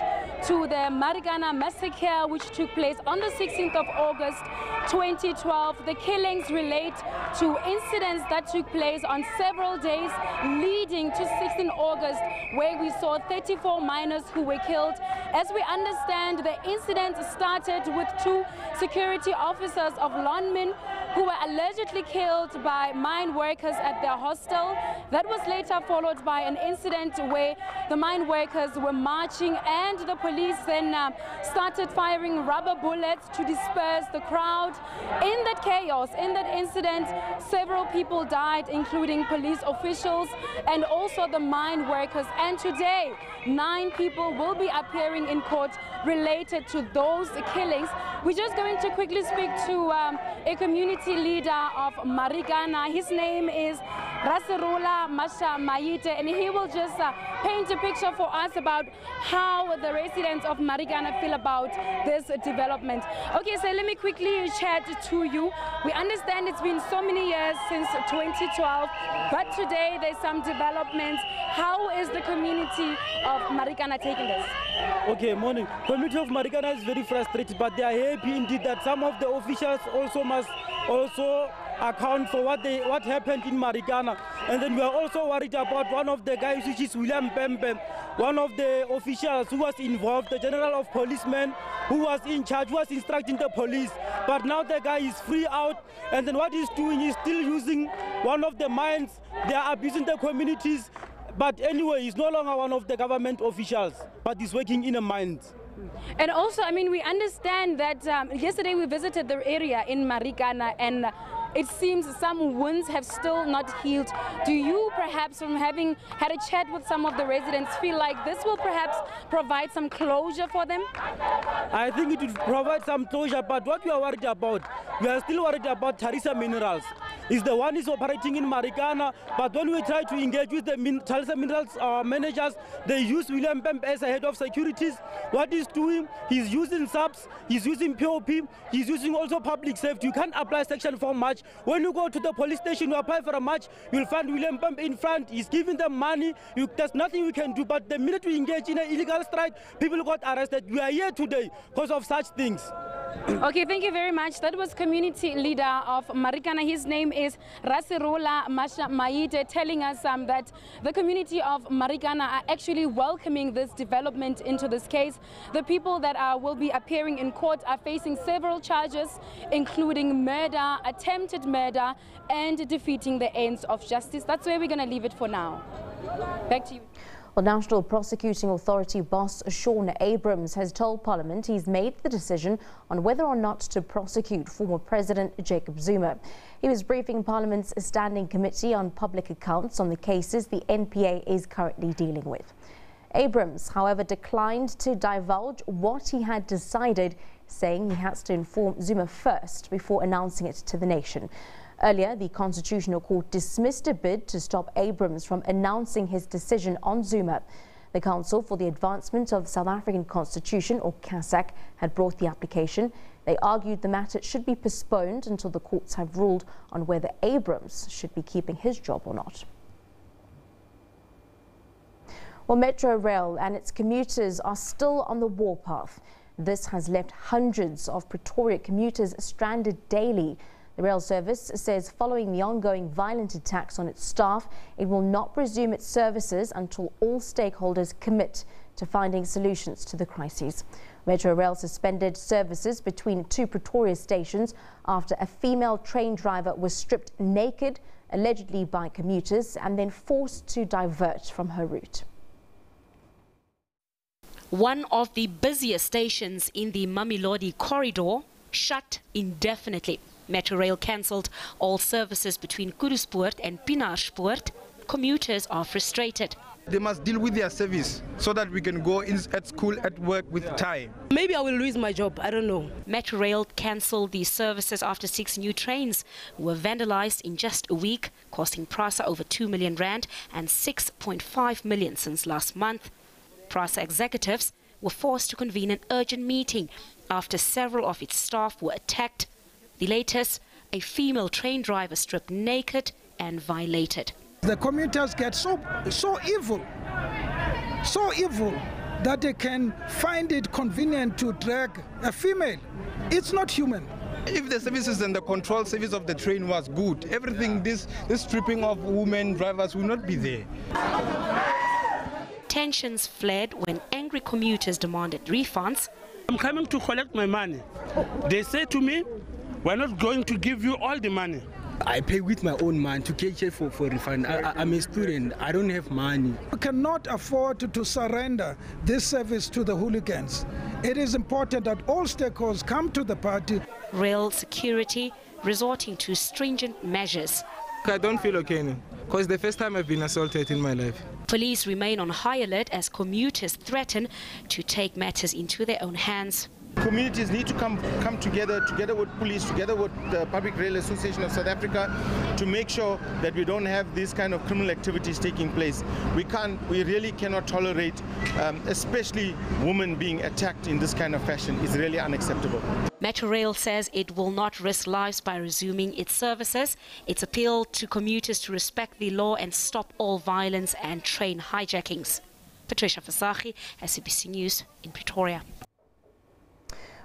to the Marikana massacre, which took place on the 16th of August 2012. The killings relate to incidents that took place on several days leading to 16 August, where we saw 34 miners who were killed. As we understand, the incident started with 2 security officers of Lonmin who were allegedly killed by mine workers at their hostel. That was later followed by an incident where the mine workers were marching and the police then started firing rubber bullets to disperse the crowd. In that chaos, in that incident, several people died, including police officials and also the mine workers. And today, 9 people will be appearing in court related to those killings. We're just going to quickly speak to a community leader of Marikana. His name is Rasirola Masha Maite, and he will just paint a picture for us about how the residents of Marikana feel about this development. Okay, so let me quickly chat to you. We understand it's been so many years since 2012, but today there's some developments. How is the community of Marikana taking this? Okay, morning. Community of Marikana is very frustrated, but they are happy indeed that some of the officials also must account for what happened in Marikana. And then we are also worried about one of the guys, which is William Pembe, one of the officials who was involved, the general of policemen who was in charge, who was instructing the police. But now the guy is free out, and then what he's doing is still using one of the mines. They are abusing the communities. But anyway, he's no longer one of the government officials, but he's working in a mine. And also, I mean, we understand that yesterday we visited the area in Marikana, and it seems some wounds have still not healed. Do you perhaps, from having had a chat with some of the residents, feel like this will perhaps provide some closure for them? I think it will provide some closure, but what we are worried about, we are still worried about Tharisa Minerals. Is the one is operating in Marikana, but when we try to engage with the Tharisa Minerals managers, they use William Pembe as a head of securities. What he's doing, he's using subs, he's using POP, he's using also public safety. You can't apply Section 4 match. When you go to the police station, you apply for a match, you'll find William Pembe in front. He's giving them money. There's nothing we can do. But the minute we engage in an illegal strike, people got arrested. We are here today because of such things. Okay, thank you very much. That was community leader of Marikana. His name is Rasirola Masha Maite, telling us that the community of Marikana are actually welcoming this development into this case. The people that will be appearing in court are facing several charges, including murder, attempted murder, and defeating the ends of justice. That's where we're going to leave it for now. Back to you. Well, National Prosecuting Authority boss Shaun Abrahams has told Parliament he's made the decision on whether or not to prosecute former President Jacob Zuma. He was briefing Parliament's Standing Committee on Public Accounts on the cases the NPA is currently dealing with. Abrahams, however, declined to divulge what he had decided, saying he has to inform Zuma first before announcing it to the nation. Earlier, the Constitutional Court dismissed a bid to stop Abrahams from announcing his decision on Zuma. The Council for the Advancement of the South African Constitution, or CASAC, had brought the application. They argued the matter should be postponed until the courts have ruled on whether Abrahams should be keeping his job or not. Well, Metro Rail and its commuters are still on the warpath. This has left hundreds of Pretoria commuters stranded daily. The rail service says following the ongoing violent attacks on its staff, it will not resume its services until all stakeholders commit to finding solutions to the crises. Metro Rail suspended services between 2 Pretoria stations after a female train driver was stripped naked, allegedly by commuters, and then forced to divert from her route. One of the busiest stations in the Mamelodi corridor shut indefinitely. Metro Rail cancelled all services between Kuduspoort and Pienaarpoort. Commuters are frustrated. They must deal with their service so that we can go at school, at work with time. Maybe I will lose my job, I don't know. Metro Rail cancelled these services after 6 new trains were vandalised in just a week, costing PRASA over 2 million rand and 6.5 million since last month. PRASA executives were forced to convene an urgent meeting after several of its staff were attacked. The latest, a female train driver stripped naked and violated. The commuters get so evil that they can find it convenient to drag a female. It's not human. If the services and the control service of the train was good, everything, this stripping of women drivers will not be there. Tensions flared when angry commuters demanded refunds. I'm coming to collect my money. They say to me, we're not going to give you all the money. I pay with my own money to catch it for refund. I'm a student. I don't have money. We cannot afford to surrender this service to the hooligans. It is important that all stakeholders come to the party. Rail security resorting to stringent measures. I don't feel okay now, because it's the first time I've been assaulted in my life. Police remain on high alert as commuters threaten to take matters into their own hands. Communities need to come together with police, together with the Public Rail Association of South Africa, to make sure that we don't have these kind of criminal activities taking place. We really cannot tolerate, especially women being attacked in this kind of fashion. It's really unacceptable. Metro Rail says it will not risk lives by resuming its services. It's appealed to commuters to respect the law and stop all violence and train hijackings. Patricia Fasachi, SABC News in Pretoria.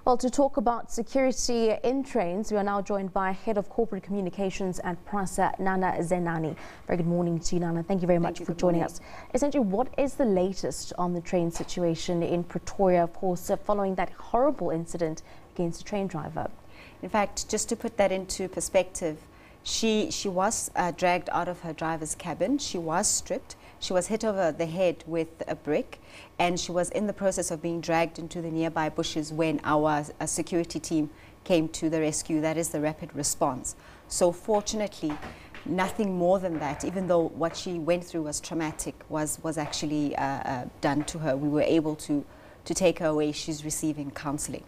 Well, to talk about security in trains, we are now joined by Head of Corporate Communications at PRASA, Nana Zenani. Very good morning to you, Nana. Thank you very much for joining us. Essentially, what is the latest on the train situation in Pretoria, of course, following that horrible incident against a train driver? In fact, just to put that into perspective, she was dragged out of her driver's cabin. She was stripped. She was hit over the head with a brick, and she was in the process of being dragged into the nearby bushes when our security team came to the rescue. That is the rapid response. So fortunately, nothing more than that, even though what she went through was traumatic, was actually done to her. We were able to take her away. She's receiving counseling.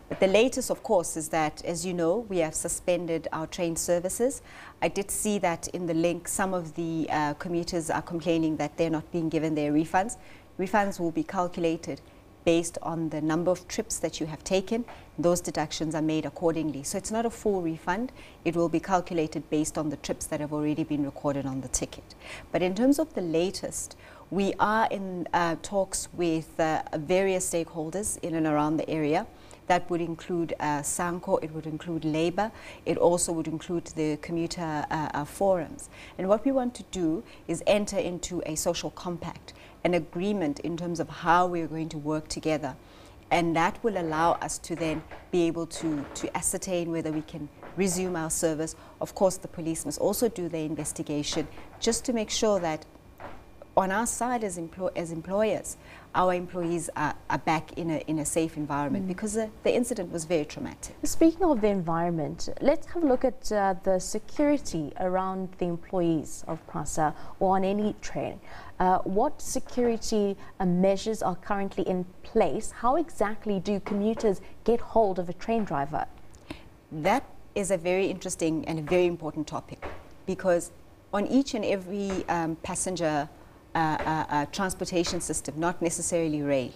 But the latest, of course, is that, as you know, we have suspended our train services. I did see that in the link, some of the commuters are complaining that they're not being given their refunds. Refunds will be calculated based on the number of trips that you have taken. Those deductions are made accordingly. So it's not a full refund. It will be calculated based on the trips that have already been recorded on the ticket. But in terms of the latest, we are in talks with various stakeholders in and around the area. That would include SANCO, it would include Labour, it also would include the commuter forums. And what we want to do is enter into a social compact, an agreement in terms of how we are going to work together. And that will allow us to then be able to ascertain whether we can resume our service. Of course, the police must also do their investigation just to make sure that on our side as employers, our employees are back in a safe environment, because the incident was very traumatic. Speaking of the environment, let's have a look at the security around the employees of PRASA or on any train. What security measures are currently in place? How exactly do commuters get hold of a train driver? That is a very interesting and a very important topic, because on each and every passenger transportation system, not necessarily rail,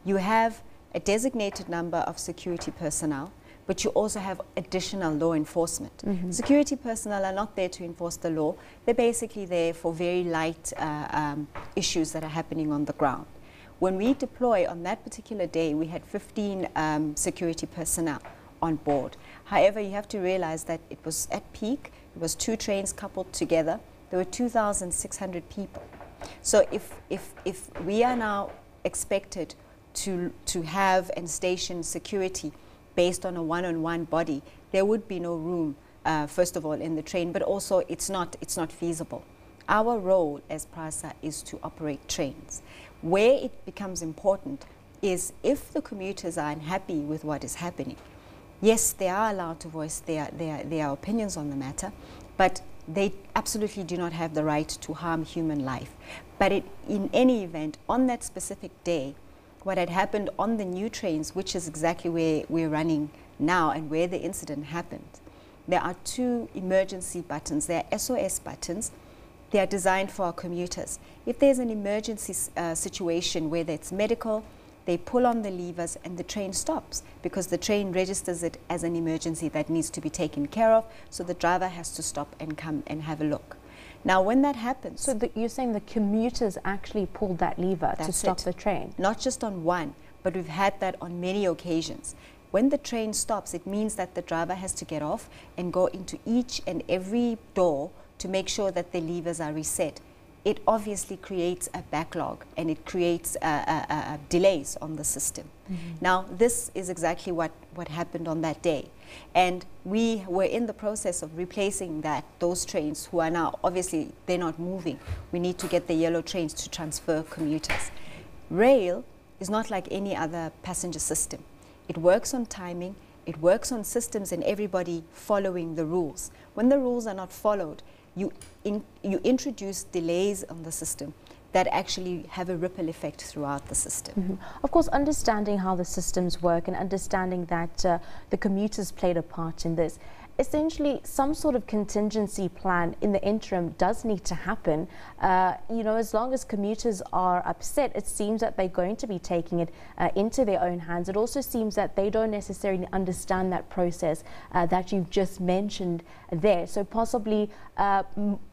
you have a designated number of security personnel, but you also have additional law enforcement. Security personnel are not there to enforce the law. They're basically there for very light issues that are happening on the ground. When we deploy on that particular day, we had 15 security personnel on board. However, you have to realize that it was at peak, it was 2 trains coupled together. There were 2,600 people. So if we are now expected to have and station security based on a one-on-one body, there would be no room, first of all, in the train, but also it's not feasible. Our role as PRASA is to operate trains. Where it becomes important is if the commuters are unhappy with what is happening, yes, they are allowed to voice their opinions on the matter, but they absolutely do not have the right to harm human life. But in any event, on that specific day, what had happened on the new trains, which is exactly where we're running now and where the incident happened, there are 2 emergency buttons. They are SOS buttons. They are designed for our commuters. If there's an emergency situation, whether it's medical, they pull on the levers and the train stops because the train registers it as an emergency that needs to be taken care of, so the driver has to stop and come and have a look. Now, when that happens... So you're saying the commuters actually pulled that lever to stop the train? Not just on one, but we've had that on many occasions. When the train stops, it means that the driver has to get off and go into each and every door to make sure that the levers are reset. It obviously creates a backlog and it creates delays on the system. Now, this is exactly what happened on that day. And we were in the process of replacing those trains who are now, obviously, they're not moving. We need to get the yellow trains to transfer commuters. Rail is not like any other passenger system. It works on timing, it works on systems and everybody following the rules. When the rules are not followed, you introduce delays on the system that actually have a ripple effect throughout the system. Of course, understanding how the systems work and understanding that the commuters played a part in this, essentially some sort of contingency plan in the interim does need to happen. You know, as long as commuters are upset, it seems that they're going to be taking it into their own hands. It also seems that they don't necessarily understand that process that you've just mentioned there. So possibly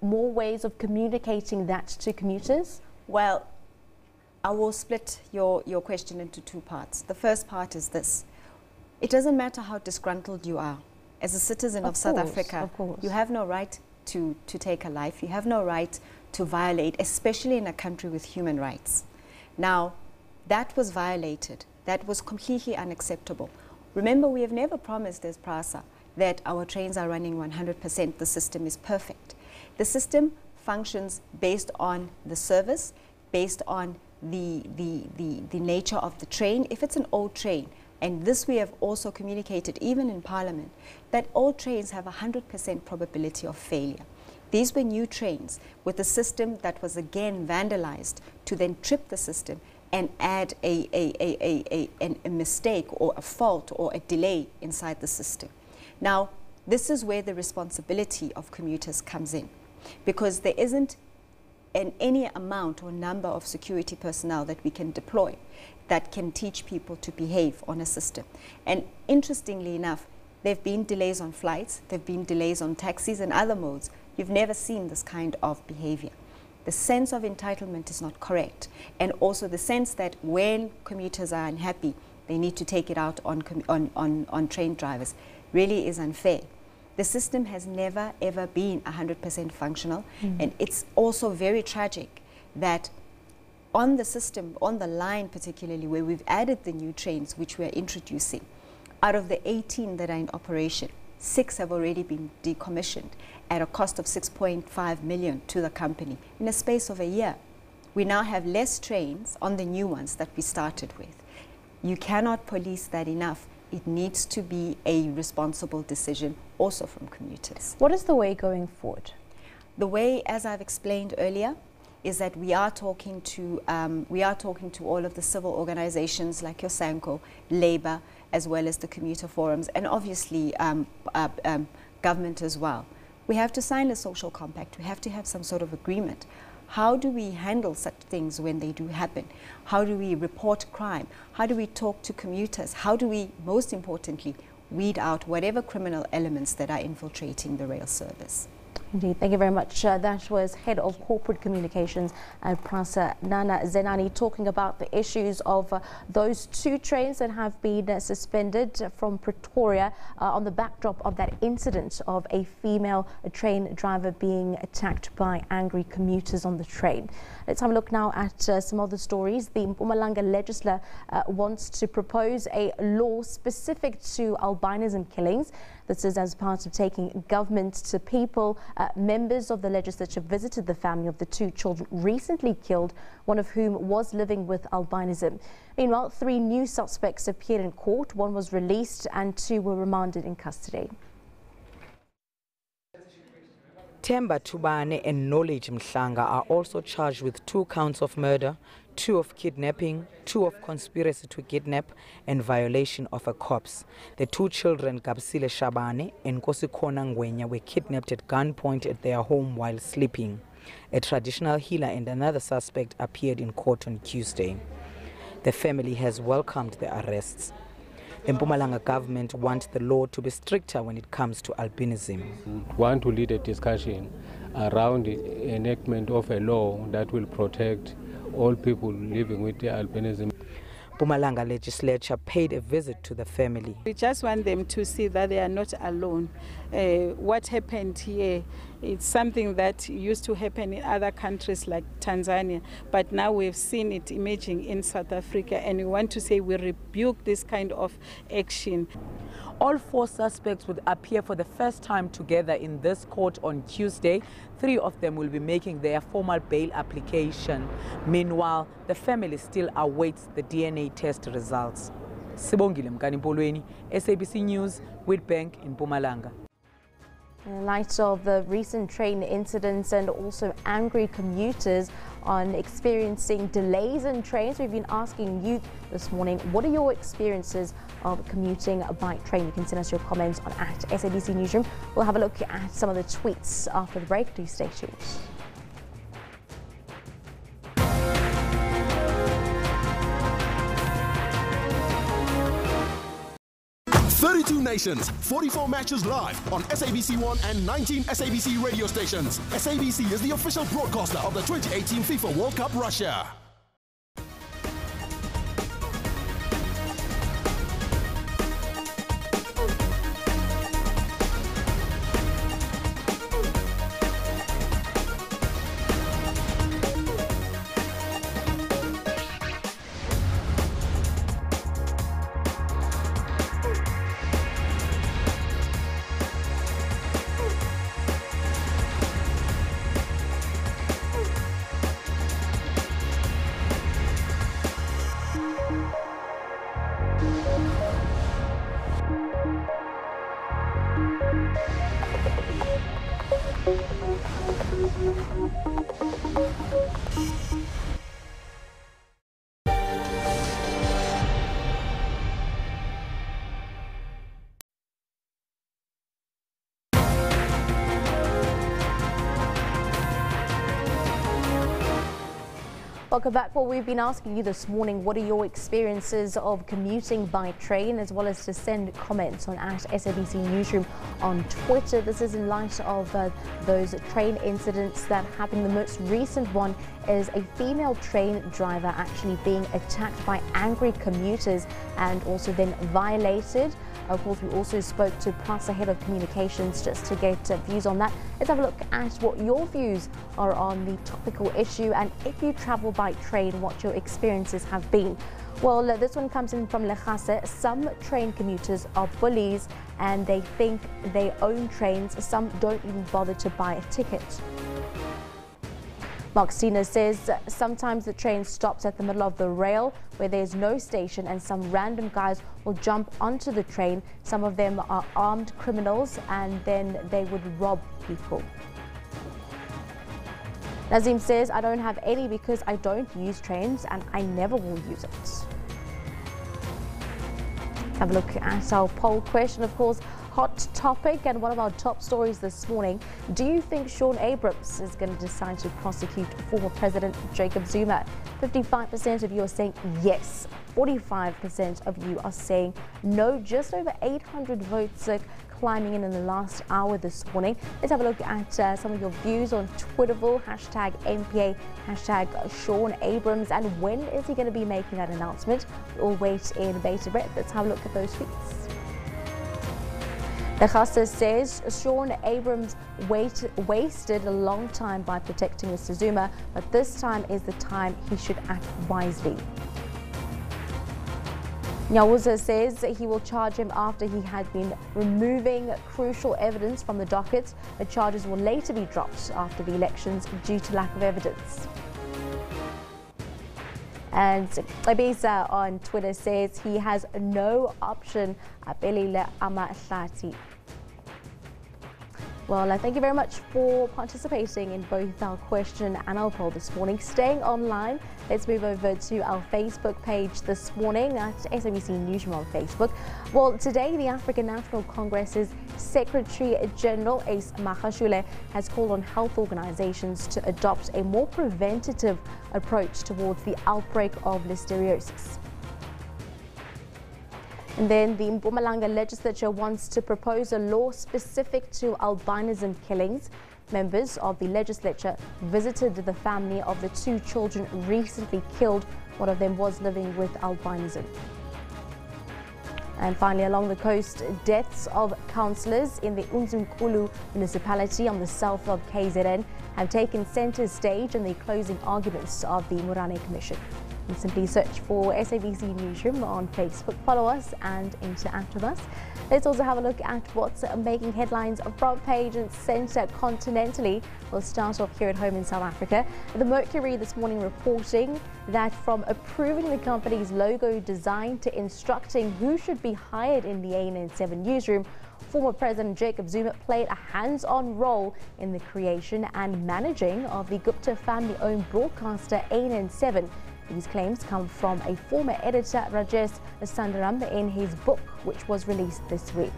more ways of communicating that to commuters? Well, I will split your question into 2 parts. The first part is this. It doesn't matter how disgruntled you are. As a citizen of South Africa, you have no right to take a life. You have no right to violate, especially in a country with human rights. Now, that was violated. That was completely unacceptable. Remember, we have never promised as PRASA that our trains are running 100%. The system is perfect. The system functions based on the service, based on the nature of the train. If it's an old train, and this we have also communicated even in Parliament, that all trains have a 100% probability of failure. These were new trains with a system that was again vandalized to then trip the system and add a mistake or a fault or a delay inside the system. Now, this is where the responsibility of commuters comes in, because there isn't any amount or number of security personnel that we can deploy that can teach people to behave on a system. And interestingly enough, there have been delays on flights, there have been delays on taxis and other modes. You've never seen this kind of behavior. The sense of entitlement is not correct. And also the sense that when commuters are unhappy, they need to take it out on train drivers really is unfair. The system has never ever been 100% functional. And it's also very tragic that on the system, on the line particularly, where we've added the new trains which we're introducing, out of the 18 that are in operation, 6 have already been decommissioned at a cost of 6.5 million to the company in a space of a year. We now have less trains on the new ones that we started with. You cannot police that enough. It needs to be a responsible decision also from commuters. What is the way going forward? The way, as I've explained earlier, is that we are talking to all of the civil organizations like your SANCO, Labour, as well as the commuter forums, and obviously government as well. We have to sign a social compact. We have to have some sort of agreement. How do we handle such things when they do happen? How do we report crime? How do we talk to commuters? How do we, most importantly, weed out whatever criminal elements that are infiltrating the rail service? Indeed, thank you very much. That was Head of Corporate Communications at Prasa, Nana Zenani, talking about the issues of those 2 trains that have been suspended from Pretoria on the backdrop of that incident of a female train driver being attacked by angry commuters on the train. Let's have a look now at some other stories. The Mpumalanga legislature wants to propose a law specific to albinism killings. This is as part of taking government to people. Members of the legislature visited the family of the 2 children recently killed, one of whom was living with albinism. Meanwhile, 3 new suspects appeared in court. 1 was released and 2 were remanded in custody. Temba Tubane and Knowledge Mhlanga are also charged with 2 counts of murder, 2 of kidnapping, 2 of conspiracy to kidnap and violation of a corpse. The 2 children, Gabsile Shabane and Kosikona Ngwenya, were kidnapped at gunpoint at their home while sleeping. A traditional healer and another suspect appeared in court on Tuesday. The family has welcomed the arrests. The Mpumalanga government wants the law to be stricter when it comes to albinism. We want to lead a discussion around the enactment of a law that will protect all people living with the albinism. Mpumalanga legislature paid a visit to the family. We just want them to see that they are not alone. What happened here, it's something that used to happen in other countries like Tanzania, but now we've seen it emerging in South Africa, and we want to say we rebuke this kind of action. All 4 suspects would appear for the first time together in this court on Tuesday. 3 of them will be making their formal bail application. Meanwhile, the family still awaits the DNA test results. Sibongile Mkanimpolweni, SABC News, Nedbank in Mpumalanga. In light of the recent train incidents and also angry commuters on experiencing delays in trains, we've been asking you this morning, what are your experiences of commuting by train? You can send us your comments on @SABC Newsroom. We'll have a look at some of the tweets after the break. Do stay tuned. 32 nations, 44 matches live on SABC 1 and 19 SABC radio stations. SABC is the official broadcaster of the 2018 FIFA World Cup Russia. Welcome back. Well, we've been asking you this morning, what are your experiences of commuting by train, as well as to send comments on @SABC Newsroom on Twitter. This is in light of those train incidents that happened. The most recent one is a female train driver actually being attacked by angry commuters and also then violated. Of course, we also spoke to Prasa Head of Communications just to get views on that. Let's have a look at what your views are on the topical issue, and if you travel by train, what your experiences have been. Well, this one comes in from Lechase. Some train commuters are bullies and they think they own trains. Some don't even bother to buy a ticket. Maxina says sometimes the train stops at the middle of the rail where there's no station and some random guys will jump onto the train. Some of them are armed criminals and then they would rob people. Nazim says, I don't have any because I don't use trains and I never will use it. Have a look at our poll question, of course. Hot topic and one of our top stories this morning. Do you think Shaun Abrams is going to decide to prosecute former President Jacob Zuma? 55% of you are saying yes. 45% of you are saying no. Just over 800 votes climbing in the last hour this morning. Let's have a look at some of your views on Twitterable, hashtag MPA, hashtag Sean Abrams, and when is he going to be making that announcement? We'll wait in bated breath. Let's have a look at those tweets. The Khasta says Sean Abrams wasted a long time by protecting Mr. Zuma, but this time is the time he should act wisely. Nyawuza says he will charge him after he had been removing crucial evidence from the docket. The charges will later be dropped after the elections due to lack of evidence. And Kagiso on Twitter says he has no option. Well, thank you very much for participating in both our question and our poll this morning. Staying online, let's move over to our Facebook page this morning at SABC Newsroom on Facebook. Well, today the African National Congress's Secretary General Ace Magashule has called on health organizations to adopt a more preventative approach towards the outbreak of listeriosis. And then the Mpumalanga legislature wants to propose a law specific to albinism killings. Members of the legislature visited the family of the 2 children recently killed. One of them was living with albinism. And finally, along the coast, deaths of councillors in the Unzimkulu municipality on the south of KZN have taken centre stage in the closing arguments of the Murane Commission. You simply search for SABC Newsroom on Facebook, follow us and interact with us. Let's also have a look at what's making headlines front page and centre continentally. We'll start off here at home in South Africa. The Mortuary this morning reporting that from approving the company's logo design to instructing who should be hired in the ANN7 newsroom, former President Jacob Zuma played a hands-on role in the creation and managing of the Gupta family-owned broadcaster ANN7. These claims come from a former editor, Rajesh Sundaram, in his book, which was released this week.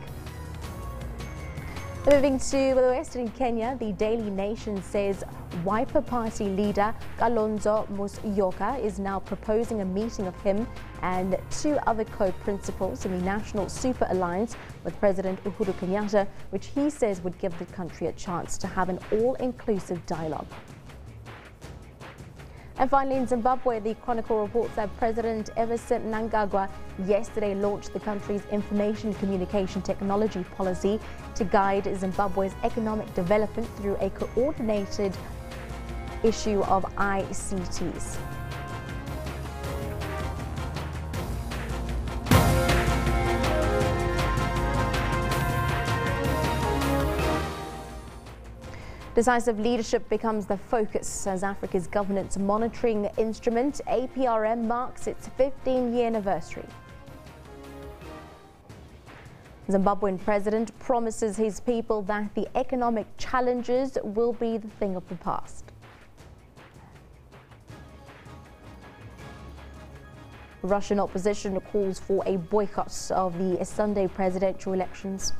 Moving to the west in Kenya, the Daily Nation says Wiper Party leader Kalonzo Musyoka is now proposing a meeting of him and 2 other co-principals in the National Super Alliance with President Uhuru Kenyatta, which he says would give the country a chance to have an all-inclusive dialogue. And finally, in Zimbabwe, the Chronicle reports that President Emerson Mnangagwa yesterday launched the country's information communication technology policy to guide Zimbabwe's economic development through a coordinated issue of ICTs. Decisive leadership becomes the focus as Africa's governance monitoring instrument, APRM, marks its 15-year anniversary. Zimbabwean president promises his people that the economic challenges will be the thing of the past. Russian opposition calls for a boycott of the Sunday presidential elections.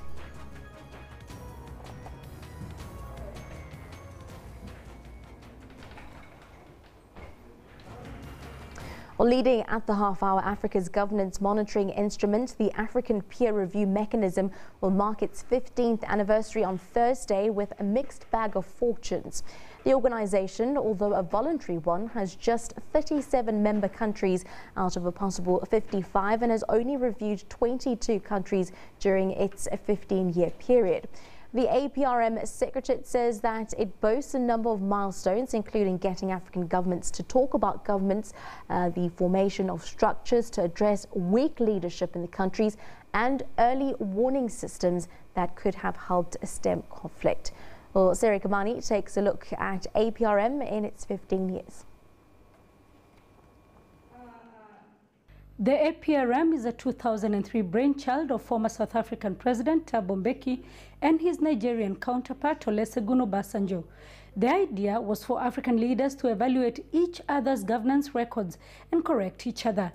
Well, leading at the half hour, Africa's governance monitoring instrument, the African Peer Review Mechanism, will mark its 15th anniversary on Thursday with a mixed bag of fortunes. The organization, although a voluntary one, has just 37 member countries out of a possible 55 and has only reviewed 22 countries during its 15-year period. The APRM Secretariat says that it boasts a number of milestones, including getting African governments to talk about governments, the formation of structures to address weak leadership in the countries, and early warning systems that could have helped stem conflict. Well, Seri Kamani takes a look at APRM in its 15 years. The APRM is a 2003 brainchild of former South African President Thabo Mbeki and his Nigerian counterpart Olusegun Obasanjo. The idea was for African leaders to evaluate each other's governance records and correct each other.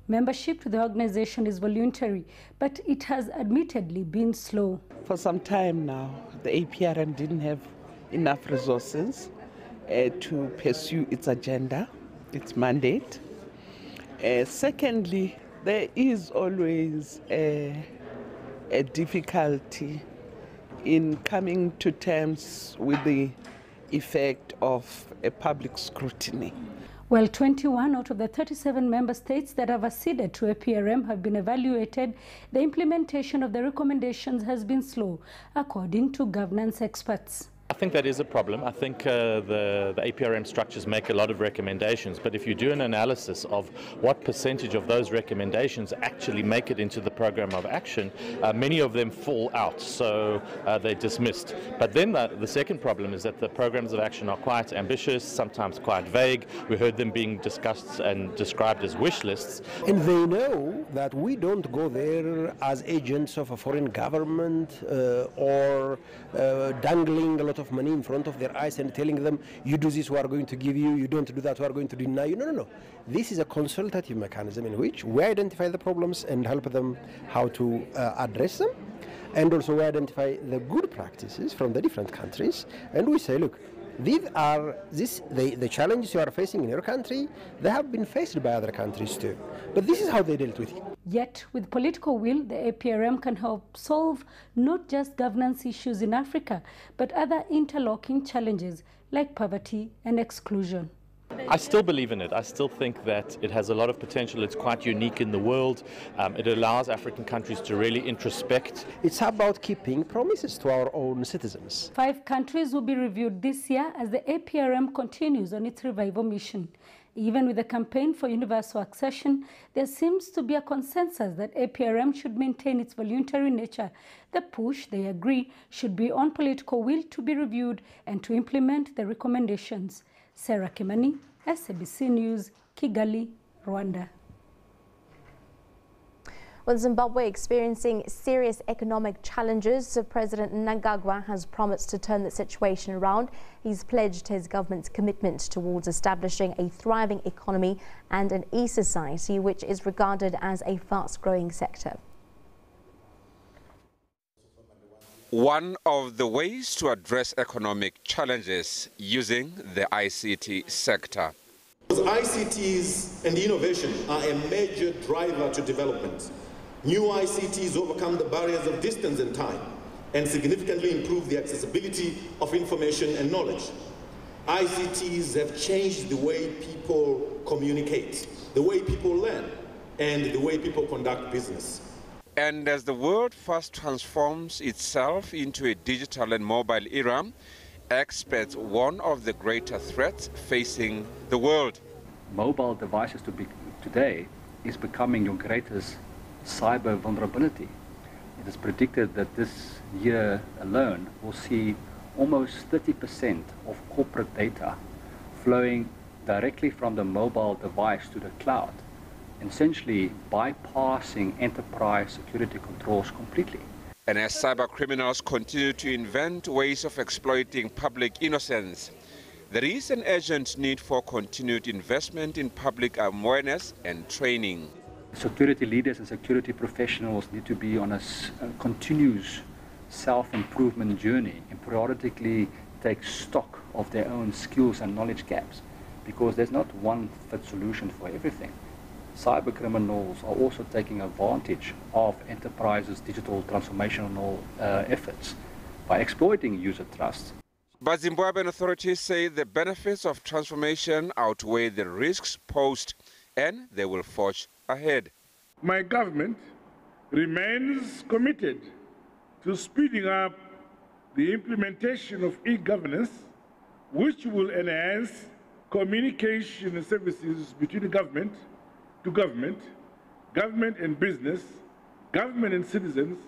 Membership to the organization is voluntary, but it has admittedly been slow. For some time now, the APRM didn't have enough resources to pursue its agenda, its mandate. Secondly, there is always a difficulty in coming to terms with the effect of a public scrutiny. Well, 21 out of the 37 member states that have acceded to APRM have been evaluated. The implementation of the recommendations has been slow, according to governance experts. I think that is a problem. I think the APRM structures make a lot of recommendations, but if you do an analysis of what percentage of those recommendations actually make it into the program of action, many of them fall out, so they're dismissed. But then the second problem is that the programs of action are quite ambitious, sometimes quite vague. We heard them being discussed and described as wish lists. And they know that we don't go there as agents of a foreign government or dangling a lot of money in front of their eyes and telling them, you do this, we are going to give you, you don't do that, we are going to deny you. No. This is a consultative mechanism in which we identify the problems and help them how to address them. And also we identify the good practices from the different countries. And we say, look, these are the challenges you are facing in your country, they have been faced by other countries too. But this is how they dealt with it. Yet, with political will, the APRM can help solve not just governance issues in Africa, but other interlocking challenges like poverty and exclusion. I still believe in it. I still think that it has a lot of potential. It's quite unique in the world. It allows African countries to really introspect. It's about keeping promises to our own citizens. 5 countries will be reviewed this year as the APRM continues on its revival mission. Even with the campaign for universal accession, there seems to be a consensus that APRM should maintain its voluntary nature. The push, they agree, should be on political will to be reviewed and to implement the recommendations. Sarah Kimani, SABC News, Kigali, Rwanda. With Zimbabwe experiencing serious economic challenges, President Mnangagwa has promised to turn the situation around. He's pledged his government's commitment towards establishing a thriving economy and an e-society, which is regarded as a fast-growing sector. One of the ways to address economic challenges using the ICT sector. ICTs and innovation are a major driver to development. New ICTs overcome the barriers of distance and time and significantly improve the accessibility of information and knowledge. ICTs have changed the way people communicate, the way people learn, and the way people conduct business. And as the world fast transforms itself into a digital and mobile era, experts warn of the greater threats facing the world. Mobile devices today is becoming your greatest cyber vulnerability. It is predicted that this year alone will see almost 30% of corporate data flowing directly from the mobile device to the cloud, essentially bypassing enterprise security controls completely. And as cyber criminals continue to invent ways of exploiting public innocence, there is an urgent need for continued investment in public awareness and training. Security leaders and security professionals need to be on a continuous self-improvement journey and periodically take stock of their own skills and knowledge gaps, because there's not one fit solution for everything. Cyber criminals are also taking advantage of enterprises' digital transformational efforts by exploiting user trust. But Zimbabwean authorities say the benefits of transformation outweigh the risks posed, and they will forge ahead. My government remains committed to speeding up the implementation of e-governance, which will enhance communication services between government to government, government and business, government and citizens,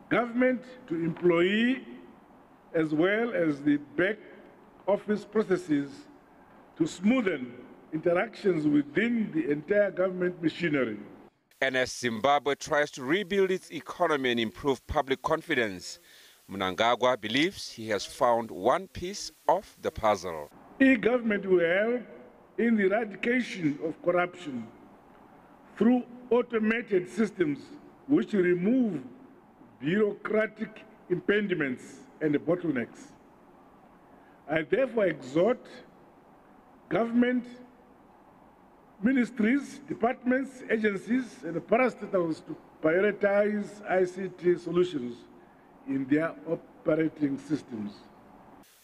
government to employee, as well as the back office processes to smoothen interactions within the entire government machinery. And as Zimbabwe tries to rebuild its economy and improve public confidence, Mnangagwa believes he has found one piece of the puzzle. E-government will help in the eradication of corruption through automated systems which remove bureaucratic impediments and bottlenecks. I therefore exhort government, ministries, departments, agencies, and parastatals to prioritize ICT solutions in their operating systems.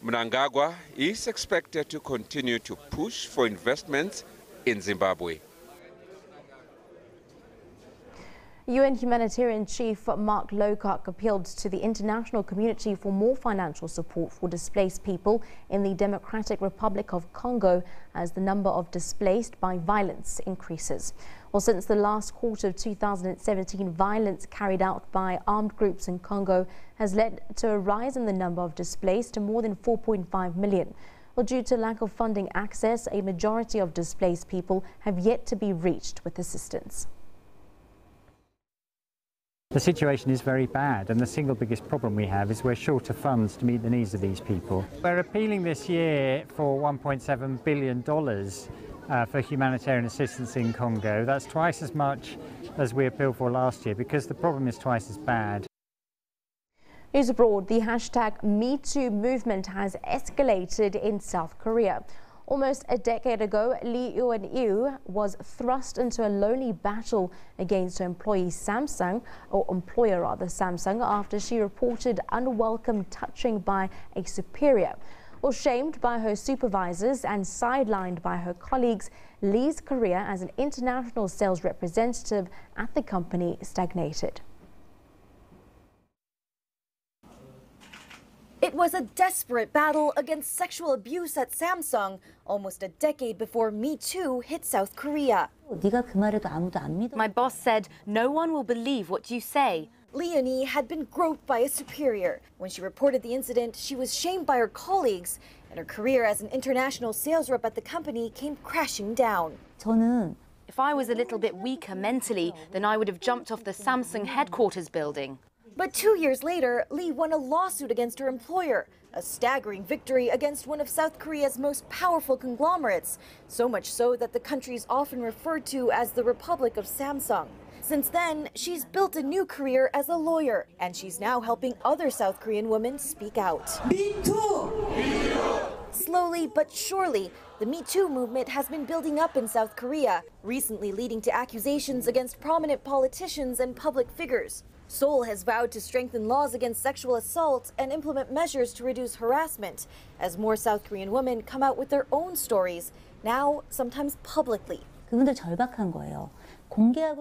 Mnangagwa is expected to continue to push for investments in Zimbabwe. UN humanitarian chief Mark Lowcock appealed to the international community for more financial support for displaced people in the Democratic Republic of Congo as the number of displaced by violence increases. Well, since the last quarter of 2017, violence carried out by armed groups in Congo has led to a rise in the number of displaced to more than 4.5 million. Well, due to lack of funding access, a majority of displaced people have yet to be reached with assistance. The situation is very bad, and the single biggest problem we have is we're short of funds to meet the needs of these people. We're appealing this year for $1.7 billion for humanitarian assistance in Congo. That's twice as much as we appealed for last year because the problem is twice as bad. News abroad, the hashtag #MeToo movement has escalated in South Korea. Almost a decade ago, Lee Eun-il was thrust into a lonely battle against her employer Samsung, after she reported unwelcome touching by a superior. Well, shamed by her supervisors and sidelined by her colleagues, Lee's career as an international sales representative at the company stagnated. It was a desperate battle against sexual abuse at Samsung, almost a decade before Me Too hit South Korea. My boss said, "No one will believe what you say." Leonie had been groped by a superior. When she reported the incident, she was shamed by her colleagues, and her career as an international sales rep at the company came crashing down. If I was a little bit weaker mentally, then I would have jumped off the Samsung headquarters building. But 2 years later, Lee won a lawsuit against her employer, a staggering victory against one of South Korea's most powerful conglomerates, so much so that the country is often referred to as the Republic of Samsung. Since then, she's built a new career as a lawyer, and she's now helping other South Korean women speak out. Me Too! Slowly but surely, the Me Too movement has been building up in South Korea, recently leading to accusations against prominent politicians and public figures. Seoul has vowed to strengthen laws against sexual assault and implement measures to reduce harassment, as more South Korean women come out with their own stories, now sometimes publicly. They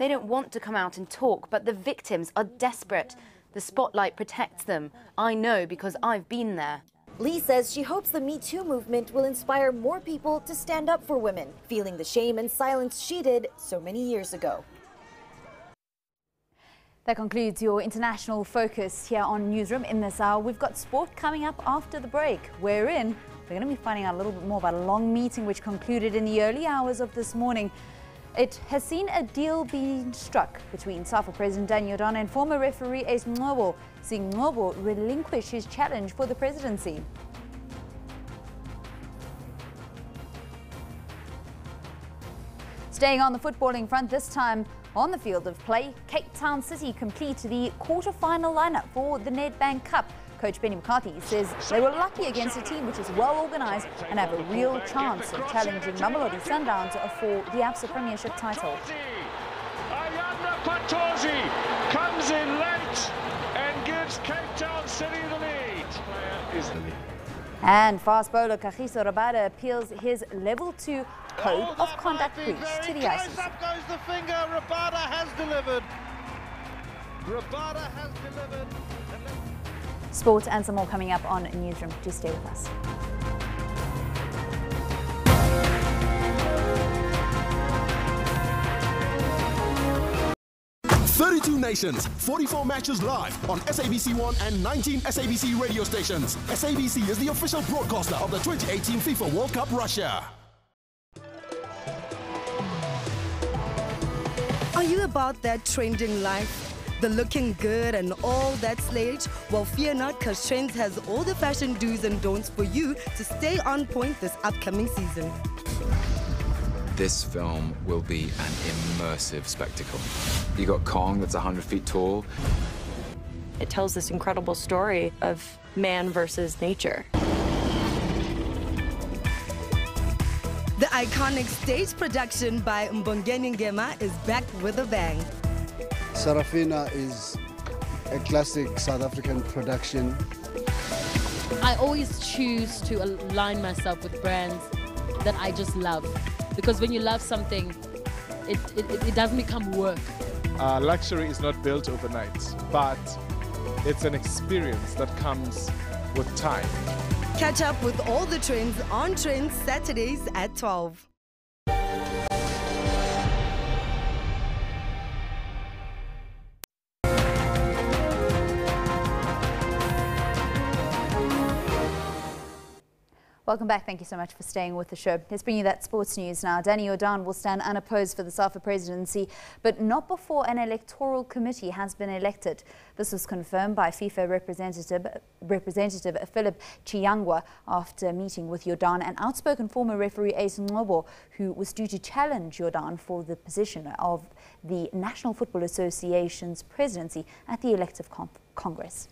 don't want to come out and talk, but the victims are desperate. The spotlight protects them. I know because I've been there. Lee says she hopes the Me Too movement will inspire more people to stand up for women, feeling the shame and silence she did so many years ago. That concludes your international focus here on Newsroom in this hour. We've got sport coming up after the break. We're going to be finding out a little bit more about a long meeting which concluded in the early hours of this morning. It has seen a deal being struck between Safa President Daniel Dana and former referee Ace Ngobo, seeing Ngobo relinquish his challenge for the presidency. Staying on the footballing front, this time on the field of play, Cape Town City complete the quarter-final lineup for the Nedbank Cup. Coach Benny McCarthy says they were lucky against a team which is well organised and have a real chance of challenging Mamelodi Sundowns for the ABSA Premiership title. Ayanda Patosi comes in late and gives Cape Town City the lead. And fast bowler Kagiso Rabada appeals his level 2 code of conduct breach to the ICC. Up goes the finger. Rabada has delivered. Rabada has delivered. Sports and some more coming up on Newsroom. Do stay with us. "32 Nations, 44 matches live on SABC 1 and 19 SABC radio stations. SABC is the official broadcaster of the 2018 FIFA World Cup Russia. Are you about that trending life? The looking good and all that slayage? Well, fear not, because Trends has all the fashion do's and don'ts for you to stay on point this upcoming season. This film will be an immersive spectacle. You got Kong that's 100 feet tall. It tells this incredible story of man versus nature. The iconic stage production by Mbongeni Ngema is back with a bang. Sarafina is a classic South African production. I always choose to align myself with brands that I just love. Because when you love something, it doesn't become work. Luxury is not built overnight, but it's an experience that comes with time. Catch up with all the trends on Trends Saturdays at 12. Welcome back. Thank you so much for staying with the show. Let's bring you that sports news now. Danny Jordan will stand unopposed for the Safa presidency, but not before an electoral committee has been elected. This was confirmed by FIFA representative Philip Chiyangwa after meeting with Jordan and outspoken former referee Ace Ngobo, who was due to challenge Jordan for the position of the National Football Association's presidency at the elective Congress.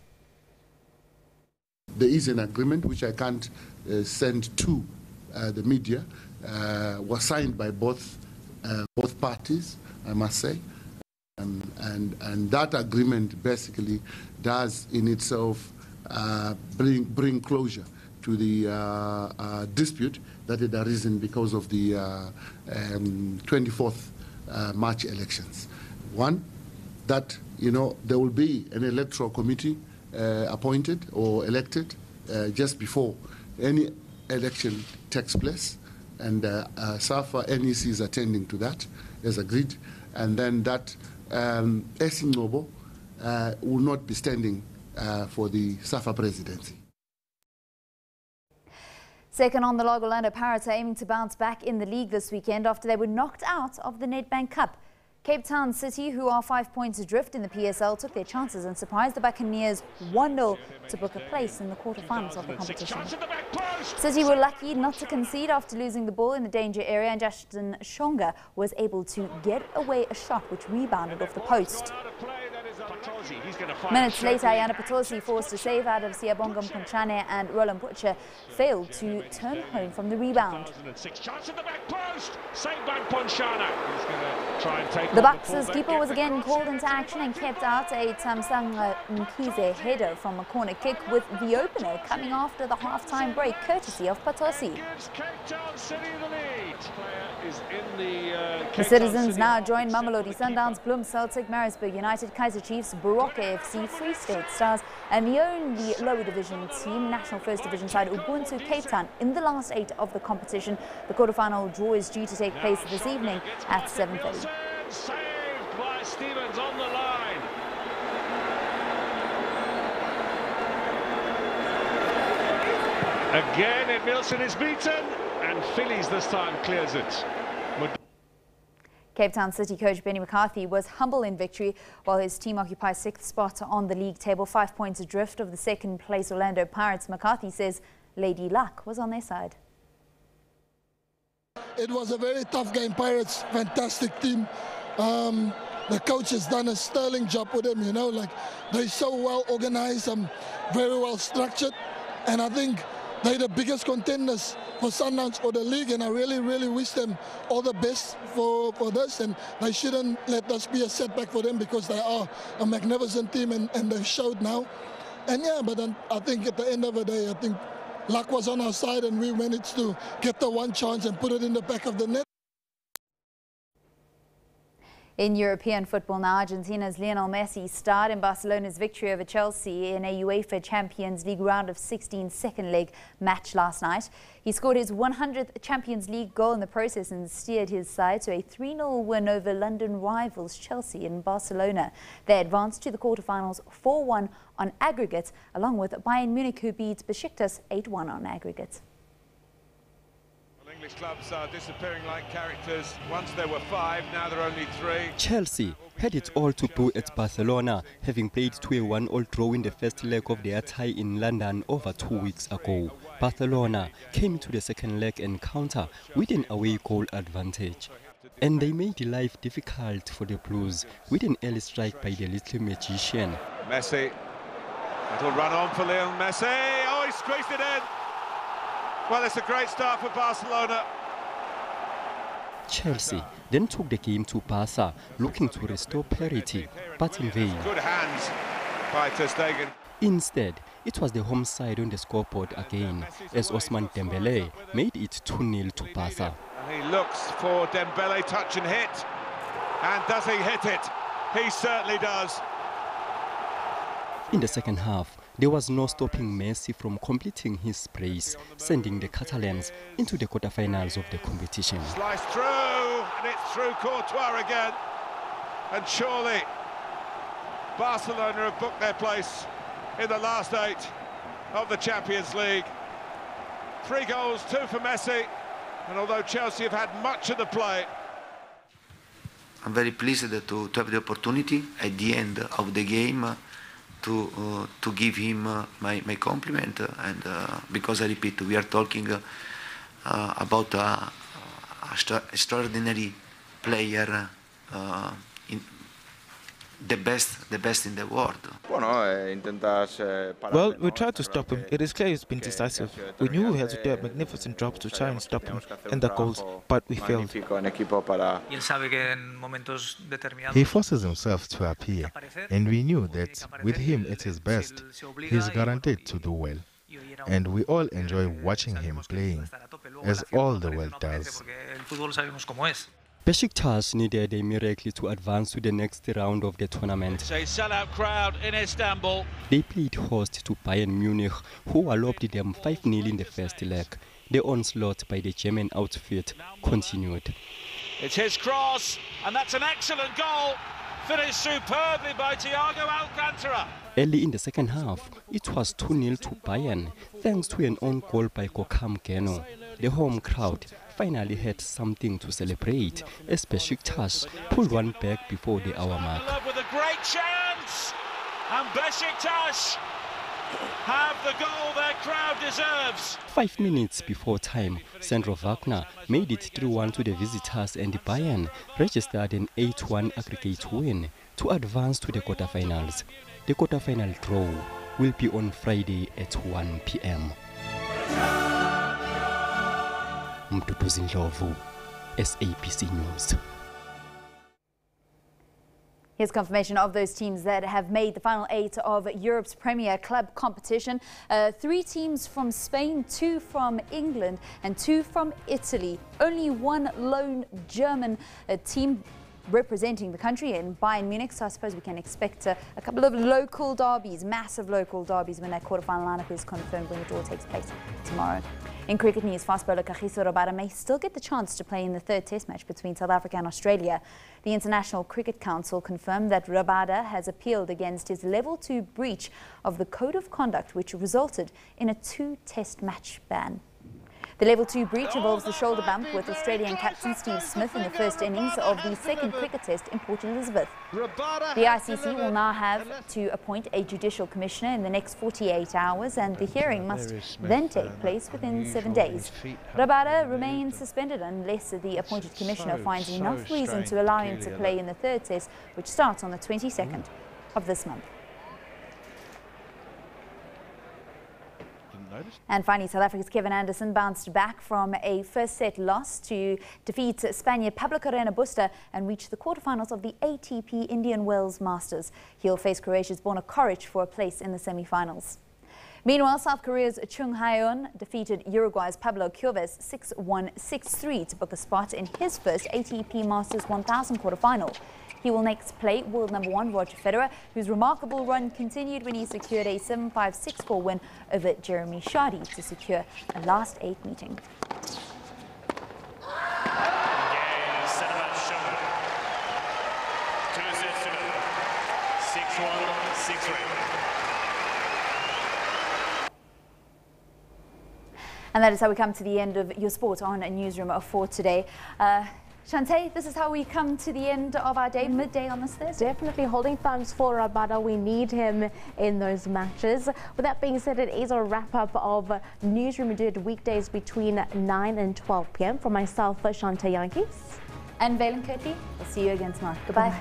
There is an agreement which I can't send to the media, was signed by both parties, I must say, and that agreement basically does in itself bring closure to the dispute that had arisen because of the 24th March elections. One, that there will be an electoral committee appointed or elected just before any election takes place, and Safa NEC is attending to that as agreed, and then that Ace Ngobo will not be standing for the Safa presidency. Second on the log, Orlando Pirates are aiming to bounce back in the league this weekend after they were knocked out of the Nedbank Cup. Cape Town City, who are 5 points adrift in the PSL, took their chances and surprised the Buccaneers 1-0 to book a place in the quarterfinals of the competition. City were lucky not to concede after losing the ball in the danger area, and Justin Shonga was able to get away a shot which rebounded off the post. Minutes later, Ayana Patosi forced a save out of Siyabongam Ponchane, and Roland Butcher failed to turn home from the rebound. The Bucks' keeper was again called into action and kept out a Tamsang Mkhize header from a corner kick, with the opener coming after the half-time break, courtesy of Patosi. The Citizens now join Mamelodi Sundowns, Bloem Celtic, Maritzburg United, Kaizer Chiefs, Baroka FC, Free State Stars, and the only lower division team, National First Division side Ubuntu Cape Town, in the last 8 of the competition. The quarterfinal draw is due to take place this evening at 7:30. Saved by Stevens on the line. Again, Edmilson is beaten, and Phillies this time clears it. Cape Town City coach Benny McCarthy was humble in victory, while his team occupies 6th spot on the league table, 5 points adrift of the second place Orlando Pirates. McCarthy says Lady Luck was on their side. It was a very tough game. Pirates, fantastic team. The coach has done a sterling job with them, they're so well organized, very well structured, and I think they're the biggest contenders for Sundowns for the league, and I really, really wish them all the best for this, and they shouldn't let this be a setback for them, because they are a magnificent team, and they showed now. And yeah, but then I think at the end of the day, I think luck was on our side, and we managed to get the one chance and put it in the back of the net. In European football now, Argentina's Lionel Messi starred in Barcelona's victory over Chelsea in a UEFA Champions League round of 16 second leg match last night. He scored his 100th Champions League goal in the process and steered his side to a 3-0 win over London rivals Chelsea in Barcelona. They advanced to the quarterfinals 4-1 on aggregate, along with Bayern Munich, who beat Besiktas 8-1 on aggregate. English clubs are disappearing like characters. Once there were 5, now there are only 3. Chelsea had it all to do at Barcelona, having played 2-1 all draw in the first leg of their tie in London over 2 weeks ago. Barcelona came to the second leg encounter with an away goal advantage, and they made life difficult for the Blues with an early strike by the little magician. Messi, little run on for Lionel Messi. Oh, he squeezed it in. Well, it's a great start for Barcelona. Chelsea then took the game to Barca, looking to restore parity, but in vain. Good hands by Ter Stegen. Instead, it was the home side on the scoreboard again, as Osman Dembele made it 2-0 to Barca. And he looks for Dembele, touch and hit. And does he hit it? He certainly does. In the second half, there was no stopping Messi from completing his brace, sending the Catalans into the quarterfinals of the competition. Sliced through, and it's through Courtois again. And surely Barcelona have booked their place in the last 8 of the Champions League. 3 goals, 2 for Messi, and although Chelsea have had much of the play, I'm very pleased to have the opportunity at the end of the game to give him my compliment, and because I repeat, we are talking about an extraordinary player, the best in the world. Well, we tried to stop him. It is clear he's been decisive. We knew we had to do a magnificent job to try and stop him and the goals, but we failed. He forces himself to appear, and we knew that with him at his best, he's guaranteed to do well. And we all enjoy watching him playing, as all the world does. Besiktas needed a miracle to advance to the next round of the tournament. it's a sellout crowd in Istanbul. They played host to Bayern Munich, who walloped them 5-0 in the first leg. The onslaught by the German outfit continued. It's his cross, and that's an excellent goal, finished superbly by Thiago Alcantara. Early in the second half, it was 2-0 to Bayern, thanks to an own goal by Kokam Geno. The home crowd finally had something to celebrate as Besiktas pulled one back before the hour mark. With a great chance, and Besiktas have the goal their crowd deserves. 5 minutes before time, Sandro Wagner made it 3-1 to the visitors, and Bayern registered an 8-1 aggregate win to advance to the quarterfinals. The quarterfinal draw will be on Friday at 1 p.m. Mduduzi Ndlovu, SABC News. Here's confirmation of those teams that have made the final 8 of Europe's Premier Club competition. 3 teams from Spain, 2 from England and 2 from Italy. Only 1 lone German team representing the country in Bayern Munich, so I suppose we can expect a couple of local derbies, massive local derbies, when that quarterfinal lineup is confirmed when the draw takes place tomorrow. In cricket news, fast bowler Kagiso Rabada may still get the chance to play in the 3rd test match between South Africa and Australia. The International Cricket Council confirmed that Rabada has appealed against his level 2 breach of the Code of Conduct, which resulted in a 2-test match ban. The level 2 breach involves the shoulder bump with Australian captain Steve Smith in the first innings of the 2nd cricket test in Port Elizabeth. The ICC will now have to appoint a judicial commissioner in the next 48 hours, and the hearing must then take place within 7 days. Rabada remains suspended unless the appointed commissioner finds enough reason to allow him to play in the 3rd test, which starts on the 22nd of this month. And finally, South Africa's Kevin Anderson bounced back from a first-set loss to defeat Spaniard Pablo Carreño Busta and reach the quarterfinals of the ATP Indian Wells Masters. He'll face Croatia's Borna Koric for a place in the semi-finals. Meanwhile, South Korea's Chung Hae-yeon defeated Uruguay's Pablo Kioves 6-1, 6-3 to book a spot in his first ATP Masters 1000 quarterfinal. He will next play world number 1 Roger Federer, whose remarkable run continued when he secured a 7-5, 6-4 win over Jeremy Shardy to secure a last 8 meeting. And that is how we come to the end of your sport on a Newsroom for today. Shantae, this is how we come to the end of our day, midday on this Thursday. Definitely holding thumbs for Rabada. We need him in those matches. With that being said, it is a wrap-up of Newsroom. We do it weekdays between 9 and 12 p.m. For myself, Shantae Yankees. And Valen Kirtley. We'll see you again tomorrow. Goodbye. Bye.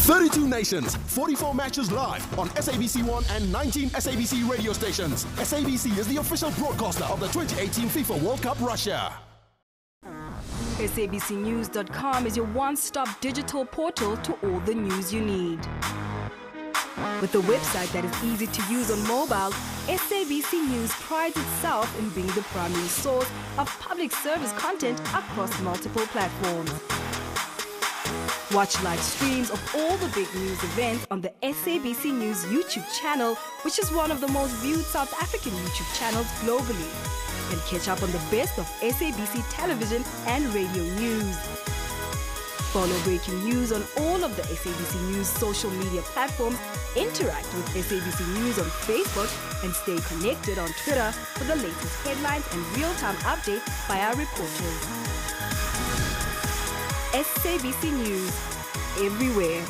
32 nations, 44 matches live on SABC 1 and 19 SABC radio stations. SABC is the official broadcaster of the 2018 FIFA World Cup Russia. SABCnews.com is your one-stop digital portal to all the news you need. With a website that is easy to use on mobile, SABC News prides itself in being the primary source of public service content across multiple platforms. Watch live streams of all the big news events on the SABC News YouTube channel, which is one of the most viewed South African YouTube channels globally. And catch up on the best of SABC television and radio news. Follow breaking news on all of the SABC News social media platforms, interact with SABC News on Facebook, and stay connected on Twitter for the latest headlines and real-time updates by our reporters. SABC News, everywhere.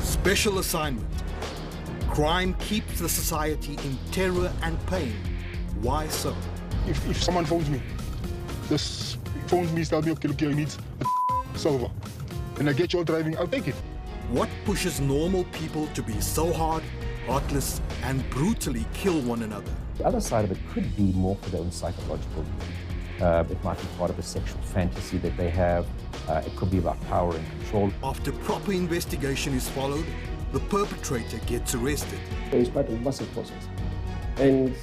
Special assignment. Crime keeps the society in terror and pain. Why so? If someone phones me, tells me, okay, look, you need a silver, and I get you all driving, I'll take it. What pushes normal people to be so hard, heartless, and brutally kill one another? The other side of it could be more for their own psychological need. It might be part of a sexual fantasy that they have. It could be about power and control. After proper investigation is followed, the perpetrator gets arrested. It's part of a massive process. And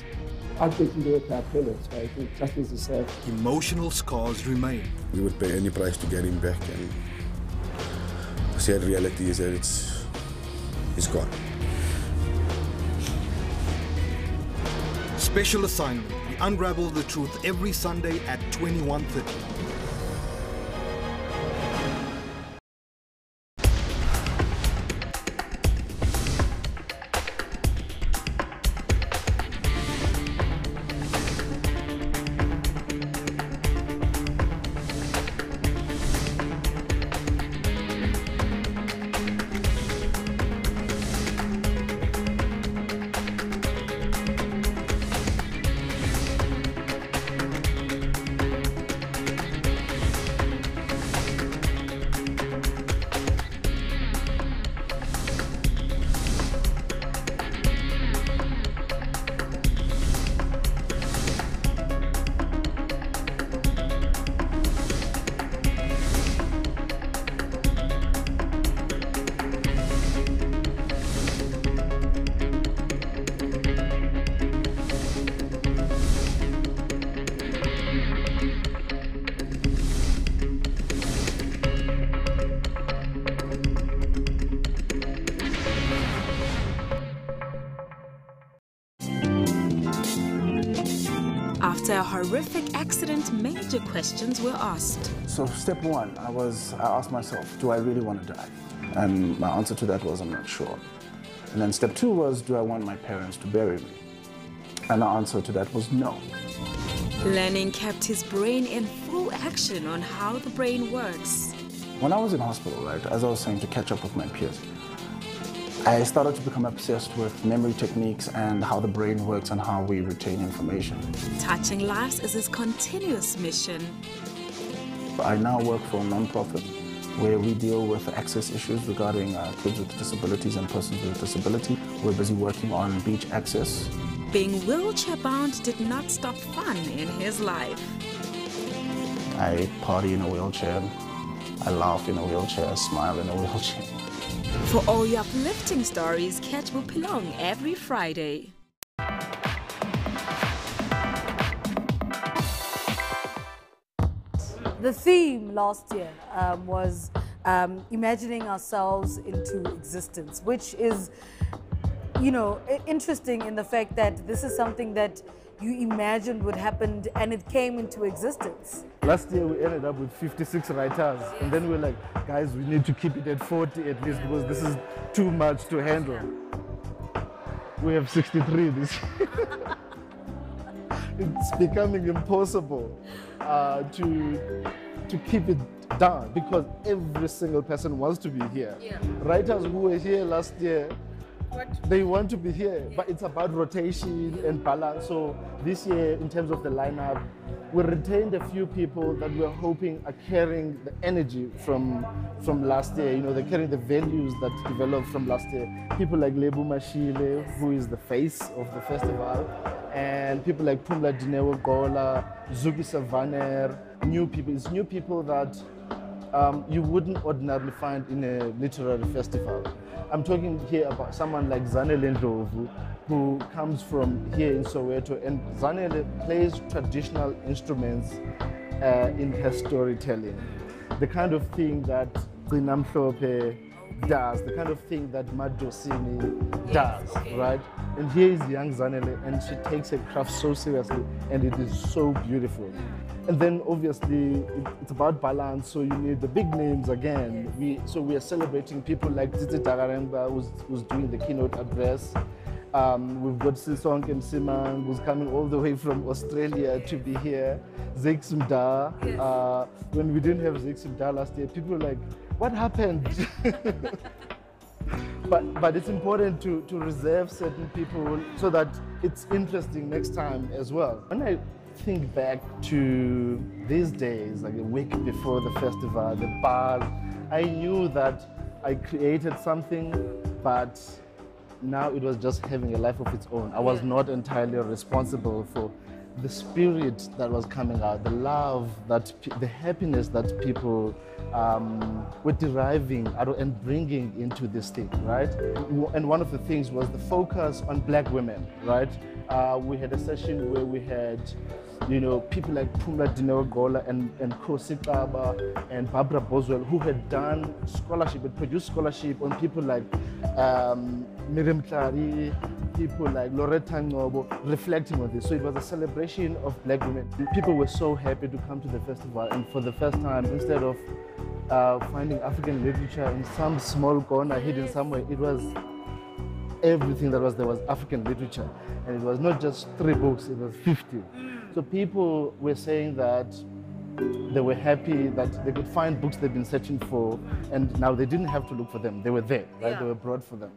ultimately, the payments, I think justice is served. Emotional scars remain. We would pay any price to get him back, and the sad reality is that it's gone. Special assignment. We unravel the truth every Sunday at 21:30. After a horrific accident, major questions were asked. So step one, I asked myself, do I really want to die? And my answer to that was, I'm not sure. And then step two was, do I want my parents to bury me? And the answer to that was no. Learning kept his brain in full action on how the brain works. When I was in hospital, right, as I was saying, to catch up with my peers, I started to become obsessed with memory techniques and how the brain works and how we retain information. Touching lives is his continuous mission. I now work for a non-profit where we deal with access issues regarding kids with disabilities and persons with disability. We're busy working on beach access. Being wheelchair-bound did not stop fun in his life. I party in a wheelchair, I laugh in a wheelchair, I smile in a wheelchair. For all your uplifting stories, catch Bupilong every Friday. The theme last year was imagining ourselves into existence, which is, you know, interesting in the fact that this is something that you imagined would happen and it came into existence. Last year we ended up with 56 writers, and then we're like, guys, we need to keep it at 40 at least because this is too much to handle. We have 63 this year. it's becoming impossible to keep it down because every single person wants to be here. Yeah. Writers who were here last year, they want to be here, but it's about rotation and balance. So this year, in terms of the lineup, we retained a few people that we're hoping are carrying the energy from last year. You know, they're carrying the values that developed from last year. People like Lebu Mashile, who is the face of the festival, and people like Pumla Dinewo Gola, Zuki Savaner, new people. It's new people that you wouldn't ordinarily find in a literary festival. I'm talking here about someone like Zanele Ndlovu, who comes from here in Soweto, and Zanele plays traditional instruments in her storytelling. The kind of thing that Zinamhlope does, the kind of thing that Madosini does, right? And here is young Zanele, and she takes her craft so seriously, and it is so beautiful. And then obviously it's about balance, so you need the big names again. So we are celebrating people like Titi Tagaremba, who's doing the keynote address. We've got Sisonke Msimang, who's coming all the way from Australia to be here. Zeksimda. When we didn't have Zeksimda last year, people were like, what happened? But it's important to reserve certain people so that it's interesting next time as well. When I think back to these days, like a week before the festival, the bars, I knew that I created something, but now it was just having a life of its own. I was not entirely responsible for the spirit that was coming out, the love, the happiness that people were deriving out and bringing into this thing, right? And one of the things was the focus on Black women, right? We had a session where we had, you know, people like Pumla Dinewo Gola and Kosi Kaba and Barbara Boswell, who had done scholarship, had produced scholarship on people like Miriam Tlari, people like Loretta Ngobo, reflecting on this. So it was a celebration of Black women. People were so happy to come to the festival, and for the first time, instead of finding African literature in some small corner hidden somewhere, it was everything that was there was African literature. And it was not just 3 books, it was 50. So people were saying that they were happy that they could find books they've been searching for, and now they didn't have to look for them. They were there, right? Yeah. They were brought for them.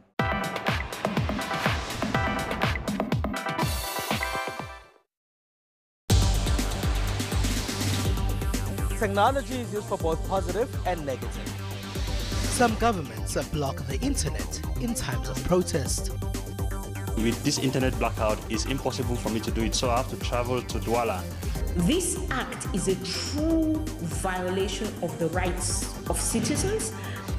Technology is used for both positive and negative. Some governments block the internet in times of protest. With this internet blackout, it's impossible for me to do it, so I have to travel to Douala. This act is a true violation of the rights of citizens.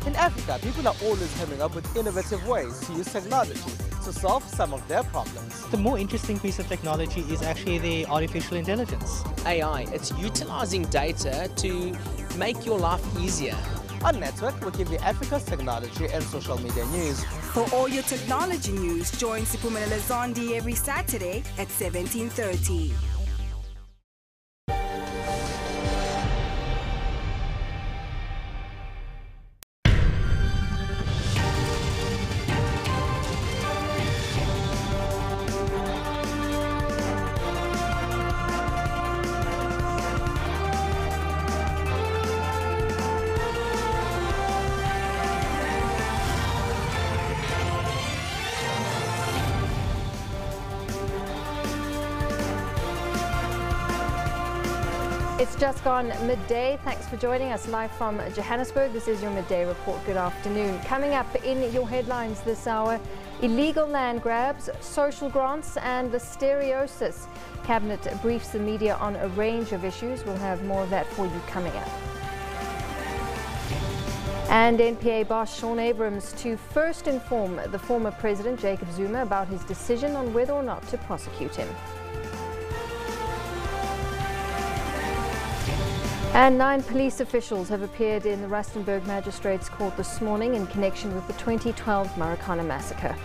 In Africa, people are always coming up with innovative ways to use technology to solve some of their problems. The more interesting piece of technology is actually the artificial intelligence. AI, it's utilizing data to make your life easier. On Network, we give you Africa's technology and social media news. For all your technology news, join Siphumelele Zondi every Saturday at 17:30. It's just gone midday. Thanks for joining us live from Johannesburg. This is your midday report. Good afternoon. Coming up in your headlines this hour, illegal land grabs, social grants and listeriosis. Cabinet briefs the media on a range of issues. We'll have more of that for you coming up. And NPA boss Shaun Abrahams to first inform the former President Jacob Zuma about his decision on whether or not to prosecute him. And 9 police officials have appeared in the Rustenburg Magistrates Court this morning in connection with the 2012 Marikana massacre.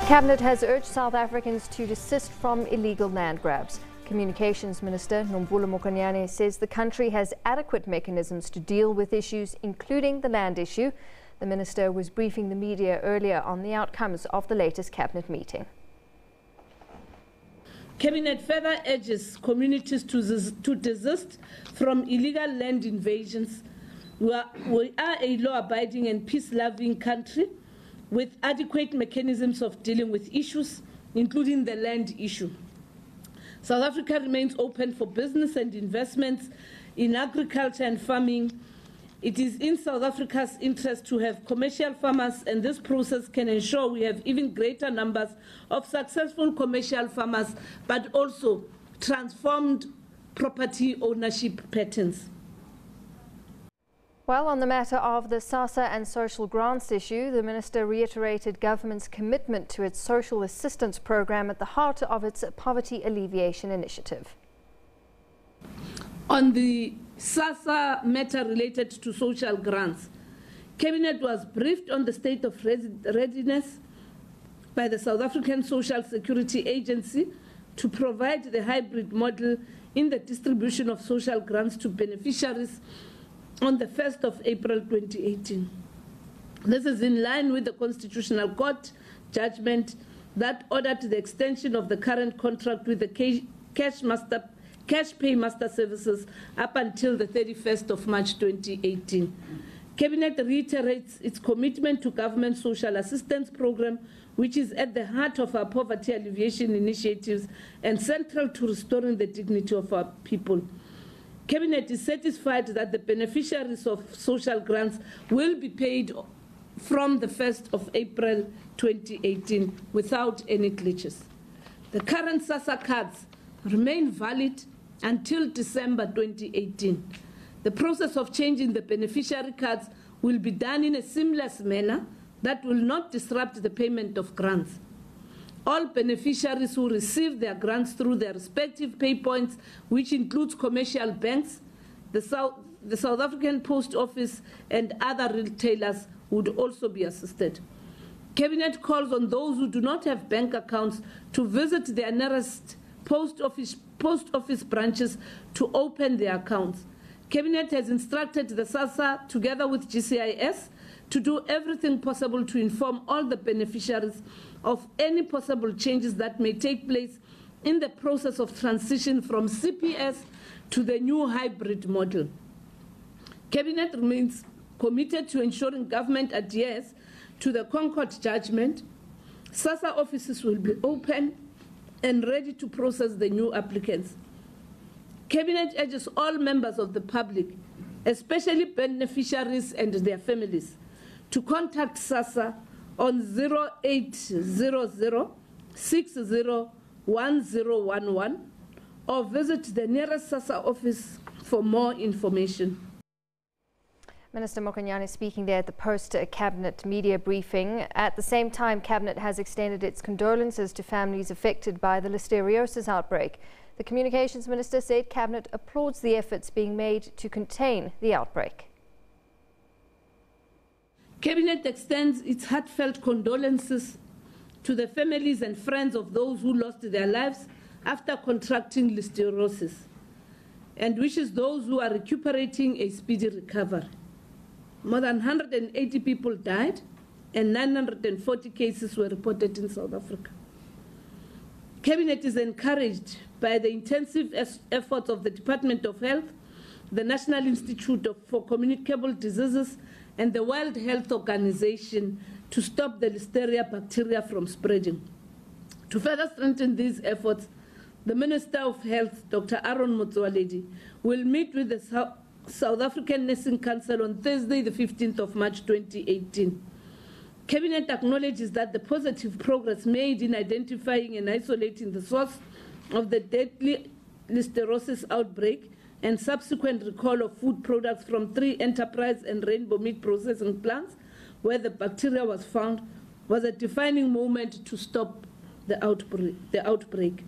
Cabinet has urged South Africans to desist from illegal land grabs. Communications Minister Nomvula Mokonyane says the country has adequate mechanisms to deal with issues, including the land issue. The minister was briefing the media earlier on the outcomes of the latest cabinet meeting. Cabinet further urges communities to desist from illegal land invasions. We are a law-abiding and peace-loving country with adequate mechanisms of dealing with issues, including the land issue. South Africa remains open for business and investments in agriculture and farming. It is in South Africa's interest to have commercial farmers, and this process can ensure we have even greater numbers of successful commercial farmers, but also transformed property ownership patterns. Well, on the matter of the SASSA and social grants issue, the Minister reiterated government's commitment to its social assistance program at the heart of its poverty alleviation initiative. On the SASSA matter related to social grants, Cabinet was briefed on the state of readiness by the South African Social Security Agency to provide the hybrid model in the distribution of social grants to beneficiaries on the 1st of April 2018. This is in line with the Constitutional Court judgment that ordered the extension of the current contract with the Cash Pay Master Services up until the 31st of March 2018. Cabinet reiterates its commitment to government social assistance program, which is at the heart of our poverty alleviation initiatives and central to restoring the dignity of our people. Cabinet is satisfied that the beneficiaries of social grants will be paid from the 1st of April 2018 without any glitches. The current SASSA cards remain valid until December 2018. The process of changing the beneficiary cards will be done in a seamless manner that will not disrupt the payment of grants. All beneficiaries who receive their grants through their respective pay points, which includes commercial banks, the South African Post Office and other retailers, would also be assisted. Cabinet calls on those who do not have bank accounts to visit their nearest post office branches to open their accounts. Cabinet has instructed the SASSA, together with GCIS, to do everything possible to inform all the beneficiaries of any possible changes that may take place in the process of transition from CPS to the new hybrid model. Cabinet remains committed to ensuring government adheres to the Concord judgment. SASSA offices will be open and ready to process the new applicants. Cabinet urges all members of the public, especially beneficiaries and their families, to contact SASSA on 0800 601011 or visit the nearest SASSA office for more information. Minister Mokonyane speaking there at the post-Cabinet media briefing. At the same time, Cabinet has extended its condolences to families affected by the Listeriosis outbreak. The Communications Minister said Cabinet applauds the efforts being made to contain the outbreak. Cabinet extends its heartfelt condolences to the families and friends of those who lost their lives after contracting listeriosis and wishes those who are recuperating a speedy recovery. More than 180 people died and 940 cases were reported in South Africa. Cabinet is encouraged by the intensive efforts of the Department of Health, the National Institute for Communicable Diseases, and the World Health Organization to stop the Listeria bacteria from spreading. To further strengthen these efforts, the Minister of Health, Dr. Aaron Motsoaledi, will meet with the South African Nursing Council on Thursday, the 15th of March 2018. Cabinet acknowledges that the positive progress made in identifying and isolating the source of the deadly listeriosis outbreak and subsequent recall of food products from 3 enterprise and rainbow meat processing plants where the bacteria was found was a defining moment to stop the outbreak.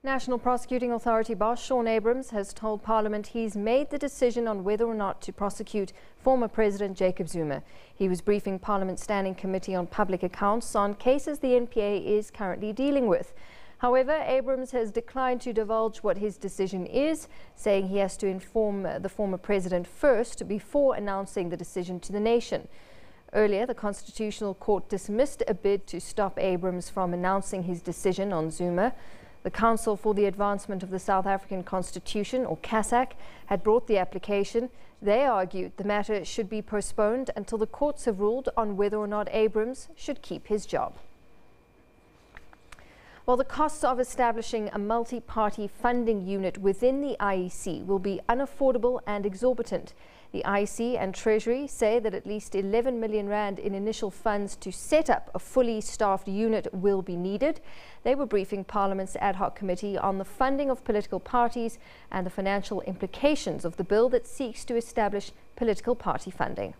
National Prosecuting Authority boss Shaun Abrahams has told Parliament he's made the decision on whether or not to prosecute former President Jacob Zuma. He was briefing Parliament's Standing Committee on Public Accounts on cases the NPA is currently dealing with. However, Abrahams has declined to divulge what his decision is, saying he has to inform the former president first before announcing the decision to the nation. Earlier, the Constitutional Court dismissed a bid to stop Abrahams from announcing his decision on Zuma. The Council for the Advancement of the South African Constitution, or CASAC, had brought the application. They argued the matter should be postponed until the courts have ruled on whether or not Abrams should keep his job. Well, the costs of establishing a multi-party funding unit within the IEC will be unaffordable and exorbitant. The IEC and Treasury say that at least 11 million rand in initial funds to set up a fully staffed unit will be needed. They were briefing Parliament's ad hoc committee on the funding of political parties and the financial implications of the bill that seeks to establish political party funding.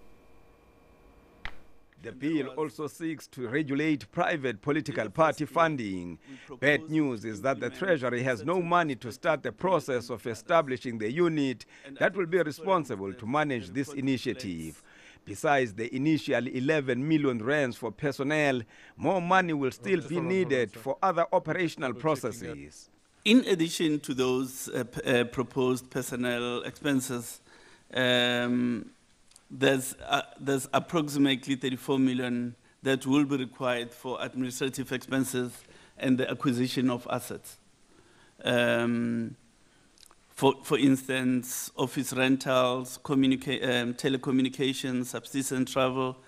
The bill also seeks to regulate private political party funding. Bad news is that the Treasury has no money to start the process of establishing the unit that will be responsible to manage this initiative. Besides the initial 11 million rands for personnel, more money will still be needed for other operational processes. In addition to those proposed personnel expenses, there's approximately 34 million that will be required for administrative expenses and the acquisition of assets. For instance, office rentals, telecommunications, subsistence travel,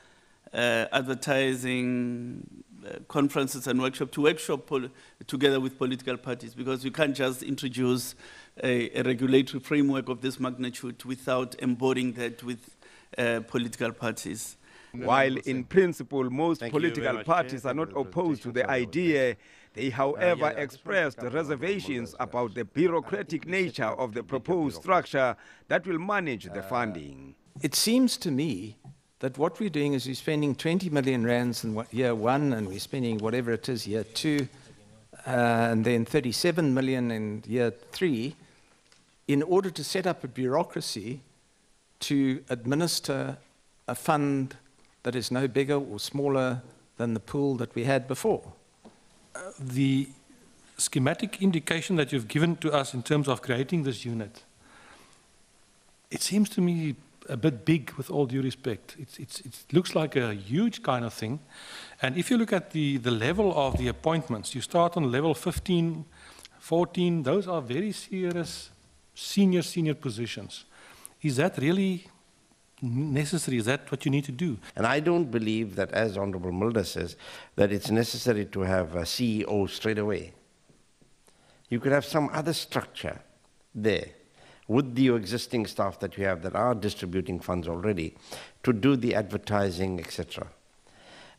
advertising, conferences and workshops, to workshop together with political parties, because you can't just introduce a regulatory framework of this magnitude without embodying that with political parties. While in principle most political parties are not opposed to the idea, they however expressed reservations about the bureaucratic nature of the proposed structure that will manage the funding. It seems to me that what we're doing is we're spending 20 million rands in year one, and we're spending whatever it is year two, and then 37 million in year three, in order to set up a bureaucracy to administer a fund that is no bigger or smaller than the pool that we had before. The schematic indication that you've given to us in terms of creating this unit, it seems to me a bit big, with all due respect. It looks like a huge kind of thing. And if you look at the level of the appointments, you start on level 15, 14, those are very serious senior positions. Is that really necessary? Is that what you need to do? And I don't believe that, as Honorable Mulder says, that it's necessary to have a CEO straight away. You could have some other structure there with the existing staff that you have that are distributing funds already to do the advertising, etc.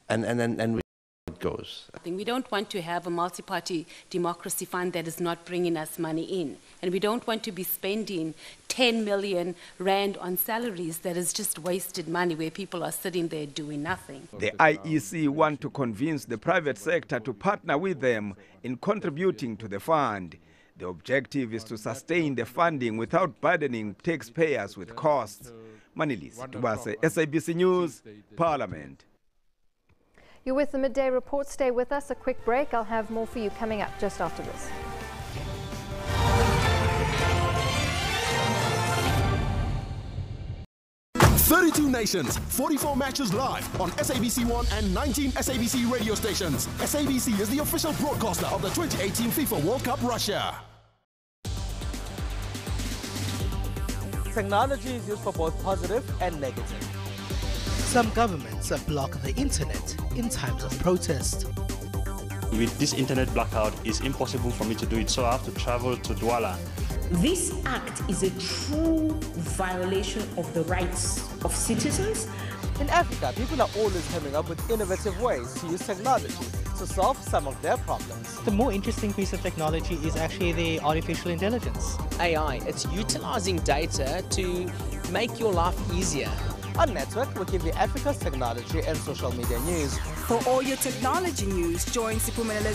And it goes. I think we don't want to have a multi-party democracy fund that is not bringing us money in. And we don't want to be spending 10 million rand on salaries that is just wasted money where people are sitting there doing nothing. The IEC want to convince the private sector to partner with them in contributing to the fund. The objective is to sustain the funding without burdening taxpayers with costs. Manilisi Tubase, SABC News, Parliament. You're with the Midday Report. Stay with us. A quick break. I'll have more for you coming up just after this. "32 Nations, 44 matches live on SABC 1 and 19 SABC radio stations. SABC is the official broadcaster of the 2018 FIFA World Cup Russia. Technology is used for both positive and negative. Some governments block the internet in times of protest. With this internet blackout, it's impossible for me to do it, so I have to travel to Douala. This act is a true violation of the rights of citizens. In Africa, people are always coming up with innovative ways to use technology to solve some of their problems. The more interesting piece of technology is actually the artificial intelligence. AI, it's utilizing data to make your life easier. On Network, we give you Africa's technology and social media news. For all your technology news, join Siphumelele